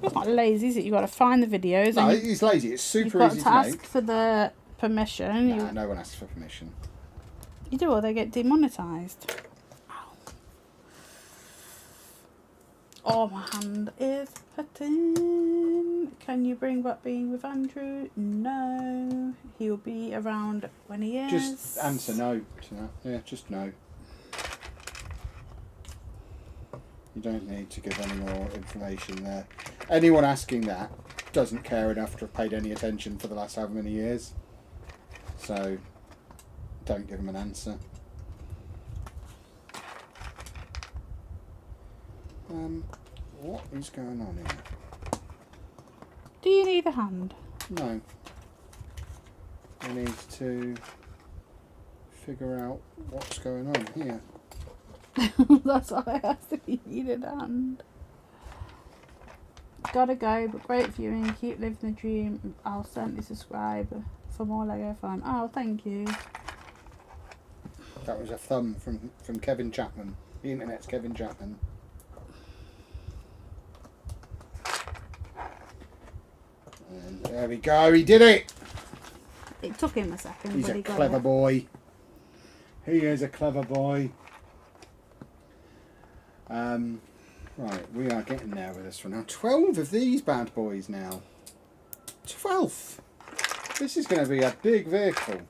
It's not lazy, is it? You've got to find the videos. No, and it's lazy. It's you've super got easy to to ask make. for the permission. Nah, no one asks for permission. You do, or they get demonetised. Oh, my hand is hurting. Can you bring back being with Andrew? No. He'll be around when he is. Just answer no to that. Yeah, just no. You don't need to give any more information there. Anyone asking that doesn't care enough to have paid any attention for the last however many years. So, don't give them an answer. What is going on here? Do you need a hand? No. I need to figure out what's going on here. That's why I asked if you needed a hand. Gotta go, but great viewing. Keep living the dream. I'll certainly subscribe for more Lego fun. Oh, thank you. That was a thumb from Kevin Chapman. The internet's Kevin Chapman. And there we go, he did it! It took him a second, He's but a he got clever it. boy. He is a clever boy. Right, we are getting there with this one now. 12 of these bad boys now. 12! This is going to be a big vehicle.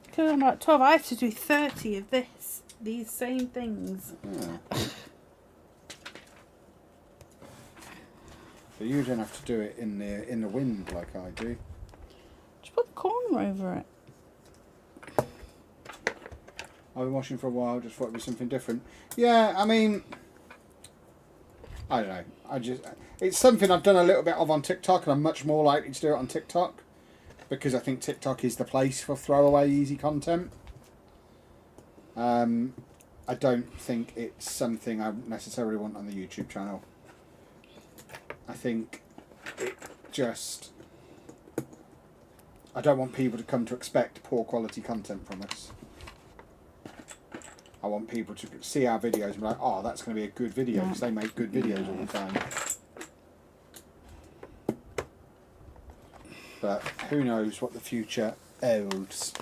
Because I'm like 12, I have to do 30 of this. These same things. Yeah. But you don't have to do it in the wind like I do. Just put the corner over it. I've been watching for a while, just thought it was something different. Yeah, I mean, I don't know. It's something I've done a little bit of on TikTok, and I'm much more likely to do it on TikTok because I think TikTok is the place for throwaway, easy content. I don't think it's something I necessarily want on the YouTube channel. I think it just... I don't want people to come to expect poor quality content from us. I want people to see our videos and be like, oh, that's going to be a good video, because they make good videos all the time. But who knows what the future holds?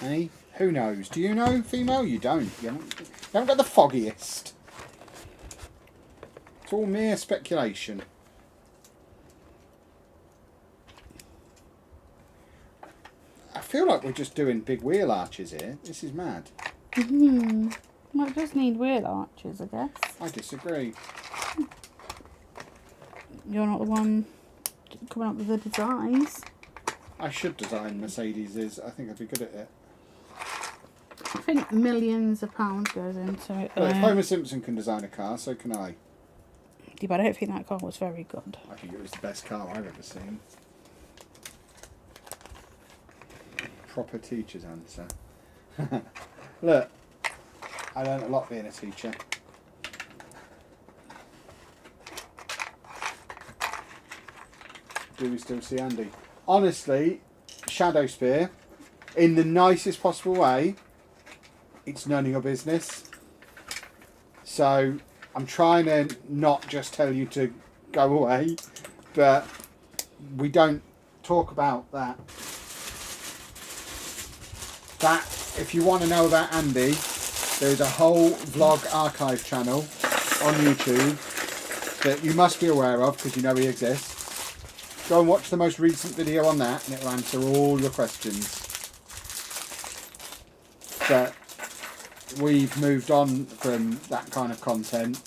Eh? Who knows? Do you know, female? You don't. You haven't got the foggiest. It's all mere speculation. I feel like we're just doing big wheel arches here. This is mad. Well, it does need wheel arches, I guess. I disagree. You're not the one coming up with the designs. I should design Mercedes. I think I'd be good at it. I think millions of pounds goes into it. Well, if Homer Simpson can design a car, so can I. Yeah, but I don't think that car was very good. I think it was the best car I've ever seen. Proper teacher's answer. Look, I learned a lot being a teacher. Do we still see Andy? Honestly, Shadow Spear, in the nicest possible way, it's none of your business. So I'm trying to not just tell you to go away, but we don't talk about that. That, if you want to know about Andy, there's a whole vlog archive channel on YouTube that you must be aware of because you know he exists. Go and watch the most recent video on that and it will answer all your questions. But we've moved on from that kind of content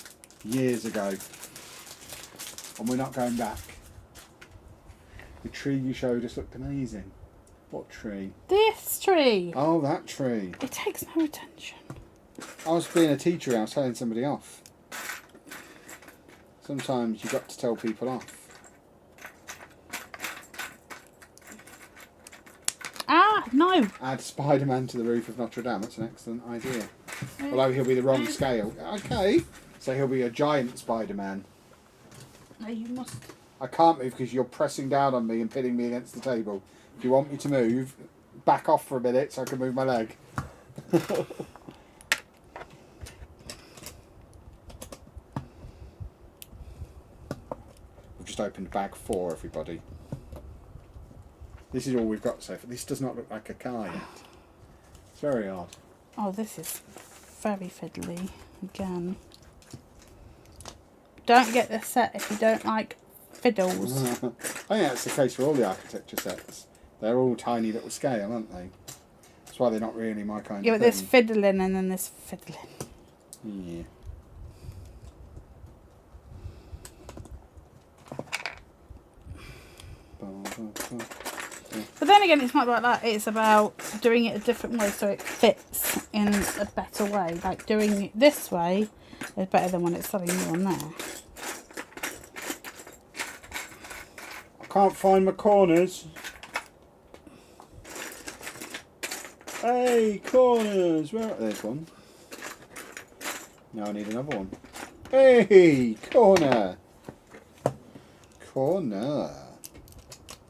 years ago. And we're not going back. The tree you showed us looked amazing. What tree? This tree. Oh, that tree. It takes no attention. I was being a teacher and I was telling somebody off. Sometimes you've got to tell people off. Ah, no. Add Spider-Man to the roof of Notre-Dame. That's an excellent idea. Although he'll be the wrong scale. Okay. So he'll be a giant Spider-Man. No, you must. I can't move because you're pressing down on me and pitting me against the table. If you want me to move, back off for a minute so I can move my leg. We've just opened bag 4, everybody. This is all we've got so far. This does not look like a car yet. It's very odd. Oh, this is very fiddly again. Don't get this set if you don't like fiddles. I think that's the case for all the architecture sets. They're all tiny little scale, aren't they? That's why they're not really my kind Yeah, of but thing. there's fiddling and then there's fiddling. Yeah. But then again, it's not about that. It's about doing it a different way so it fits in a better way. Like doing it this way is better than when it's telling you on there. I can't find my corners. Hey, corners! Where? There's one. Now I need another one. Hey, corner! Corner.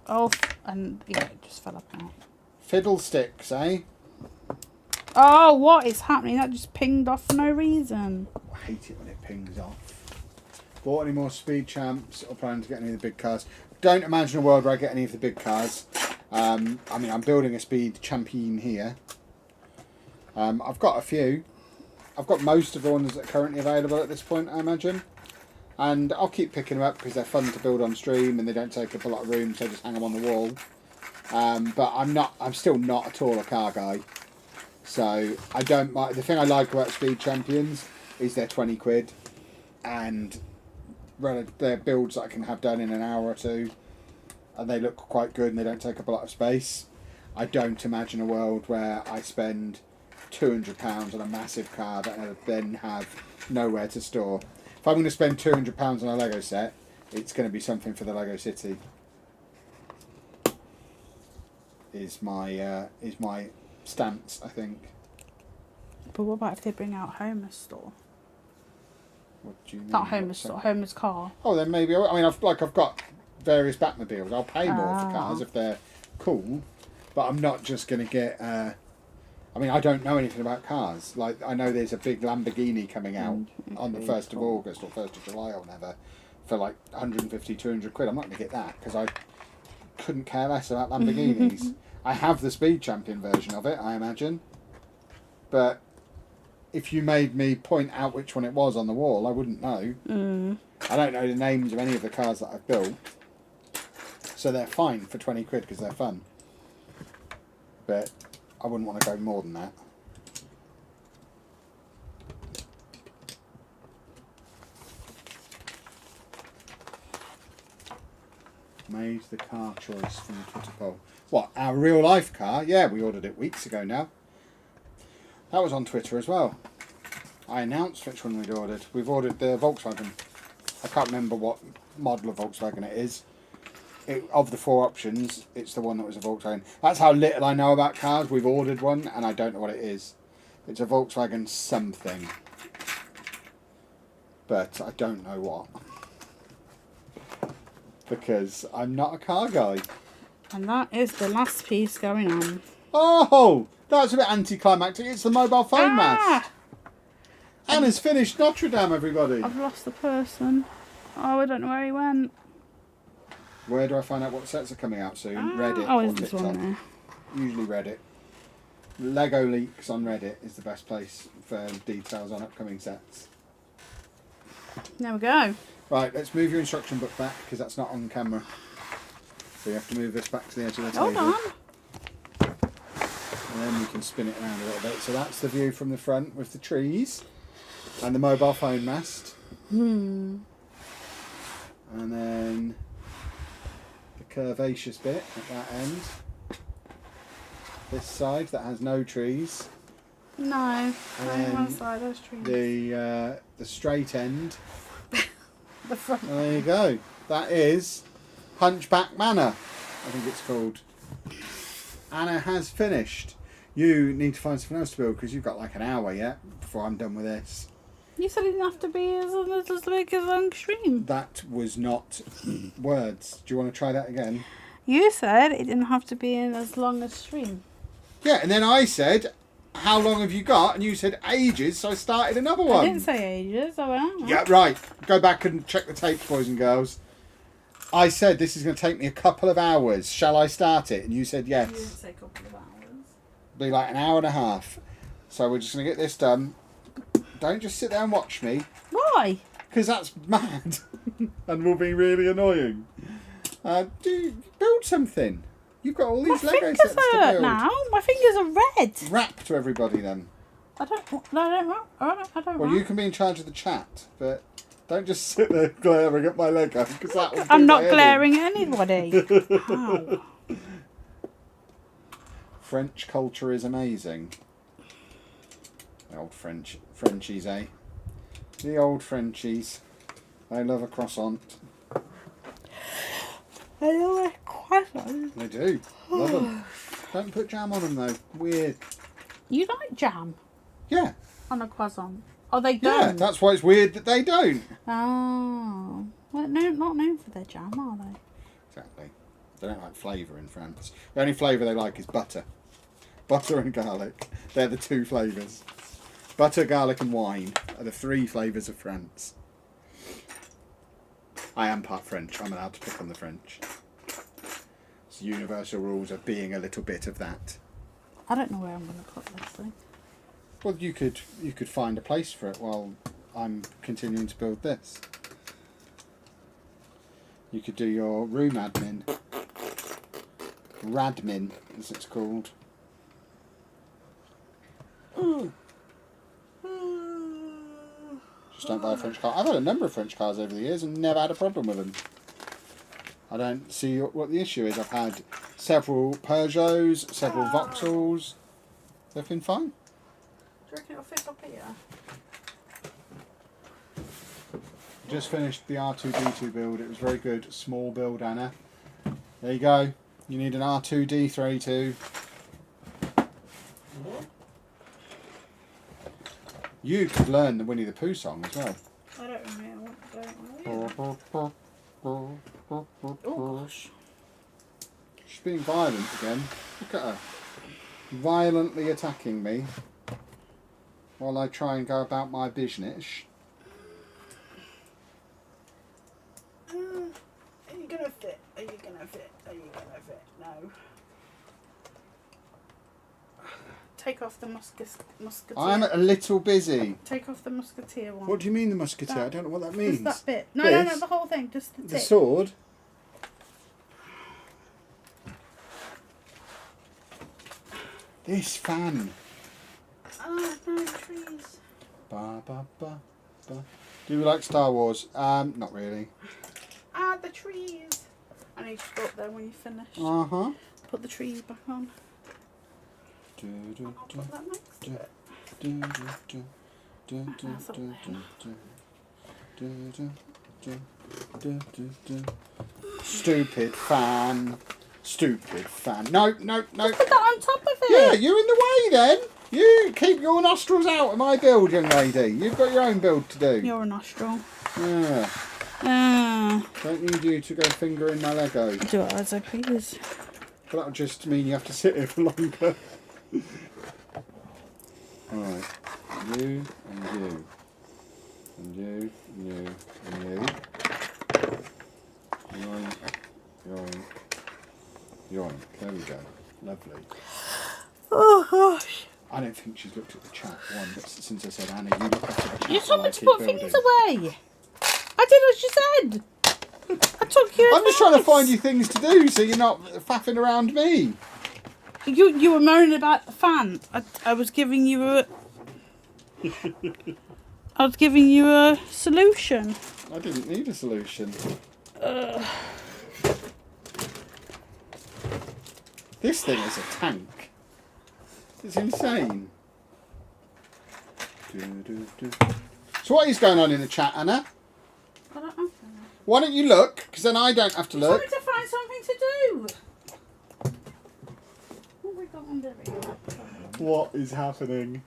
Oh, and yeah, it just fell apart. Fiddlesticks, eh? Oh, what is happening? That just pinged off for no reason. I hate it when it pings off. Bought any more speed champs or planning to get any of the big cars? Don't imagine a world where I get any of the big cars. I mean, I'm building a speed champion here. I've got a few. I've got most of the ones that are currently available at this point, I imagine. And I'll keep picking them up because they're fun to build on stream and they don't take up a lot of room, so I just hang them on the wall. But I'm still not at all a car guy. So I don't mind. The thing I like about speed champions is they're 20 quid. And they're builds that I can have done in an hour or two. And they look quite good and they don't take up a lot of space. I don't imagine a world where I spend £200 on a massive car that I then have nowhere to store. If I'm going to spend £200 on a Lego set, it's going to be something for the Lego City. Is my stance, I think. But what about if they bring out Homer's store? What do you mean? Not Homer's store, Homer's car. Oh, then maybe. I mean, I've got various Batmobiles. I'll pay more for cars if they're cool, but I'm not just going to get. I mean, I don't know anything about cars. Like, I know there's a big Lamborghini coming out on the 1st of August or 1st of July or whatever for like 150, 200 quid. I'm not going to get that because I couldn't care less about Lamborghinis. I have the Speed Champion version of it, I imagine. But if you made me point out which one it was on the wall, I wouldn't know. I don't know the names of any of the cars that I've built. So they're fine for 20 quid because they're fun. But I wouldn't want to go more than that. Made the car choice from the Twitter poll. What, our real life car? Yeah, we ordered it weeks ago now. That was on Twitter as well. I announced which one we'd ordered. We've ordered the Volkswagen. I can't remember what model of Volkswagen it is. Of the 4 options, it's the one that was a Volkswagen. That's how little I know about cars. We've ordered one and I don't know what it is. It's a Volkswagen something. But I don't know what. Because I'm not a car guy. And that is the last piece going on. Oh! That's a bit anticlimactic. It's the mobile phone mast. Anna's finished Notre-Dame, everybody. I've lost the person. Oh, I don't know where he went. Where do I find out what sets are coming out soon? Reddit Oh, or is this TikTok? one there? Usually Reddit. Lego Leaks on Reddit is the best place for details on upcoming sets. There we go. Right, let's move your instruction book back because that's not on camera. So you have to move this back to the edge of the table. Hold on. And then we can spin it around a little bit. So that's the view from the front with the trees and the mobile phone mast. And then the curvaceous bit at that end. This side that has no trees. No. And Only then one side, those trees. the straight end. The front. And there you go. That is Hunchback Manor, I think it's called. Anna has finished. You need to find something else to build because you've got like an hour yet before I'm done with this. You said it didn't have to be as big as long stream. That was not words. Do you want to try that again? You said it didn't have to be in as long as stream. Yeah, and then I said, how long have you got? And you said ages, so I started another one. I didn't say ages. I went, Yeah, right. Go back and check the tapes, boys and girls. I said this is going to take me a couple of hours. Shall I start it? And you said yes. You didn't say a couple of hours. Be like an hour and a half. So we're just going to get this done. Don't just sit there and watch me. Why? Because that's mad. And will be really annoying. Build something. You've got all these My Lego fingers sets to hurt build. now. My fingers are red. Rap to everybody then. I don't. No, I don't. Well, you can be in charge of the chat, but don't just sit there glaring at my Lego because that will. I'm not glaring at anybody. Ow. French culture is amazing. The old Frenchies, eh? The old Frenchies. They love a croissant. I know a croissant. They do. Love them. Don't put jam on them though. Weird. You like jam Yeah. on a croissant? Oh, they Yeah, don't. that's why it's weird that they don't. Oh, well, no, not known for their jam, are they? Exactly. They don't like flavour in France. The only flavour they like is butter. Butter and garlic. They're the 2 flavours. Butter, garlic and wine are the 3 flavours of France. I am part French. I'm allowed to pick on the French. It's universal rules of being a little bit of that. I don't know where I'm going to put this thing. Well, you could find a place for it while I'm continuing to build this. You could do your room admin. Radmin, as it's called. Just don't buy a French car. I've had a number of French cars over the years and never had a problem with them. I don't see what the issue is. I've had several Peugeots, several Vauxhalls. They've been fine. Do you reckon it'll fit up here? Just finished the R2D2 build. It was very good. Small build, Anna. There you go. You need an R2D32. You could learn the Winnie the Pooh song as well. I don't know. Oh gosh. She's being violent again. Look at her. Violently attacking me while I try and go about my business. Are you gonna fit? Are you gonna fit? Are you gonna fit? No. Take off the musketeer. I'm a little busy. Take off the musketeer one. What do you mean the musketeer? I don't know what that means. Just that bit. No, This? the whole thing. Just the The tip. sword? This fan. Oh, no, trees. Ba, ba, ba, ba. Do you like Star Wars? Not really. The trees. I need you to go up there when you finish. Uh-huh. Put the tree back on. Do, do, I'll do, put that next to do, it. do, do, do, do, do, That's up do, there. do, do, do, do, do, do, do. Stupid fan. Stupid fan. No, no, no. Put that on top of it. Yeah, you're in the way then. You keep your nostrils out of my build, young lady. You've got your own build to do. You're a nostril. Yeah. Don't need you to go fingering my Lego. Do it as I please. But that'll just mean you have to sit here for longer. Alright. You and you. And you, and you, and you. Yoink, yoink, yoink. There we go. Lovely. Oh gosh. I don't think she's looked at the chat once since I said, Anna, you look after the chat. You told while me I to keep put building." things away. I did as you said. I took your I'm just trying to advice. find you things to do so you're not faffing around me. You were moaning about the fan. I was giving you a. I was giving you a solution. I didn't need a solution. This thing is a tank. It's insane. So what is going on in the chat, Anna? I don't know. Why don't you look? Because then I don't have to You told look. me to find something to do. What have we got under here? What is happening?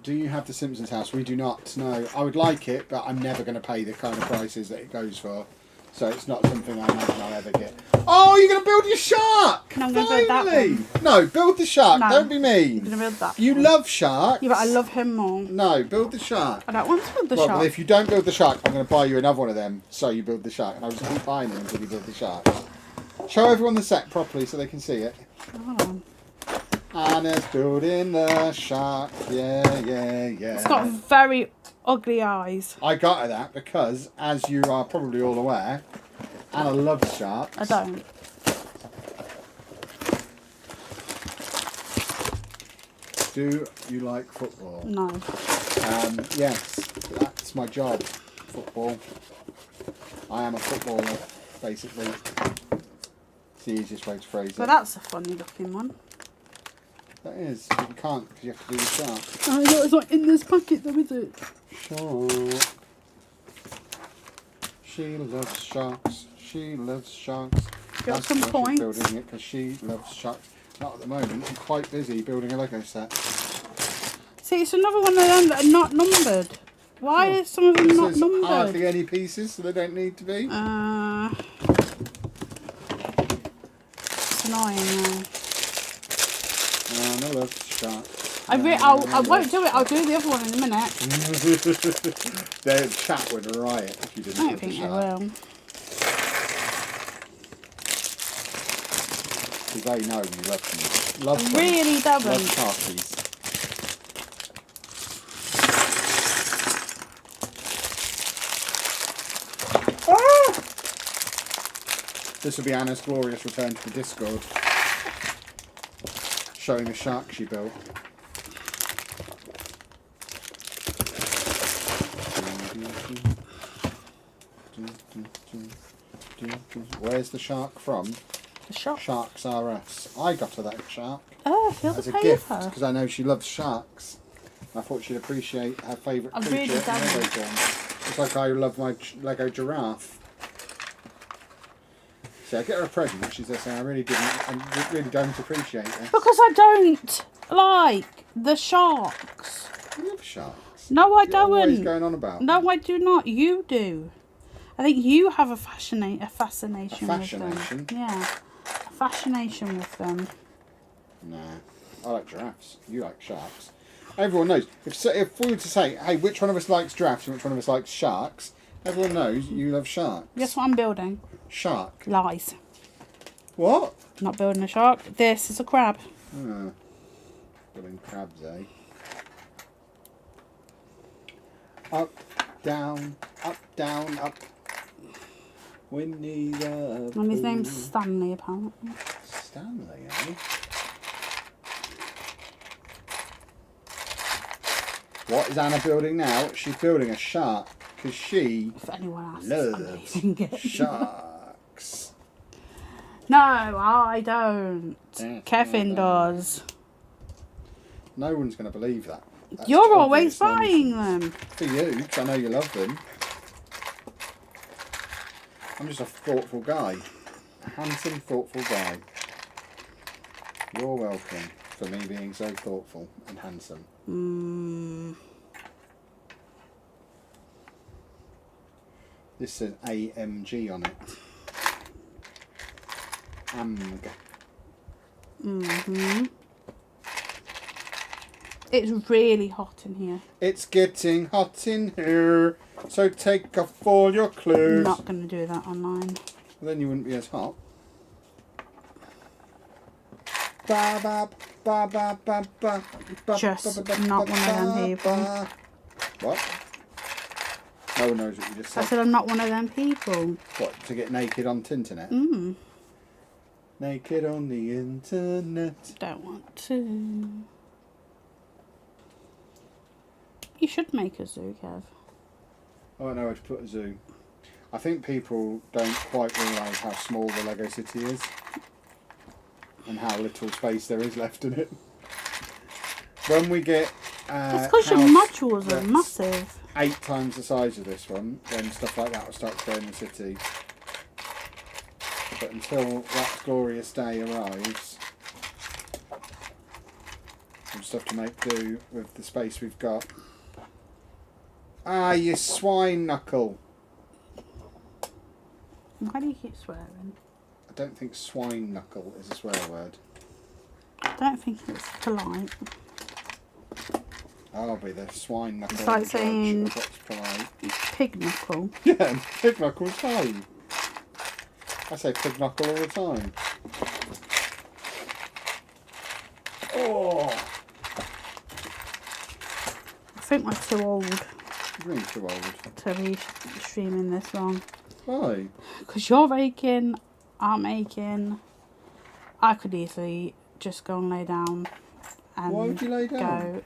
Do you have the Simpsons house? We do not. No, I would like it, but I'm never going to pay the kind of prices that it goes for. So it's not something I imagine I'll ever get. Oh, you're going to build your shark! No, I'm going to build that Finally! one. No, build the shark. No. Don't be I'm mean. going to build that. You one. love sharks. Yeah, but I love him more. No, build the shark. I don't want to build the Well, shark. if you don't build the shark, I'm going to buy you another one of them. So you build the shark, and I'll just keep buying them until you build the shark. Show everyone the set properly so they can see it. Hold on. Anna's building the shark. Yeah, yeah, yeah. It's got very ugly eyes. I got her that because, as you are probably all aware, Anna loves sharks. I don't. Do you like football? No. Yes, that's my job. Football. I am a footballer, basically. It's the easiest way to phrase it. But that's a funny looking one. That is, but you can't because you have to do the shark. I know it's not in this packet though, is it? Shark. She loves sharks. She loves sharks. Got That's some why she's points. building it because she loves sharks. Not at the moment. I'm quite busy building a Lego set. See, it's another one of them that are not numbered. Why is some of them not There's numbered? hardly any pieces, so they don't need to be. It's annoying now. Anna loves sharks. I won't do it. I'll do the other one in a minute. The chat would riot if you didn't I don't love the think I shark. will. Because they know you love them. Love them. Really Love doesn't. sharkies. This will be Anna's glorious return to the Discord. Showing the shark she built. Where's the shark from? The shop. Sharks Are Us. I got her that shark Oh, I feel the as a paper. gift because I know she loves sharks. I thought she'd appreciate her favourite I creature really in Lego don't. form. Just like I love my Lego giraffe. See, I get her a present. She's just saying, I really don't appreciate it. Because I don't like the sharks. You love sharks. No, I You're always don't. going on about them. No, I do not. You do. I think you have a fascination with fascination? them. Yeah, a fascination with them. Nah, I like giraffes. You like sharks. Everyone knows. If we were to say, hey, which one of us likes giraffes and which one of us likes sharks, everyone knows you love sharks. Guess what I'm building? Shark. Lies. What? I'm not building a shark. This is a crab. Building crabs, eh? Up, down, up, down, up. Winnie the And his Pooh. name's Stanley, apparently. Stanley, eh? What is Anna building now? She's building a shark. because she If anyone asks, loves I'm leaving it. sharks. No, I don't. Kevin does. No one's going to believe that. That's You're obvious always buying nonsense. them. For you, because I know you love them. I'm just a thoughtful guy. A handsome, thoughtful guy. You're welcome for me being so thoughtful and handsome. This says AMG on it. AMG. It's really hot in here. It's getting hot in here, so take off all your I'm clothes. not going to do that online. Then you wouldn't be as hot. Ba, ba, ba, ba, ba, ba, ba, Just ba, ba, ba, not one of them ba, people. ba. What? No one knows what you just I said. said I'm not one of them people. What, to get naked on Tinternet? Naked on the internet. Don't want to. You should make a zoo, Kev. I don't know where to put a zoo. I think people don't quite realise how small the Lego City is. And how little space there is left in it. When we get That's because your modules are massive. 8 times the size of this one, then stuff like that will start to go in the city. But until that glorious day arrives, we'll just have to make do with the space we've got. Ah, you swine knuckle. Why do you keep swearing? I don't think swine knuckle is a swear word. I don't think it's polite. I'll be the swine knuckle. It's like saying what's polite. pig knuckle. Yeah, pig knuckle's fine. I say pig knuckle all the time. Oh! I think we're too old You're too old. to be streaming this long. Why? Because you're aching, I'm aching. I could easily just go and lay down. And Why would you lay down? Go.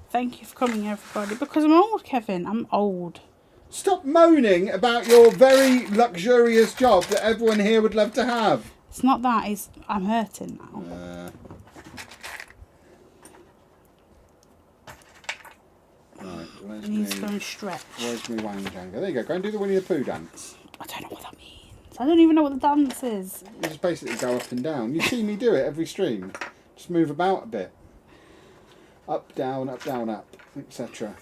Thank you for coming, everybody. Because I'm old, Kevin. I'm old. Stop moaning about your very luxurious job that everyone here would love to have. It's not that. It's I'm hurting now. Right, where's It needs to go me? and stretch. Where's me wang janga? There you go. Go and do the Winnie the Pooh dance. I don't know what that means. I don't even know what the dance is. You just basically go up and down. You see me do it every stream. Just move about a bit. Up, down, up, etc.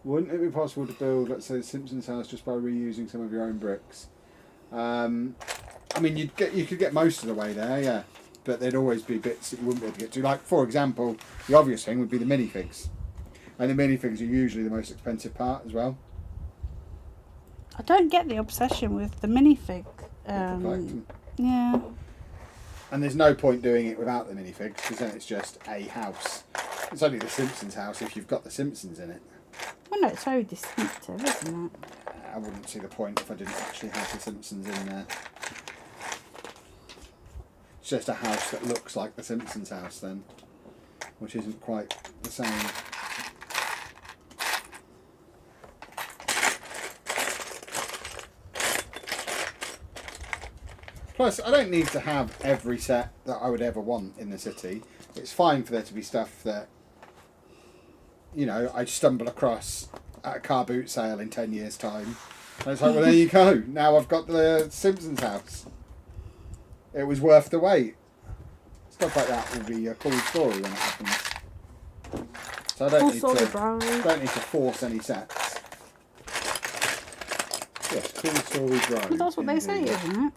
Wouldn't it be possible to build, let's say, the Simpsons house just by reusing some of your own bricks? I mean, you could get most of the way there, yeah. But there'd always be bits that you wouldn't be able to get to. Like, for example, the obvious thing would be the minifigs. And the minifigs are usually the most expensive part as well. I don't get the obsession with the minifig. Yeah. And there's no point doing it without the minifigs, because then it's just a house. It's only the Simpsons house if you've got the Simpsons in it. Well, no, it's very distinctive, isn't it? I wouldn't see the point if I didn't actually have the Simpsons in there. It's just a house that looks like the Simpsons house then, which isn't quite the same. Plus, I don't need to have every set that I would ever want in the city. It's fine for there to be stuff that, you know, I stumble across at a car boot sale in 10 years' time. And it's like, well, there you go. Now I've got the Simpsons house. It was worth the wait. Stuff like that will be a cool story when it happens. So I don't need to force any sets. Yes, cool story, bro. Well, that's what they say, isn't it?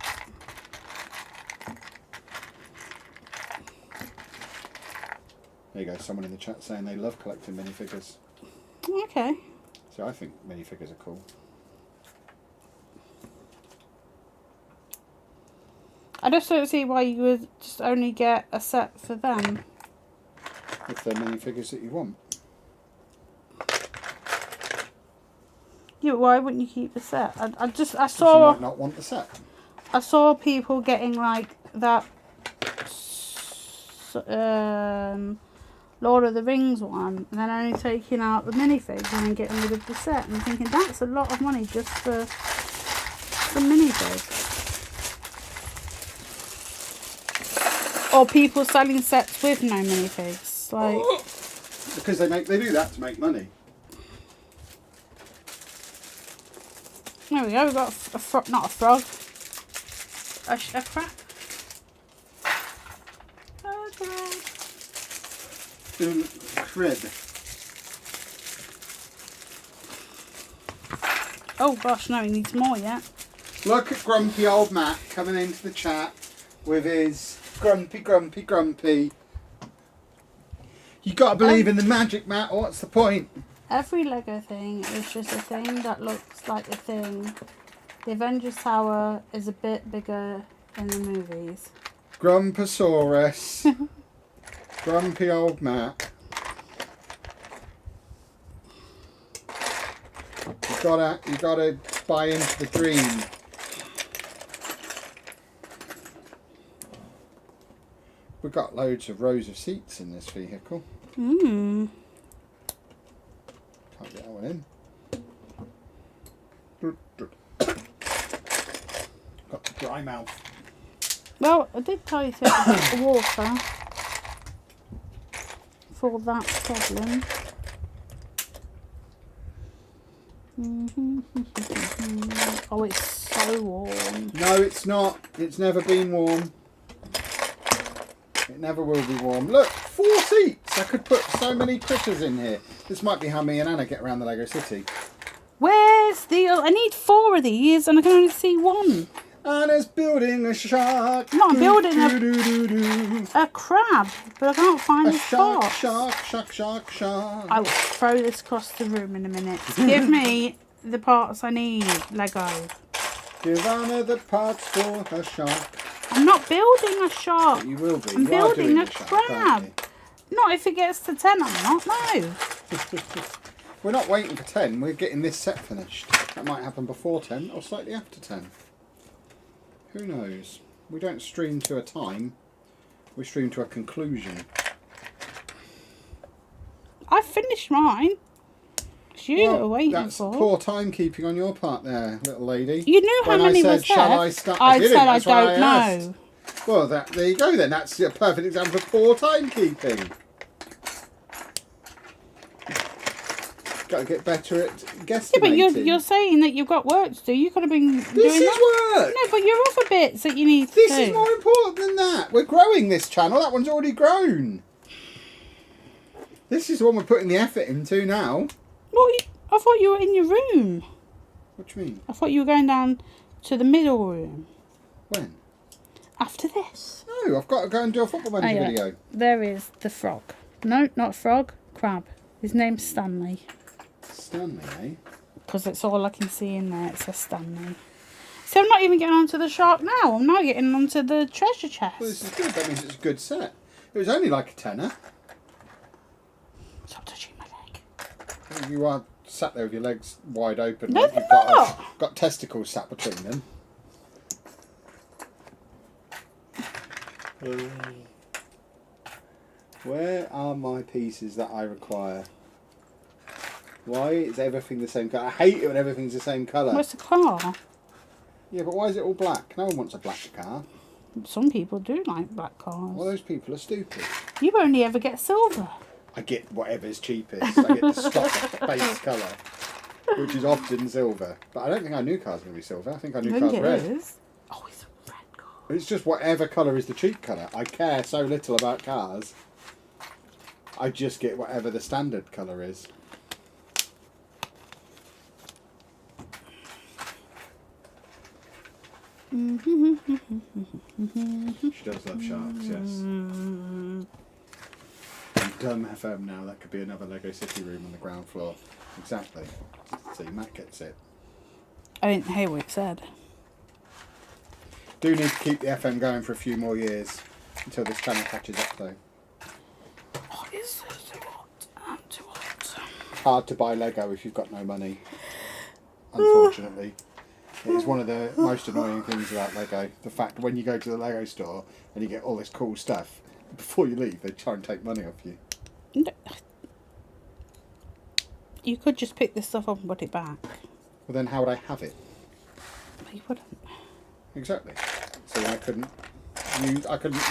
There you go, someone in the chat saying they love collecting minifigures. Okay. So I think minifigures are cool. I just don't see why you would just only get a set for them. If they're minifigures that you want. Yeah, but why wouldn't you keep the set? I You saw might not want the set. I saw people getting like that Lord of the Rings one, and then only taking out the minifigs and then getting rid of the set. And I'm thinking that's a lot of money just for minifigs. Or people selling sets with no minifigs, like. Because they do that to make money. There we go. We've got a frog, not a frog, a crab. Crib. Oh gosh, no, he needs more yet. Look at grumpy old Matt coming into the chat with his grumpy. You gotta believe in the magic, Matt, or what's the point? Every Lego thing is just a thing that looks like a thing. The Avengers Tower is a bit bigger in the movies. Grumpasaurus. Grumpy old Matt. You gotta buy into the dream. We've got loads of rows of seats in this vehicle. Mmm. Can't get that one in. Got the dry mouth. Well, I did tell you to get the water for that problem. Oh, it's so warm. No, it's not. It's never been warm. It never will be warm. Look, 4 seats. I could put so many critters in here. This might be how me and Anna get around the Lego City. Where's the... I need 4 of these and I can only see 1. Anna's building a shark. No, I'm building a crab, but I can't find the shark, parts. shark. I will throw this across the room in a minute. Give me the parts I need, Lego. Give Anna the parts for her shark. I'm not building a shark. But you will be. I'm You are building doing a the shark, crab. aren't you? Not if it gets to 10, I'm not, no. We're not waiting for 10. We're getting this set finished. That might happen before 10 or slightly after 10. Who knows? We don't stream to a time. We stream to a conclusion. I finished mine. It's you that were waiting that's for. Poor timekeeping on your part there, little lady. You knew how many said, was shall left. I start? I didn't. said I That's why don't asked. know. Well, there you go then. That's a perfect example of poor timekeeping. Got to get better at guesstimating. Yeah, but you're saying that you've got work to do. You could have been doing This is that. work. No, but your other bits that you need to This do. is more important than that. We're growing this channel. That one's already grown. This is the one we're putting the effort into now. I thought you were in your room. What do you mean? I thought you were going down to the middle room. When? After this. No, I've got to go and do a football manager video. There is the frog. No, not frog. Crab. His name's Stanley. Stanley, eh? Because it's all I can see in there. It says Stanley. So I'm not even getting onto the shark now. I'm now getting onto the treasure chest. Well, this is good. That means it's a good set. It was only like a tenner. Stop touching my leg. You are sat there with your legs wide open. No, like they're you've not. got testicles sat between them. Where are my pieces that I require? Why is everything the same colour? I hate it when everything's the same colour. Where's the car? Yeah, but why is it all black? No one wants a black car. Some people do like black cars. Well, those people are stupid. You only ever get silver. I get whatever's cheapest. I get the stock base colour, which is often silver. But I don't think our new car's going to be silver. I think our new car's red. Is. Oh, it's a red car. It's just whatever colour is the cheap colour. I care so little about cars. I just get whatever the standard colour is. She does love sharks, yes. Dumb FM now, that could be another Lego City room on the ground floor. Exactly. See, Matt gets it. I didn't hear what it said. Do need to keep the FM going for a few more years until this channel catches up though. What is this? I'm too hot. Hard to buy Lego if you've got no money. Unfortunately. It is one of the most annoying things about Lego. The fact when you go to the Lego store and you get all this cool stuff, before you leave they try and take money off you. You could just pick this stuff up and put it back. Well, then how would I have it? But you wouldn't. Exactly. So I couldn't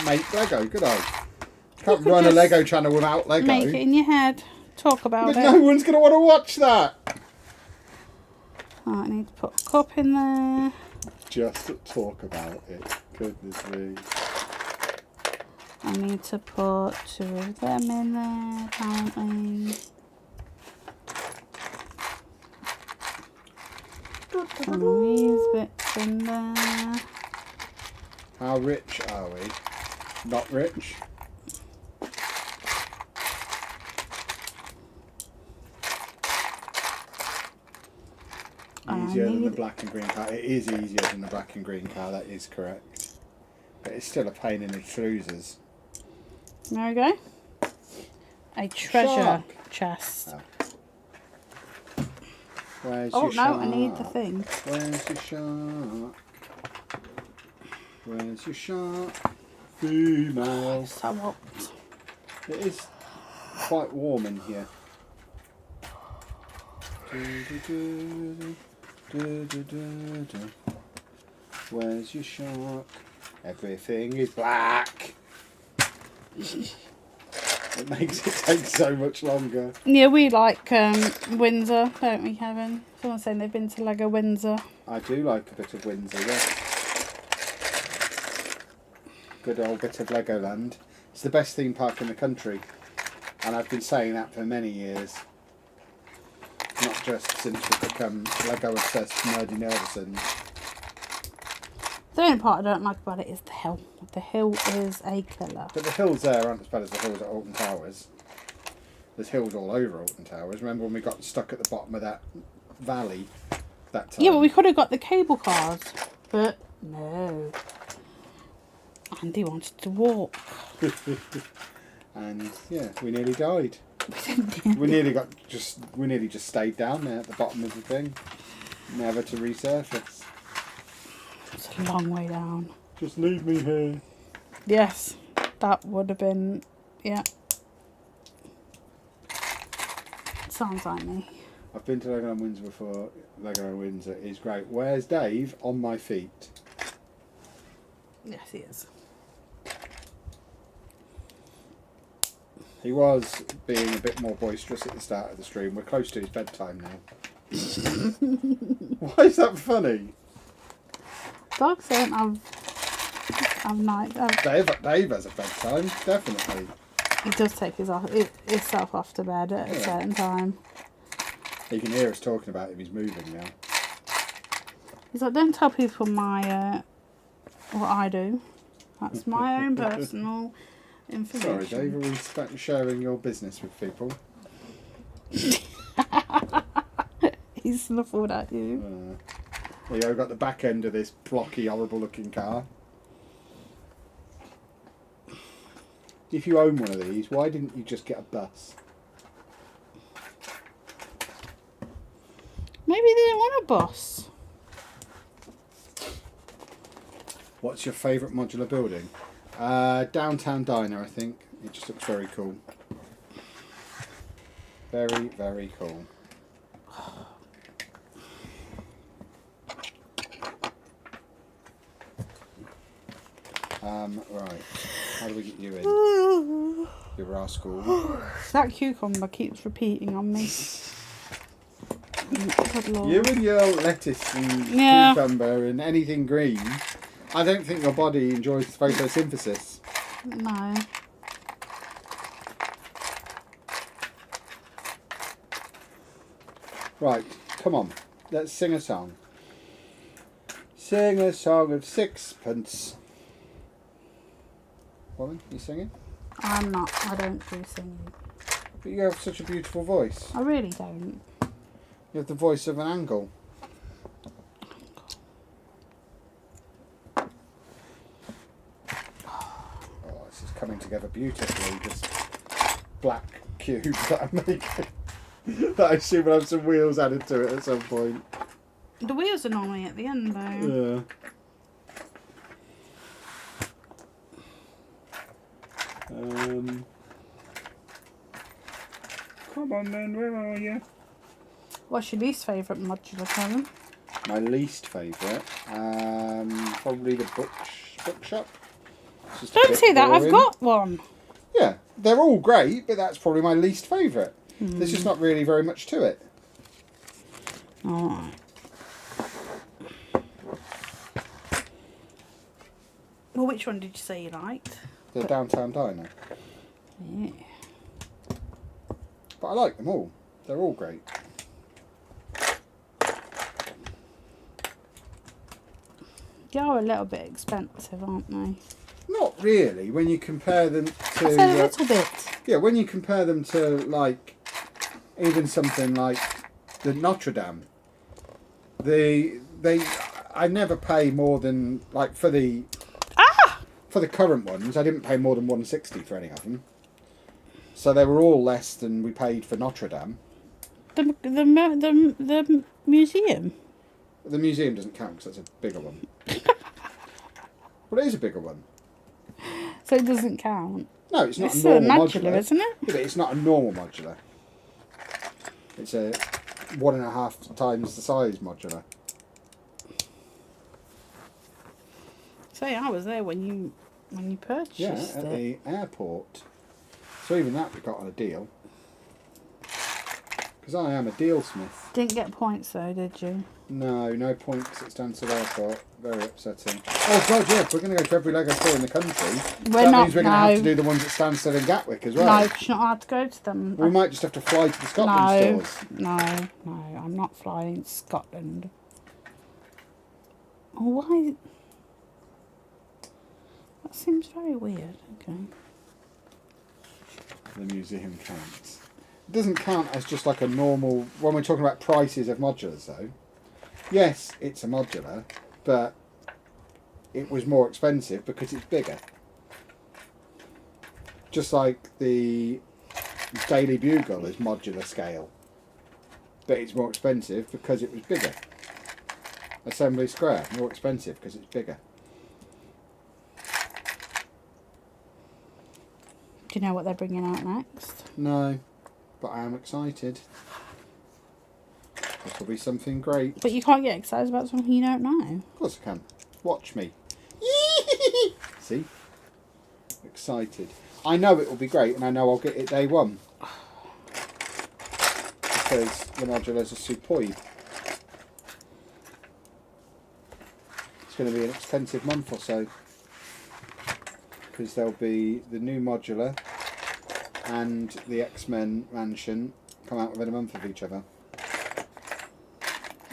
make Lego, could I? Can't could run a just Lego channel without Lego. Make it in your head. Talk about But it. no one's going to want to watch that. Oh, I need to put a cup in there. Just talk about it. Goodness me. I need to put 2 of them in there, apparently. Some of these bits in there. How rich are we? Not rich? Easier than the black and green car. It is easier than the black and green car, that is correct. But it's still a pain in the trousers. There we go. A treasure Shark. chest. Oh. Where's Oh your no, shark? I need the thing. Where's your shark? Where's your shark? Female. So what? It is quite warm in here. Where's your shark? Everything is black. It makes it take so much longer. Yeah, we like Windsor, don't we, Kevin? Someone's saying they've been to Lego Windsor. I do like a bit of Windsor, yeah. Good old bit of Legoland. It's the best theme park in the country. And I've been saying that for many years. Not just since we've become Lego obsessed nerdy nerdisons. The only part I don't like about it is the hill. The hill is a killer. But the hills there aren't as bad as the hills at Alton Towers. There's hills all over Alton Towers. Remember when we got stuck at the bottom of that valley that time? Yeah, but we could have got the cable cars. But no. Andy wanted to walk. And yeah, we nearly died. we nearly just stayed down there at the bottom of the thing. Never to resurface. It's a long way down. Just leave me here. Yes, that would have been, yeah. Sounds like me. I've been to Legoland Windsor before. Legoland Windsor is great. Where's Dave? On my feet. Yes, he is. He was being a bit more boisterous at the start of the stream. We're close to his bedtime now. Why is that funny? Dogs don't have night. Dave has a bedtime, definitely. He does take himself off to bed at a certain time. You can hear us talking about him. He's moving now. He's like, don't tell people my what I do. That's my own personal information. Sorry, Dave. Are we sharing your business with people? He snuffled at you. There you go, got the back end of this blocky, horrible looking car. If you own one of these, why didn't you just get a bus? Maybe they didn't want a bus. What's your favourite modular building? Downtown Diner, I think. It just looks very cool. Very, very cool. Right. How do we get you in? You rascal. That cucumber keeps repeating on me. Good Lord. You and your lettuce and cucumber and anything green. I don't think your body enjoys photosynthesis. No. Right, come on. Let's sing a song. Sing a song of sixpence. Woman, you singing? I'm not. I don't do singing. But you have such a beautiful voice. I really don't. You have the voice of an angle. Oh, this is coming together beautifully. This black cube that I'm making. That I assume will have some wheels added to it at some point. The wheels are normally at the end, though. Yeah. Come on then, where are you? What's your least favourite modular, Kevin? My least favourite, probably the bookshop. It's just a Don't bit say that, I've boring. got one. Yeah, they're all great, but that's probably my least favourite. There's just not really very much to it. Alright. Well, which one did you say you liked? The Downtown Diner. Yeah. But I like them all. They're all great. They are a little bit expensive, aren't they? Not really, when you compare them to... I said a little bit. Yeah, when you compare them to, like, even something like the Notre-Dame. I never pay more than, like, for the current ones, I didn't pay more than $160 for any of them. So they were all less than we paid for Notre-Dame. The museum. The museum doesn't count because that's a bigger one. Well, it is a bigger one. So it doesn't count. No, it's not It's a a normal modular, modular, isn't it? Yeah, but it's not a normal modular. It's a 1.5 times the size modular. Say, I was there when you purchased Yeah, it. at the airport. So even that we got on a deal. Because I am a dealsmith. Didn't get points though, did you? No points at Stansted Airport. Very upsetting. Oh God, yeah, if we're going to go to every Lego store in the country, We're that not, means we're going to have to do the ones at Stansted and Gatwick as well. No, because you're not allowed to go to them. We might just have to fly to the Scotland stores. No, I'm not flying to Scotland. Oh, why? That seems very weird. Okay. The museum counts. It doesn't count as just like a normal... When we're talking about prices of modulars, though. Yes, it's a modular, but it was more expensive because it's bigger. Just like the Daily Bugle is modular scale, but it's more expensive because it was bigger. Assembly Square, more expensive because it's bigger. Do you know what they're bringing out next? No, but I am excited. This will be something great. But you can't get excited about something you don't know. Of course I can. Watch me. See? Excited. I know it will be great and I know I'll get it day one. Because the modulars are superb. It's going to be an expensive month or so. Because there'll be the new modular and the X-Men mansion come out within a month of each other.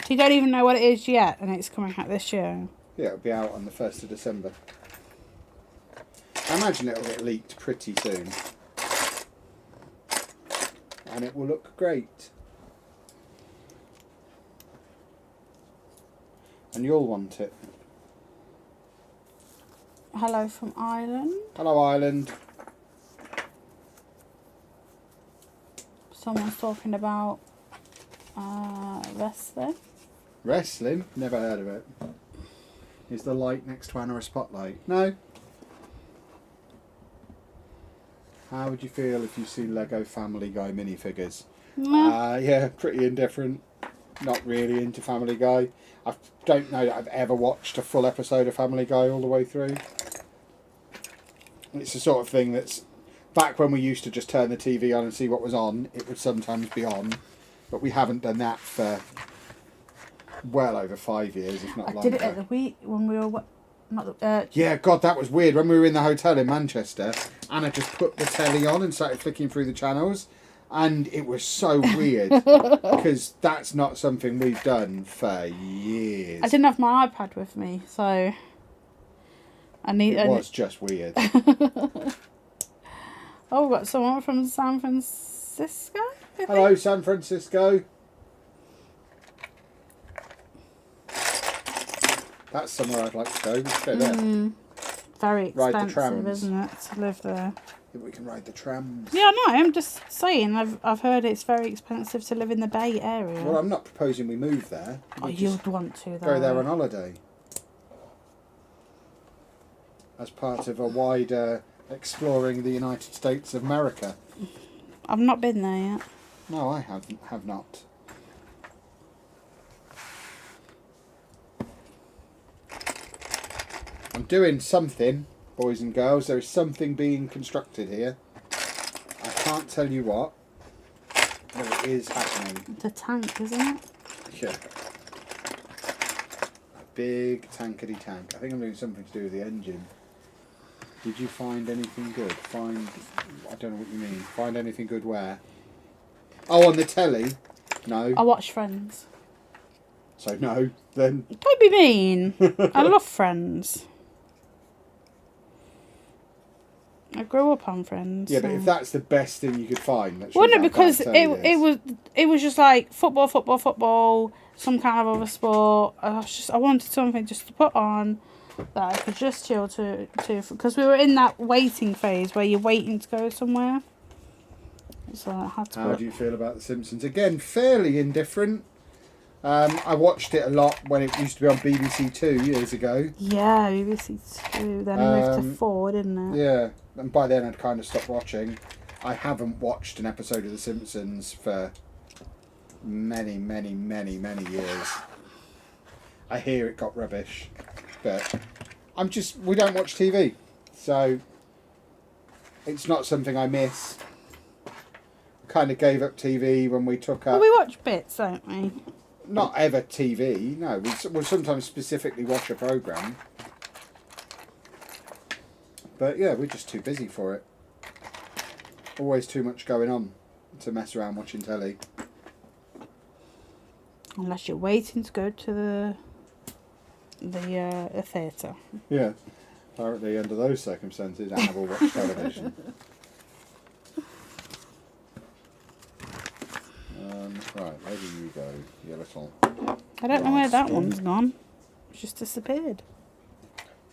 So you don't even know what it is yet, and it's coming out this year. Yeah, it'll be out on the 1st of December. I imagine it'll get leaked pretty soon. And it will look great. And you'll want it. Hello from Ireland. Hello, Ireland. Someone's talking about wrestling. Wrestling? Never heard of it. Is the light next to Anna a spotlight? No. How would you feel if you see Lego Family Guy minifigures? No. Yeah, pretty indifferent. Not really into Family Guy. I don't know that I've ever watched a full episode of Family Guy all the way through. It's the sort of thing that's... Back when we used to just turn the TV on and see what was on, it would sometimes be on. But we haven't done that for well over 5 years, if not I longer. did it at the week when we were... Yeah, God, that was weird. When we were in the hotel in Manchester, Anna just put the telly on and started flicking through the channels. And it was so weird, because that's not something we've done for years. I didn't have my iPad with me, so... It was just weird. Oh, we've got someone from San Francisco? Hello, San Francisco. That's somewhere I'd like to go. We should go there. Very Ride the expensive, trams. isn't it, to live there? Yeah, we can ride the trams. Yeah, no, I'm just saying. I've heard it's very expensive to live in the Bay Area. Well, I'm not proposing we move there. Oh, We you'd just want to, though. go there on holiday. As part of a wider exploring the United States of America. I've not been there yet. No, I have not. I'm doing something, boys and girls. There is something being constructed here. I can't tell you what, but it is happening. The tank, isn't it? Yeah. A big tankety tank. I think I'm doing something to do with the engine. Did you find anything good? I don't know what you mean. Find anything good where? Oh, on the telly? No. I watch Friends. So no, then. Don't be mean. I love Friends. I grew up on Friends. Yeah, so. but if that's the best thing you could find, that Well, shows no, how because bad telly is. it was just like football, some kind of other sport. I wanted something just to put on that I could just chill to because we were in that waiting phase where you're waiting to go somewhere. So I had to. How do you feel about The Simpsons? Again, fairly indifferent. I watched it a lot when it used to be on BBC Two years ago. Yeah, BBC Two. Then it moved to 4, didn't it? Yeah, and by then I'd kind of stopped watching. I haven't watched an episode of The Simpsons for many years. I hear it got rubbish, but we don't watch TV, so it's not something I miss. Kind of gave up TV when we took up. Well, we watch bits, don't we? Not ever TV, no. We'll sometimes specifically watch a programme. But yeah, we're just too busy for it. Always too much going on to mess around watching telly. Unless you're waiting to go to the theatre. Yeah. Apparently under those circumstances, Anna will watch television. Right, where do you go, you little... I don't know where that one's gone. It's just disappeared.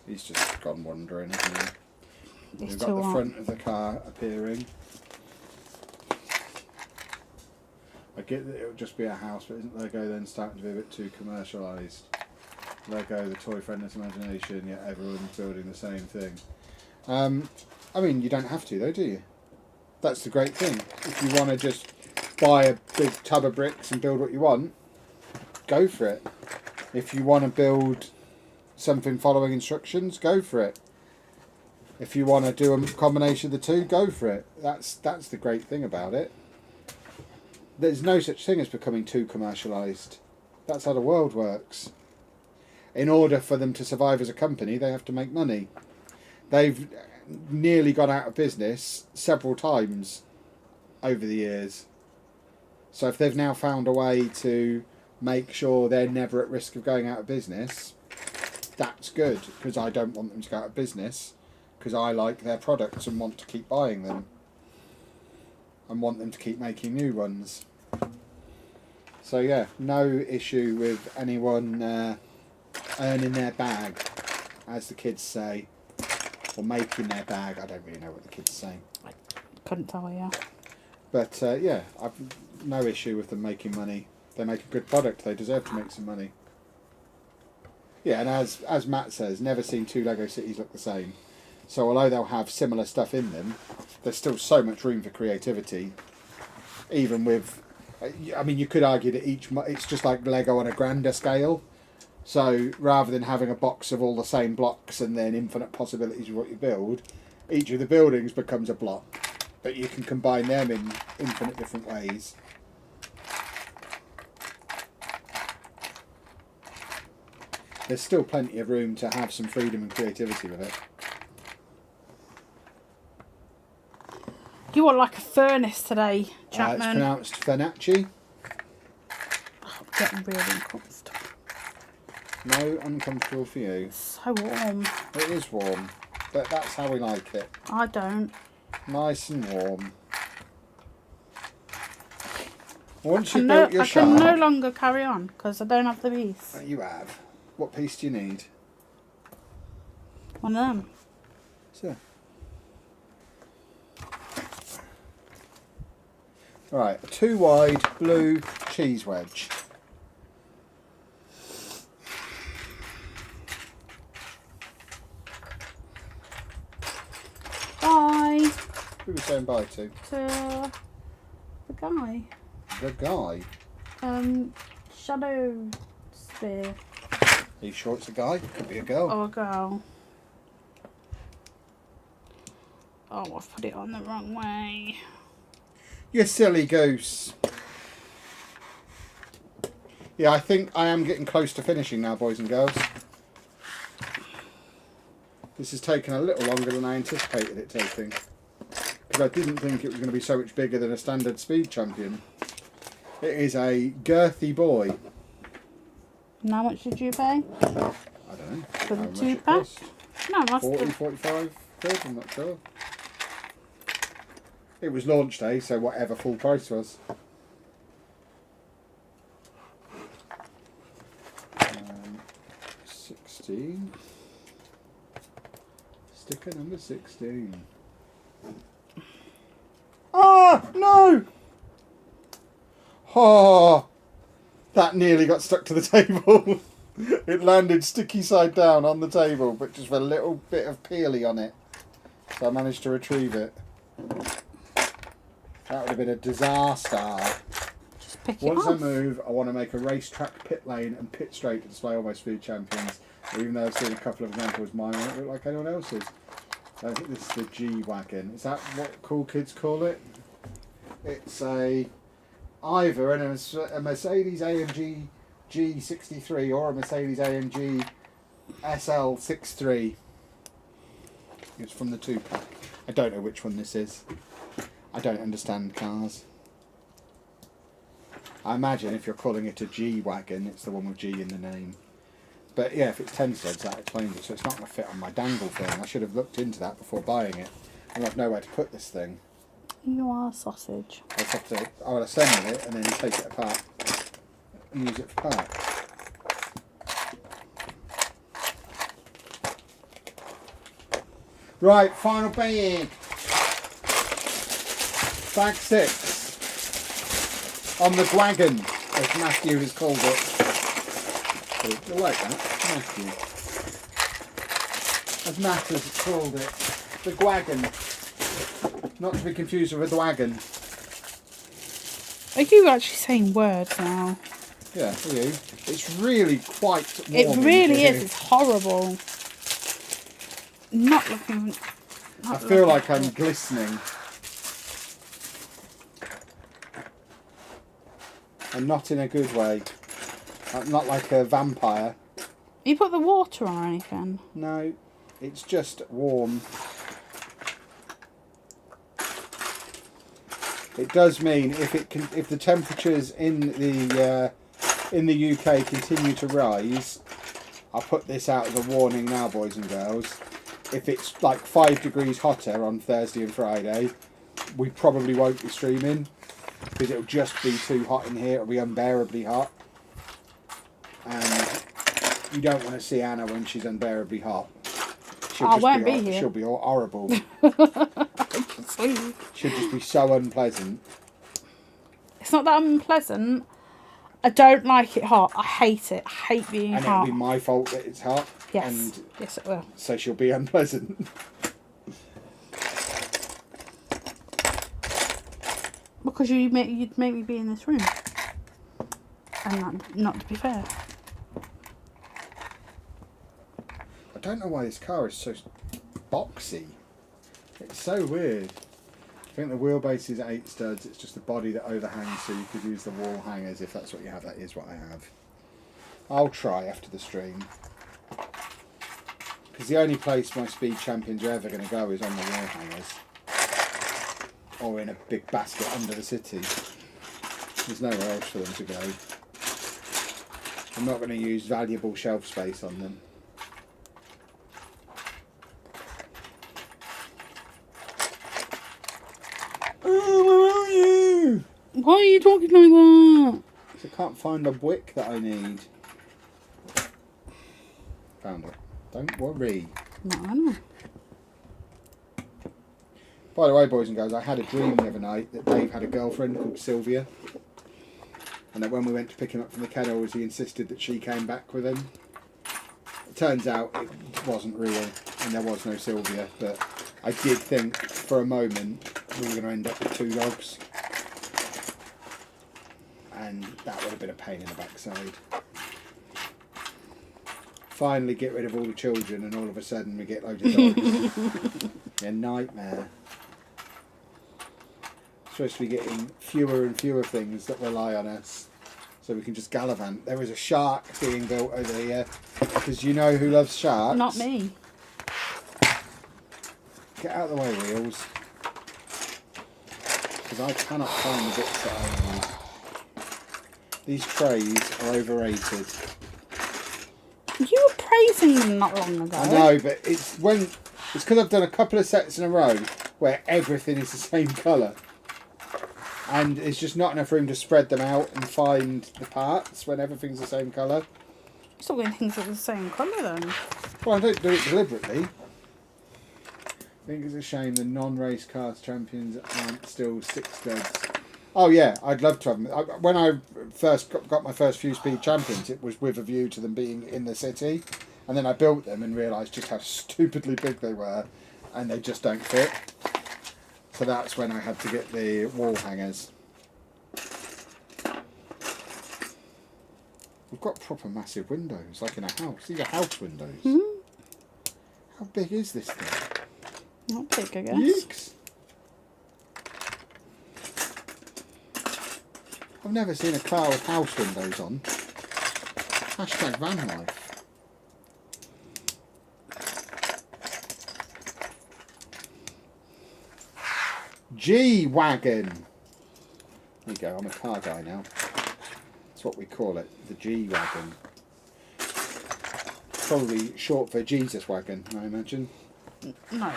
He's just gone wandering, hasn't he? It's We've got the front of the car appearing. I get that it'll just be a house, but isn't Lego then starting to be a bit too commercialised? Lego, the toy friendless imagination, yet everyone's building the same thing. I mean, you don't have to though, do you? That's the great thing. If you want to just buy a big tub of bricks and build what you want, go for it. If you want to build something following instructions, go for it. If you want to do a combination of the two, go for it. That's the great thing about it. There's no such thing as becoming too commercialised. That's how the world works. In order for them to survive as a company, they have to make money. They've nearly gone out of business several times over the years. So if they've now found a way to make sure they're never at risk of going out of business, that's good, because I don't want them to go out of business, because I like their products and want to keep buying them and want them to keep making new ones. So yeah, no issue with anyone earning their bag, as the kids say, or making their bag. I don't really know what the kids say. I couldn't tell you. But yeah, I've no issue with them making money. They make a good product. They deserve to make some money. Yeah, and as Matt says, never seen two Lego cities look the same. So although they'll have similar stuff in them, there's still so much room for creativity. Even with, I mean, you could argue that it's just like Lego on a grander scale. So rather than having a box of all the same blocks and then infinite possibilities of what you build, each of the buildings becomes a block. But you can combine them in infinite different ways. There's still plenty of room to have some freedom and creativity with it. You want like a furnace today, Chapman? It's pronounced Fernacci. Oh, I'm getting really uncomfortable. No, uncomfortable for you. It's so warm. It is warm, but that's how we like it. I don't. Nice and warm. Once you've built your I can shop... no longer carry on because I don't have the piece. You have. What piece do you need? One of them. So. Right, a 2 wide blue cheese wedge. Bye. Who are we saying bye to? To the guy. The guy. Shadow Spear. Are you sure it's a guy? Could be a girl. Or a girl. Oh, I've put it on the wrong way. You silly goose. Yeah, I think I am getting close to finishing now, boys and girls. This has taken a little longer than I anticipated it taking. Because I didn't think it was going to be so much bigger than a standard speed champion. It is a girthy boy. And how much did you pay? I don't know. For the How much 2 it pack? cost. No, must 40, have. 45 quid, I'm not sure. It was launch day, so whatever full price was. 16. Sticker number 16. Ah, no! Oh, that nearly got stuck to the table. It landed sticky side down on the table, but just with a little bit of peely on it. So I managed to retrieve it. That would have been a disaster. Just pick Once it I off. move, I want to make a racetrack pit lane and pit straight to display all my speed champions. Even though I've seen a couple of examples, mine won't look like anyone else's. I think this is the G-Wagon. Is that what cool kids call it? It's either a Mercedes AMG G63 or a Mercedes AMG SL63. It's from the 2-pack. I don't know which one this is. I don't understand cars. I imagine if you're calling it a G-Wagon, it's the one with G in the name. But yeah, if it's 10 studs, that explains it. So it's not going to fit on my dangle thing. I should have looked into that before buying it. And I've nowhere to put this thing. You are a sausage. I'll assemble it and then take it apart and use it for parts. Right, final bag. Bag 6. On the G-Wagon, as Matthew has called it. I like that, Matthew. As Matt has called it. The G-Wagon. Not to be confused with the wagon. Are you actually saying words now? Yeah, for you. It's really quite warm. It really here. is. It's horrible. Not looking. I feel like I'm glistening. And not in a good way. Not like a vampire. You put the water on or anything? No, it's just warm. It does mean if the temperatures in the UK continue to rise, I'll put this out as a warning now, boys and girls. If it's like 5 degrees hotter on Thursday and Friday, we probably won't be streaming because it'll just be too hot in here. It'll be unbearably hot, and you don't want to see Anna when she's unbearably hot. I won't be here. She'll be all horrible. Sleep. She'll just be so unpleasant. It's not that unpleasant. I don't like it hot. I hate it. I hate being And hot. it'll be my fault that it's hot. Yes. And Yes, it will. so she'll be unpleasant. Because you'd make me be in this room. And that, not to be fair. I don't know why this car is so boxy. It's so weird. I think the wheelbase is 8 studs. It's just the body that overhangs, so you could use the wall hangers if that's what you have. That is what I have. I'll try after the stream. Because the only place my speed champions are ever going to go is on the wall hangers. Or in a big basket under the city. There's nowhere else for them to go. I'm not going to use valuable shelf space on them. Oh, where are you? Why are you talking like that? I can't find a wick that I need. Found it. Don't worry. No, I know. By the way, boys and girls, I had a dream the other night that Dave had a girlfriend called Sylvia. And that when we went to pick him up from the kennels, he insisted that she came back with him. It turns out it wasn't real, and there was no Sylvia, but I did think for a moment we were going to end up with 2 dogs. and that would have been a pain in the backside. Finally get rid of all the children and all of a sudden we get loads of dogs. A nightmare. Supposed to be getting fewer and fewer things that rely on us so we can just gallivant. There is a shark being built over here because you know who loves sharks? Not me. Get out of the way, Wheels. Because I cannot find the bits that I need. These trays are overrated. You were praising them not long ago. I know, but it's because I've done a couple of sets in a row where everything is the same colour. And it's just not enough room to spread them out and find the parts when everything's the same colour. Still getting things that are the same colour then. Well, I don't do it deliberately. I think it's a shame the non-race cars champions aren't still 6 studs. Oh yeah, I'd love to have them. When I first got my first few speed champions, it was with a view to them being in the city. And then I built them and realised just how stupidly big they were. And they just don't fit. So that's when I had to get the wall hangers. We've got proper massive windows, like in a house. These are house windows. Mm-hmm. How big is this thing? Not big, I guess. Yeeks. I've never seen a car with house windows on. Hashtag van life. G-Wagon. There you go, I'm a car guy now. That's what we call it, the G-Wagon. Probably short for Jesus Wagon, I imagine. No,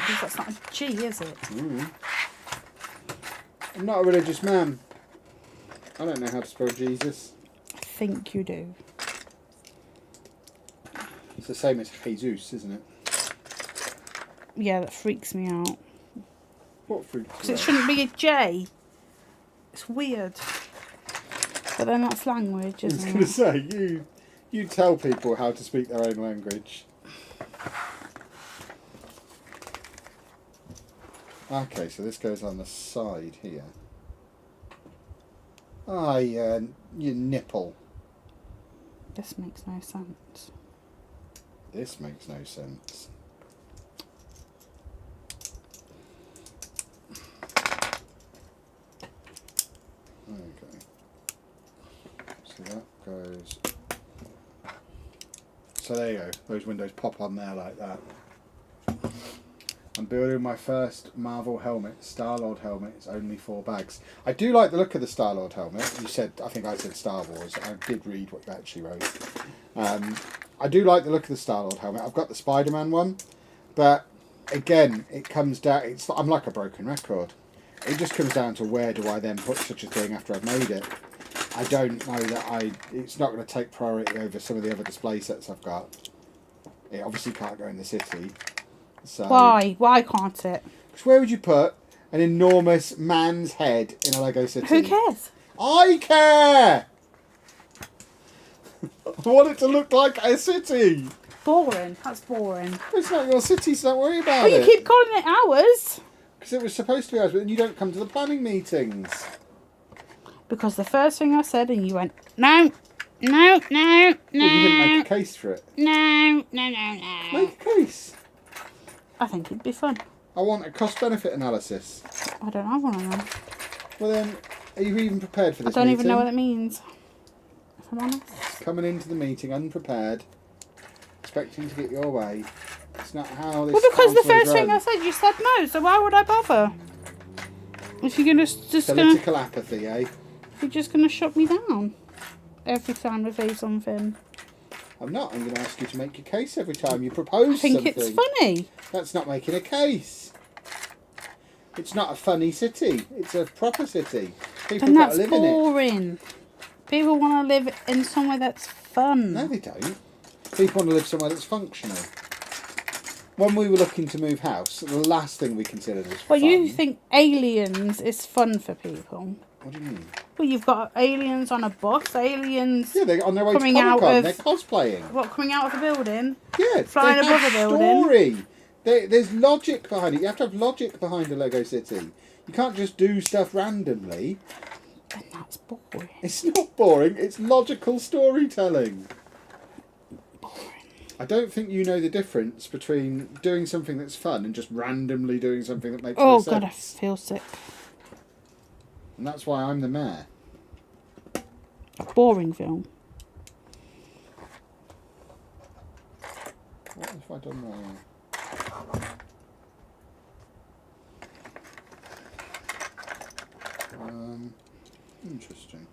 because that's not a G, is it? Mm. I'm not a religious man. I don't know how to spell Jesus. I think you do. It's the same as Jesus, isn't it? Yeah, that freaks me out. What fruit? Because it shouldn't be a J. It's weird. But then that's language, I was isn't going to it? say, you tell people how to speak their own language. Okay, so this goes on the side here. Ah, your nipple. This makes no sense. This makes no sense. Okay. So that goes... So there you go. Those windows pop on there like that. I'm building my first Marvel helmet, Star-Lord helmet. It's only 4 bags. I do like the look of the Star-Lord helmet. You said, I think I said Star Wars. I did read what you actually wrote. I do like the look of the Star-Lord helmet. I've got the Spider-Man one, but again, it comes down. I'm like a broken record. It just comes down to where do I then put such a thing after I've made it. I don't know that it's not going to take priority over some of the other display sets I've got. It obviously can't go in the city. So, Why? Why can't it? because where would you put an enormous man's head in a Lego city? Who cares? I care! I want it to look like a city. Boring. That's boring. It's not your city, so don't worry about Well, it. you keep calling it ours. Because it was supposed to be ours, but then you don't come to the planning meetings. Because the first thing I said, and you went, no, no, no, no. Well, you didn't make a case for it. No, no, no, no. Make a case. I think it'd be fun. I want a cost-benefit analysis. I don't have one of them. Well then, are you even prepared for I this don't meeting? even know what it means. If I'm honest. Coming into the meeting unprepared, expecting to get your way. It's not how this Well, because the council is first thing run. I said, you said no, so why would I bother? If you're gonna Political apathy, eh? you're just gonna shut me down every time I say something. I'm not. I'm going to ask you to make your case every time you propose I think something. it's funny. That's not making a case. It's not a funny city. It's a proper city. People And got to that's live in it. boring. People want to live in somewhere that's fun. No, they don't. People want to live somewhere that's functional. When we were looking to move house, the last thing we considered was Well, fun. you think aliens is fun for people? What do you mean? Well, you've got aliens on a bus, aliens Yeah, they're on their way Coming to out Comic-Con. of- They're cosplaying. what coming out of the building. Yeah, Flying they above have a building. story. There's logic behind it. You have to have logic behind a Lego city. You can't just do stuff randomly. Then that's boring. It's not boring. It's logical storytelling. Boring. I don't think you know the difference between doing something that's fun and just randomly doing something that makes Oh no sense. God, I feel sick. And that's why I'm the mayor. A boring film. What have I done wrong? Interesting.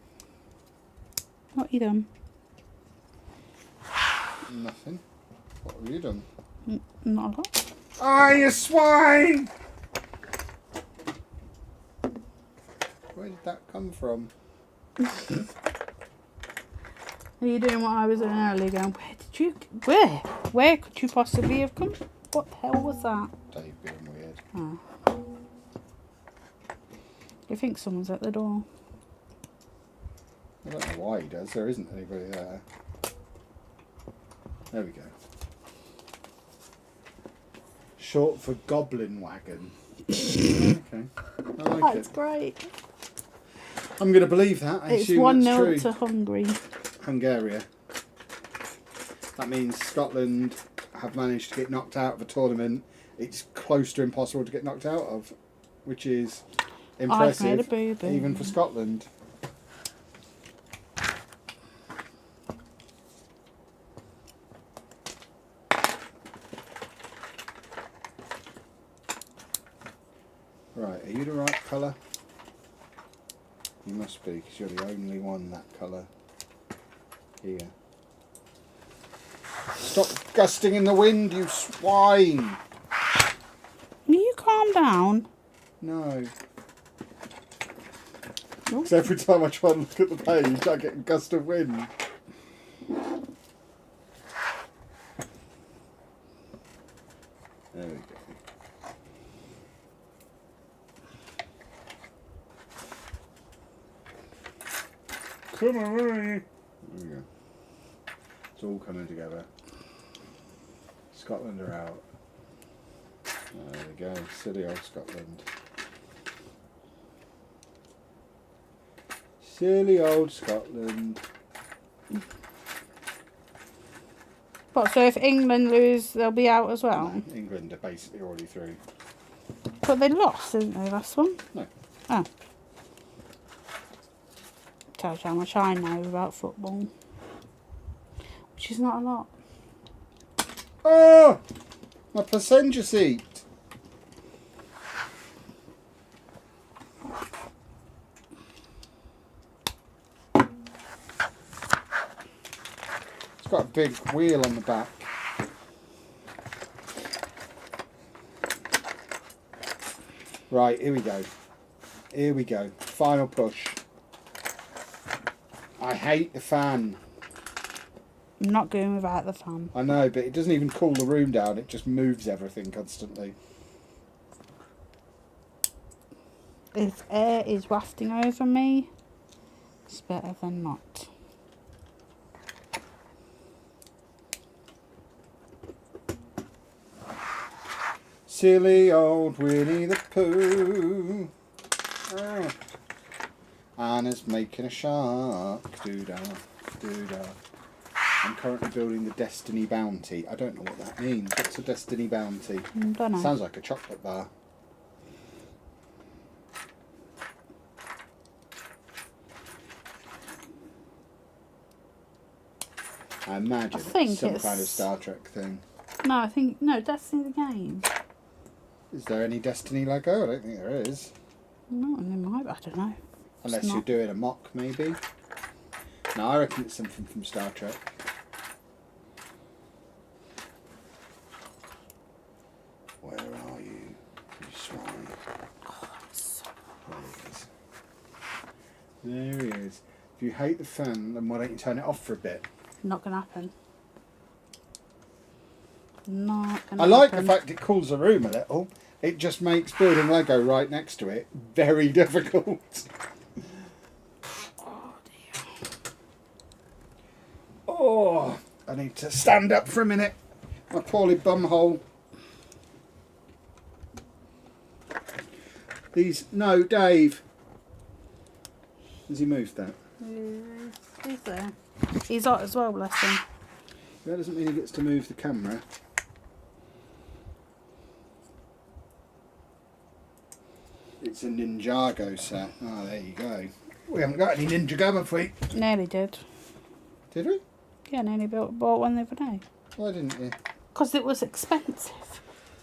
What you done? Nothing. What have you done? Not a lot. Ah, you swine! Where did that come from? Are you doing what I was doing earlier? Going, where did you? Where? Where could you possibly have come? What the hell was that? Dave being weird. Oh. You think someone's at the door? I don't know why he does. There isn't anybody there. There we go. Short for Goblin Wagon. Okay. I like That's it. great. I'm going to believe that. I It's assume that's 1-0 true. to Hungary. Hungary. That means Scotland have managed to get knocked out of a tournament it's close to impossible to get knocked out of, which is I've made a impressive, boo-boo. even for Scotland. Right, are you the right colour? You must be, because you're the only one that colour. Here. Stop gusting in the wind, you swine! Will you calm down? No. Oh. Because every time I try and look at the page, I get a gust of wind. There we go. Come on, where are you? There we go. It's all coming together. Scotland are out. There we go. Silly old Scotland. Silly old Scotland. What, so if England lose, they'll be out as well? No, England are basically already through. But they lost, didn't they, last one? No. Oh. Tells you how much I know about football. Which is not a lot. Oh! My passenger seat. It's got a big wheel on the back. Right, here we go. Here we go. Final push. I hate the fan. I'm not going without the fan. I know, but it doesn't even cool the room down. It just moves everything constantly. If air is wafting over me, it's better than not. Silly old Winnie the Pooh. Oh. Anna's making a shark. Doo-dah, doo-dah. I'm currently building the Destiny Bounty. I don't know what that means. What's a Destiny Bounty? Don't know. Sounds like a chocolate bar. I imagine it's some kind of Star Trek thing. No, Destiny's a game. Is there any Destiny Lego? I don't think there is. No, there might be, I don't know. Unless It's you're not. doing a mock, maybe. No, I reckon it's something from Star Trek. Where are you, you swine? There he is. If you hate the fan, then why don't you turn it off for a bit? Not gonna happen. Not gonna I like the happen. fact it cools the room a little. It just makes building Lego right next to it very difficult. Oh dear. Oh, I need to stand up for a minute. My poorly bumhole. No, Dave. Has he moved that? He's there. He's hot as well, bless him. That doesn't mean he gets to move the camera. It's a Ninjago set. Oh, there you go. We haven't got any Ninjago, have we? Nearly did. Did we? Yeah, nearly bought one the other day. Why didn't you? Because it was expensive.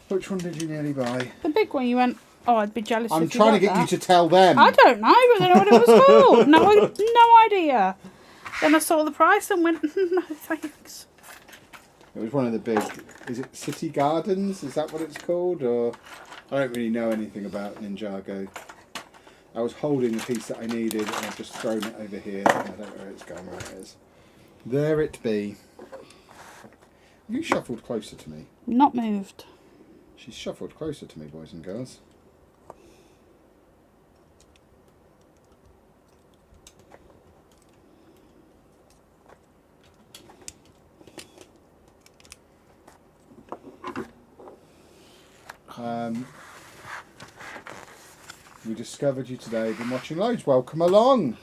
Which one did you nearly buy? The big one, you went, oh, I'd be jealous I'm if you trying to got get that. you to tell them. I don't know, but they know what it was called. No idea. Then I saw the price and went, no thanks. It was one of the big... Is it City Gardens? Is that what it's called? Or I don't really know anything about Ninjago. I was holding the piece that I needed and I've just thrown it over here. I don't know where it's gone. Where it is. There it be. Have you shuffled closer to me? Not moved. She's shuffled closer to me, boys and girls. We discovered you today. Been watching loads. Welcome along.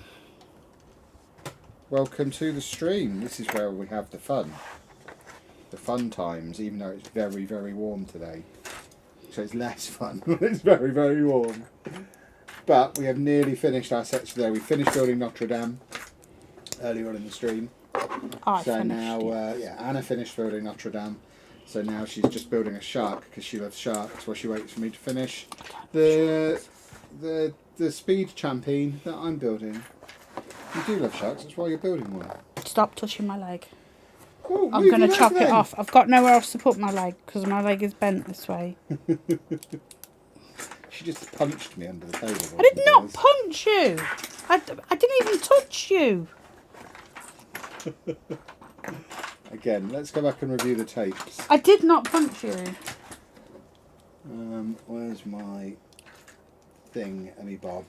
Welcome to the stream. This is where we have the fun. The fun times, even though it's very, very warm today. So it's less fun when it's very, very warm. But we have nearly finished our sets today. We finished building Notre-Dame earlier on in the stream. Anna finished building Notre-Dame. So now she's just building a shark because she loves sharks while she waits for me to finish the speed champion that I'm building. You do love sharks, that's why you're building one. Stop touching my leg. Oh, I'm going to chop it off. I've got nowhere else to put my leg because my leg is bent this way. She just punched me under the table. I did not punch you. I didn't even touch you. Again, let's go back and review the tapes. I did not punch you. Where's my thing, Emmy Bob?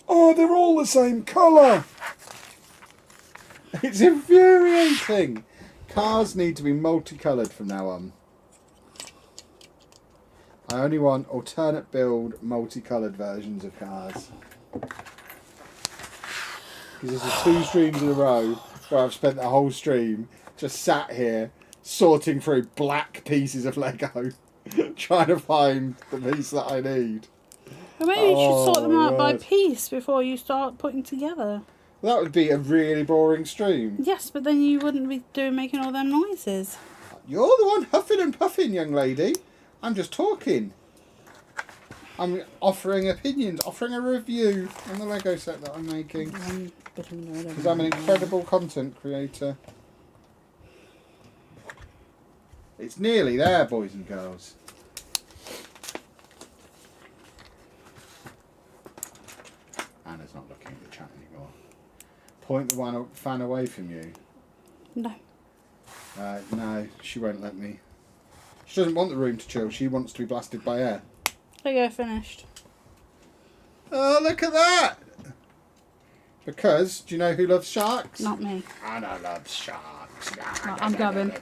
Oh, they're all the same colour! It's infuriating! Cars need to be multicoloured from now on. I only want alternate build, multicoloured versions of cars. Because this is 2 streams in a row where I've spent the whole stream just sat here sorting through black pieces of Lego trying to find the piece that I need. Well, maybe you should sort them out by piece before you start putting together. That would be a really boring stream. Yes, but then you wouldn't be making all them noises. You're the one huffing and puffing, young lady. I'm just talking. I'm offering opinions, offering a review on the Lego set that I'm making. Because I'm an incredible content creator. It's nearly there, boys and girls. Anna's not looking at the chat anymore. Point the one fan away from you. No. No, she won't let me. She doesn't want the room to chill. She wants to be blasted by air. There you go, finished. Oh, look at that! Because, do you know who loves sharks? Not me. Anna loves sharks. I'm going.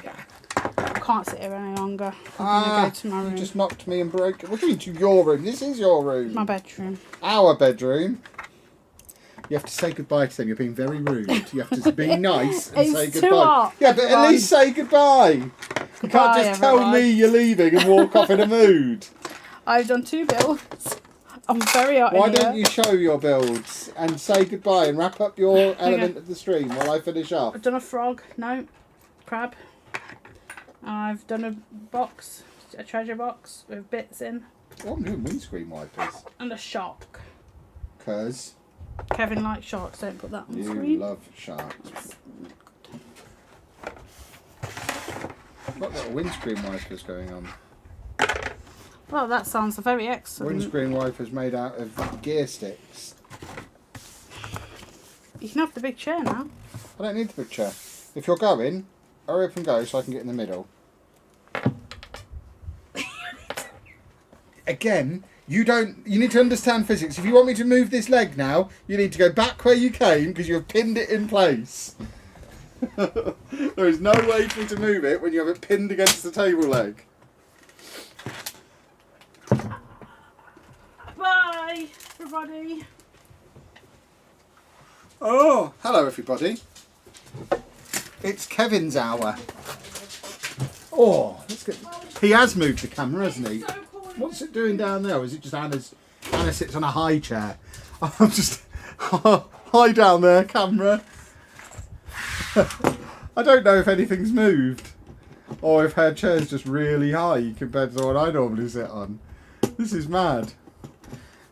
I can't sit here any longer. I'm going to go to my room. You just knocked me and broke it. What do you mean to your room? This is your room. My bedroom. Our bedroom. You have to say goodbye to them. You're being very rude. You have to be nice and say It's too goodbye. hot. Yeah, but at least say goodbye. You can't just tell everyone. me you're leaving and walk off in a mood. I've done 2 builds. I'm very hot Why in here. don't you show your builds and say goodbye and wrap up your element of the stream while I finish off? I've done a frog. No. Crab. I've done a box. A treasure box with bits in. Oh, new windscreen wipers. And a shark. Because Kevin likes sharks. Don't put that on the you screen. love sharks. Got little windscreen wipers going on. Well, that sounds very excellent. Windscreen wipers made out of gear sticks. You can have the big chair now. I don't need the big chair. If you're going, hurry up and go so I can get in the middle. Again, you need to understand physics. If you want me to move this leg now, you need to go back where you came because you have pinned it in place. There is no way for me to move it when you have it pinned against the table leg. Bye, everybody. Oh, hello everybody. It's Kevin's hour. Oh, let's get... He has moved the camera, hasn't he? What's it doing down there? Or is it just Anna sits on a high chair? I'm just... Hi down there, camera. I don't know if anything's moved. Or if her chair's just really high compared to what I normally sit on. This is mad.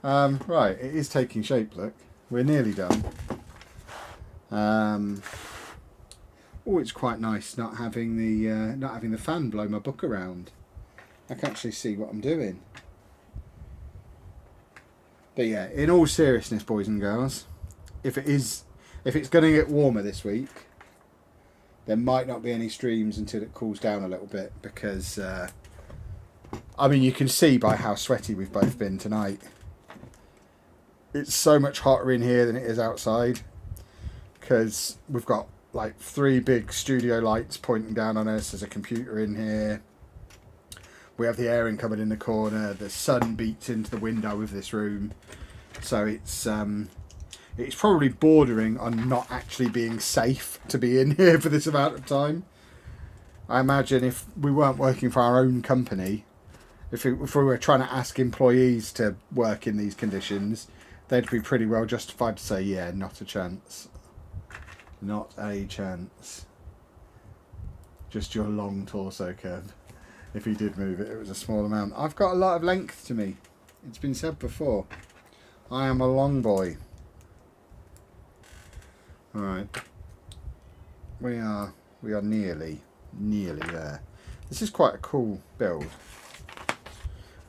Right, it is taking shape, look. We're nearly done. Oh, it's quite nice not having the fan blow my book around. I can actually see what I'm doing. But yeah, in all seriousness, boys and girls, if it's going to get warmer this week, there might not be any streams until it cools down a little bit because, I mean, you can see by how sweaty we've both been tonight. It's so much hotter in here than it is outside because we've got like 3 big studio lights pointing down on us. There's a computer in here. We have the airing cupboard in the corner. The sun beats into the window of this room. So it's probably bordering on not actually being safe to be in here for this amount of time. I imagine if we weren't working for our own company, if we were trying to ask employees to work in these conditions, they'd be pretty well justified to say, yeah, not a chance. Not a chance. Just your long torso, Kev. If he did move it, it was a small amount. I've got a lot of length to me. It's been said before. I am a long boy. Alright. We are nearly there. This is quite a cool build.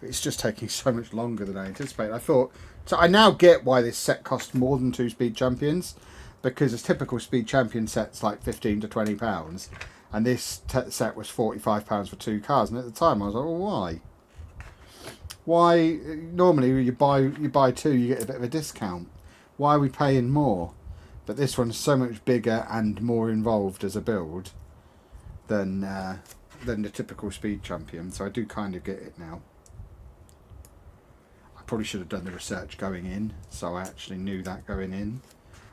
It's just taking so much longer than I anticipated. So I now get why this set cost more than 2 Speed Champions, because a typical Speed Champion set's like £15 to £20, and this set was £45 for 2 cars. And at the time I was like, well, why? Why? Normally you buy 2, you get a bit of a discount. Why are we paying more? But this one's so much bigger and more involved as a build than the typical Speed Champion. So I do kind of get it now. Probably should have done the research going in, so I actually knew that going in,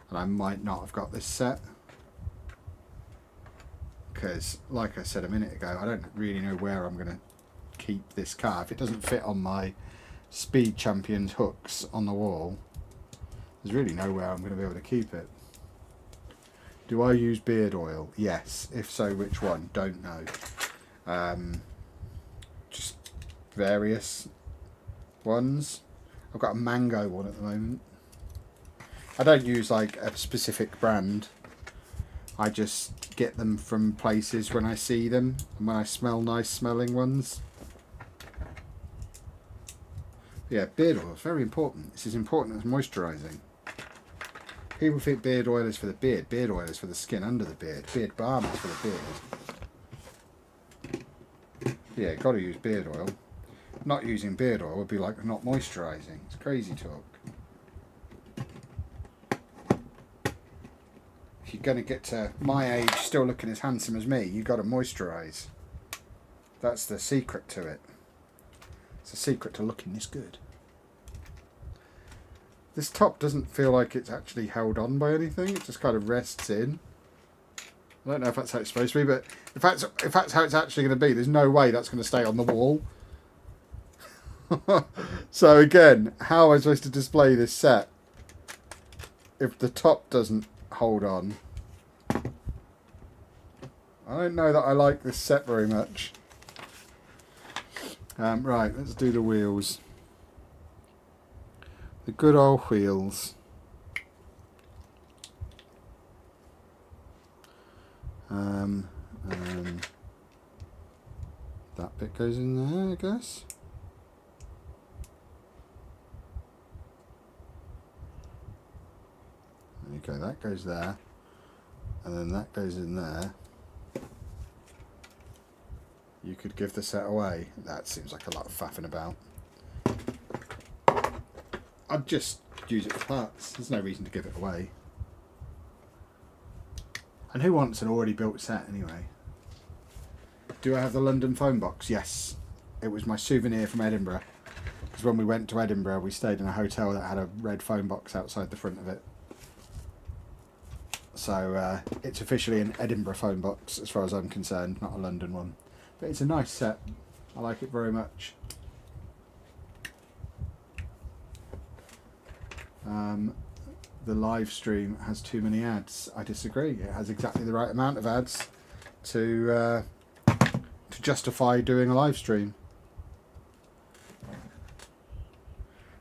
and I might not have got this set because, like I said a minute ago, I don't really know where I'm going to keep this car. If it doesn't fit on my Speed Champions hooks on the wall, there's really nowhere I'm going to be able to keep it. Do I use beard oil? Yes. If so, which one? Don't know. Just various ones. I've got a mango one at the moment. I don't use like a specific brand. I just get them from places when I see them and when I smell nice smelling ones. Yeah, beard oil is very important. It's as important as moisturising. People think beard oil is for the beard. Beard oil is for the skin under the beard. Beard balm is for the beard. Yeah, got to use beard oil. Not using beard oil would be like not moisturising. It's crazy talk. If you're going to get to my age still looking as handsome as me, you've got to moisturise. That's the secret to it. It's the secret to looking this good. This top doesn't feel like it's actually held on by anything. It just kind of rests in. I don't know if that's how it's supposed to be, but if that's how it's actually going to be, there's no way that's going to stay on the wall. So again, how am I supposed to display this set if the top doesn't hold on? I don't know that I like this set very much. Right, let's do the wheels. The good old wheels. That bit goes in there, I guess. There you go, that goes there. And then that goes in there. You could give the set away. That seems like a lot of faffing about. I'd just use it for parts. There's no reason to give it away. And who wants an already built set anyway? Do I have the London phone box? Yes. It was my souvenir from Edinburgh. Because when we went to Edinburgh, we stayed in a hotel that had a red phone box outside the front of it. So it's officially an Edinburgh phone box as far as I'm concerned, not a London one. But it's a nice set. I like it very much. The live stream has too many ads. I disagree. It has exactly the right amount of ads to justify doing a live stream.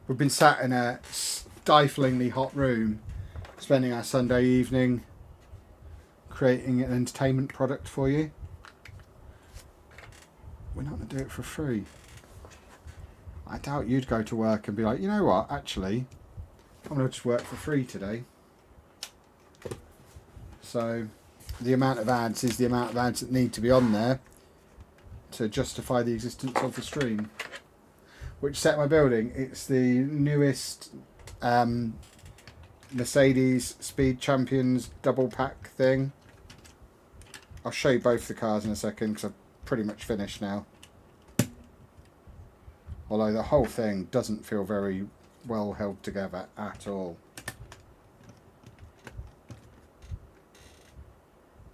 We've been sat in a stiflingly hot room, spending our Sunday evening creating an entertainment product for you. We're not going to do it for free. I doubt you'd go to work and be like, you know what, actually, I'm going to just work for free today. So the amount of ads is the amount of ads that need to be on there to justify the existence of the stream. Which set am I building? It's the newest Mercedes Speed Champions double pack thing. I'll show you both the cars in a second because I've pretty much finished now. Although the whole thing doesn't feel very well held together at all.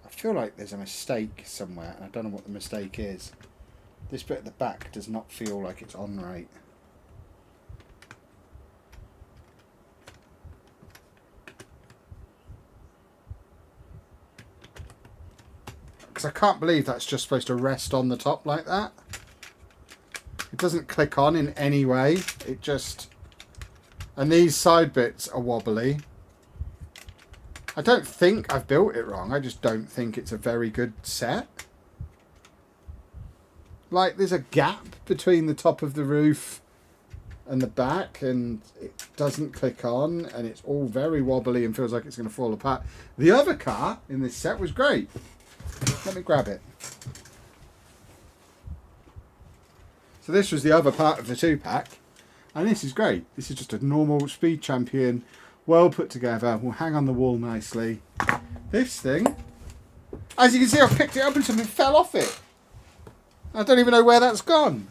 I feel like there's a mistake somewhere and I don't know what the mistake is. This bit at the back does not feel like it's on right. Because I can't believe that's just supposed to rest on the top like that. It doesn't click on in any way. It just... And these side bits are wobbly. I don't think I've built it wrong. I just don't think it's a very good set. Like, there's a gap between the top of the roof and the back, and it doesn't click on, and it's all very wobbly and feels like it's going to fall apart. The other car in this set was great. Let me grab it. So this was the other part of the 2-pack, and this is great. This is just a normal Speed Champion, well put together, will hang on the wall nicely. This thing, as you can see, I've picked it up and something fell off it. I don't even know where that's gone.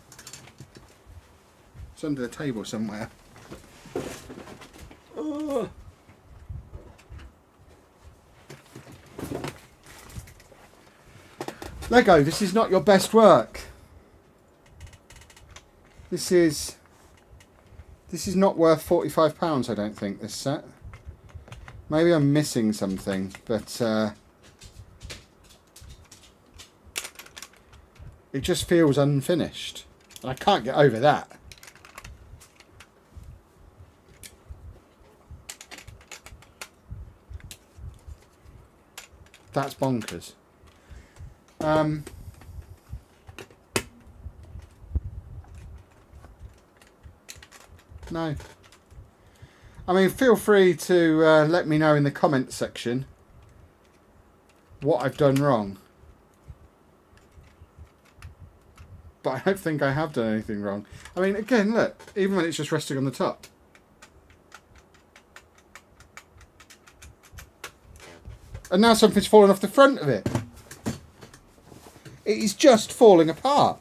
It's under the table somewhere. Oh. Lego, this is not your best work. This is not worth £45, I don't think, this set. Maybe I'm missing something, but it just feels unfinished. And I can't get over that. That's bonkers. No. I mean, feel free to let me know in the comments section what I've done wrong. But I don't think I have done anything wrong. I mean, again, look, even when it's just resting on the top. And now something's fallen off the front of it. It is just falling apart.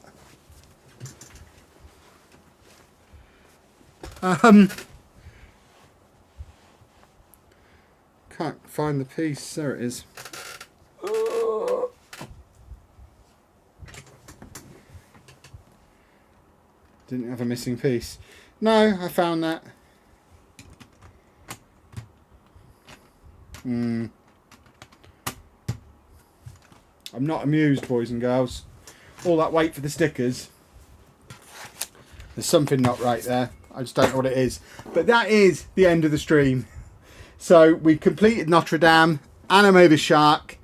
Can't find the piece. There it is. Didn't have a missing piece. No, I found that. I'm not amused, boys and girls. All that wait for the stickers. There's something not right there. I just don't know what it is. But that is the end of the stream. So we completed Notre-Dame, and I made a shark,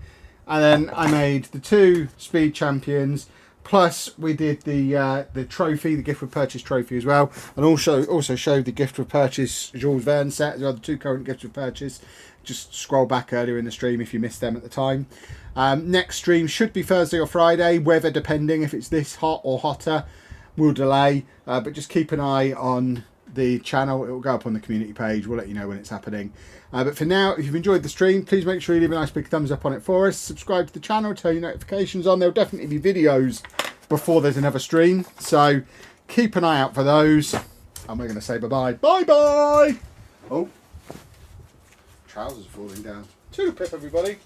and then I made the 2 Speed Champions. Plus, we did the trophy, the gift with purchase trophy as well, and also showed the gift with purchase Jules Verne set. There are the 2 current gifts with purchase. Just scroll back earlier in the stream if you missed them at the time. Next stream should be Thursday or Friday, weather depending. If it's this hot or hotter, we'll delay. But just keep an eye on the channel. It will go up on the community page. We'll let you know when it's happening. But for now, if you've enjoyed the stream, please make sure you leave a nice big thumbs up on it for us. Subscribe to the channel, turn your notifications on. There'll definitely be videos before there's another stream. So keep an eye out for those. And we're going to say bye-bye. Bye-bye! Oh. Trousers falling down. Toodle pip, everybody.